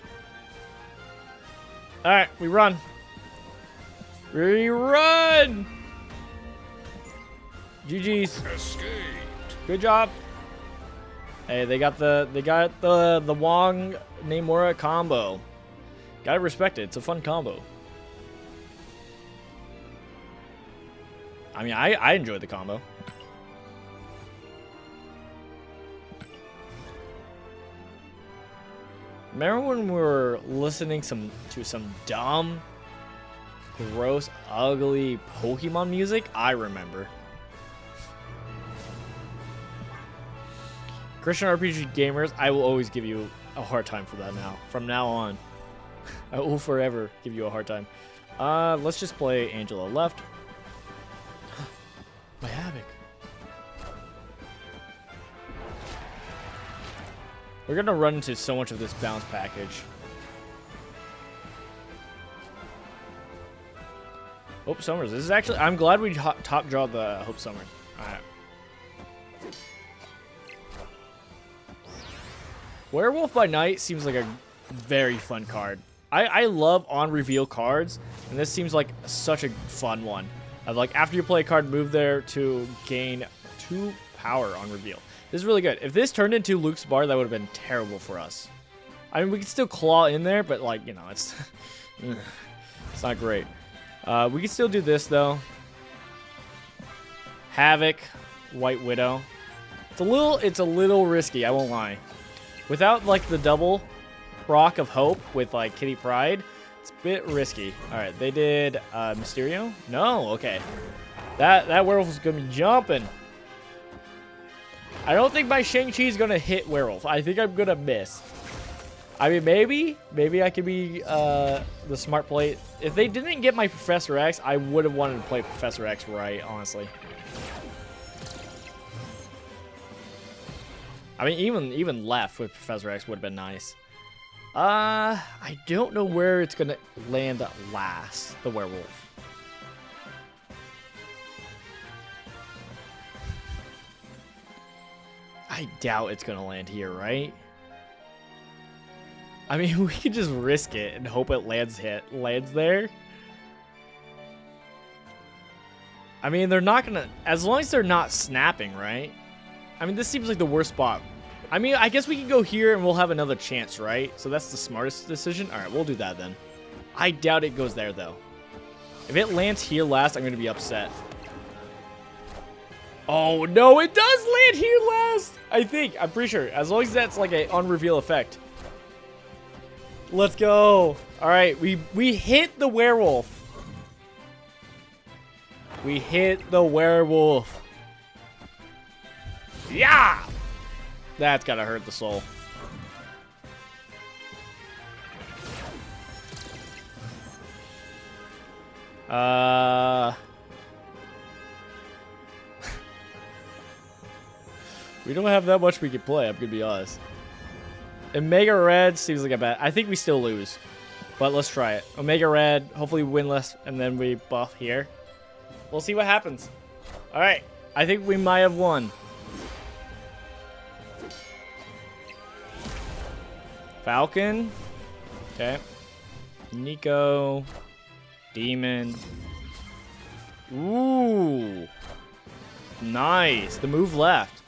Alright, we run. We run! GG's. Escaped. Good job. Hey, they got the Wong Namora combo. Gotta respect it. It's a fun combo. I mean, I enjoyed the combo. Remember when we were listening to some dumb, gross, ugly Pokemon music? I remember. Christian RPG gamers, I will always give you a hard time for that now. From now on. I will forever give you a hard time. Let's just play Angela left. My Havoc. We're gonna run into so much of this bounce package. Hope Summers. This is actually. I'm glad we top draw the Hope Summer. Alright. Werewolf by Night seems like a very fun card. I love on reveal cards, and this seems like such a fun one. Like after you play a card, move there to gain 2 power on reveal. This is really good. If this turned into Luke's bar, that would have been terrible for us. I mean, we could still claw in there, but like, you know, it's it's not great. We can still do this though. Havoc, White Widow. It's a little risky, I won't lie. Without like the double Rock of Hope with like Kitty Pryde, it's a bit risky. All right, they did Mysterio. No, okay. That werewolf is gonna be jumping. I don't think my Shang-Chi is gonna hit werewolf. I think I'm gonna miss. I mean, maybe I could be the smart play. If they didn't get my Professor X, I would have wanted to play Professor X right, honestly. I mean, even left with Professor X would have been nice. I don't know where it's gonna land last, the werewolf. I doubt it's gonna land here, right? I mean, we could just risk it and hope it lands there. I mean, they're not gonna, as long as they're not snapping, right? I mean, this seems like the worst spot. I mean, I guess we can go here and we'll have another chance, right? So that's the smartest decision. All right, we'll do that then. I doubt it goes there, though. If it lands here last, I'm going to be upset. Oh, no, it does land here last. I'm pretty sure. As long as that's like an on-reveal effect. Let's go. All right, we hit the werewolf. We hit the werewolf. Yeah! That's gotta hurt the soul. We don't have that much we can play, I'm gonna be honest. Omega Red seems like a bad. I think we still lose. But let's try it. Omega Red, hopefully we win less, and then we buff here. We'll see what happens. All right. I think we might have won. Falcon. Okay. Nico. Demon. Ooh. Nice. The move left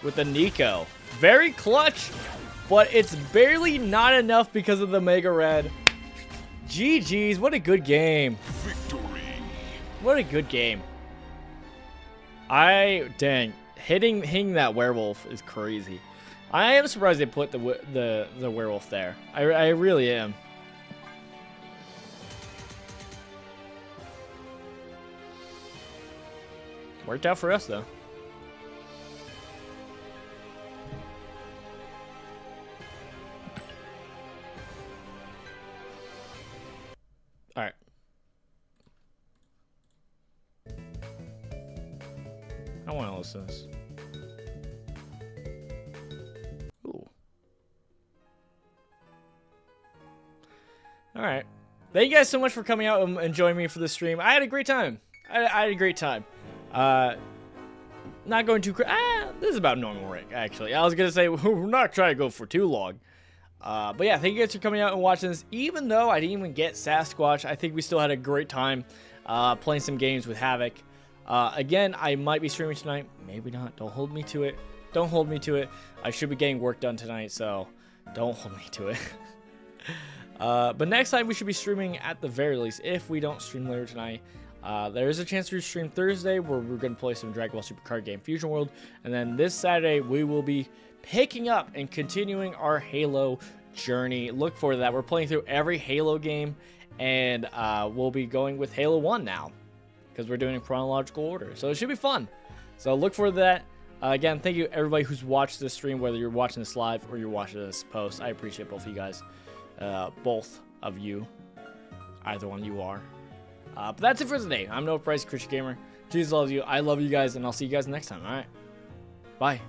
with the Nico. Very clutch, but it's barely not enough because of the Mega Red. GG's. What a good game. Victory. What a good game. Dang. Hitting that werewolf is crazy. I am surprised they put the werewolf there. I really am. Worked out for us though. All right. I want to listen to this. Ooh. All right. Thank you guys so much for coming out and joining me for this stream. I had a great time. I had a great time. Not going too this is about normal rank, actually. I was going to say, we're not trying to go for too long. But yeah, thank you guys for coming out and watching this. Even though I didn't even get Sasquatch, I think we still had a great time playing some games with Havoc. Again, I might be streaming tonight. Maybe not. Don't hold me to it. Don't hold me to it. I should be getting work done tonight, so don't hold me to it. But next time we should be streaming at the very least, if we don't stream later tonight. There is a chance to stream Thursday where we're going to play some Dragon Ball Super Card Game Fusion World. And then this Saturday, we will be picking up and continuing our Halo journey. Look forward to that. We're playing through every Halo game, and we'll be going with Halo 1 now because we're doing it in chronological order. So it should be fun. So look forward to that. Again, thank you everybody who's watched this stream, whether you're watching this live or you're watching this post. I appreciate both of you guys. Both of you. Either one you are. But that's it for today. I'm Noah Price, Christian Gamer. Jesus loves you. I love you guys, and I'll see you guys next time. All right. Bye.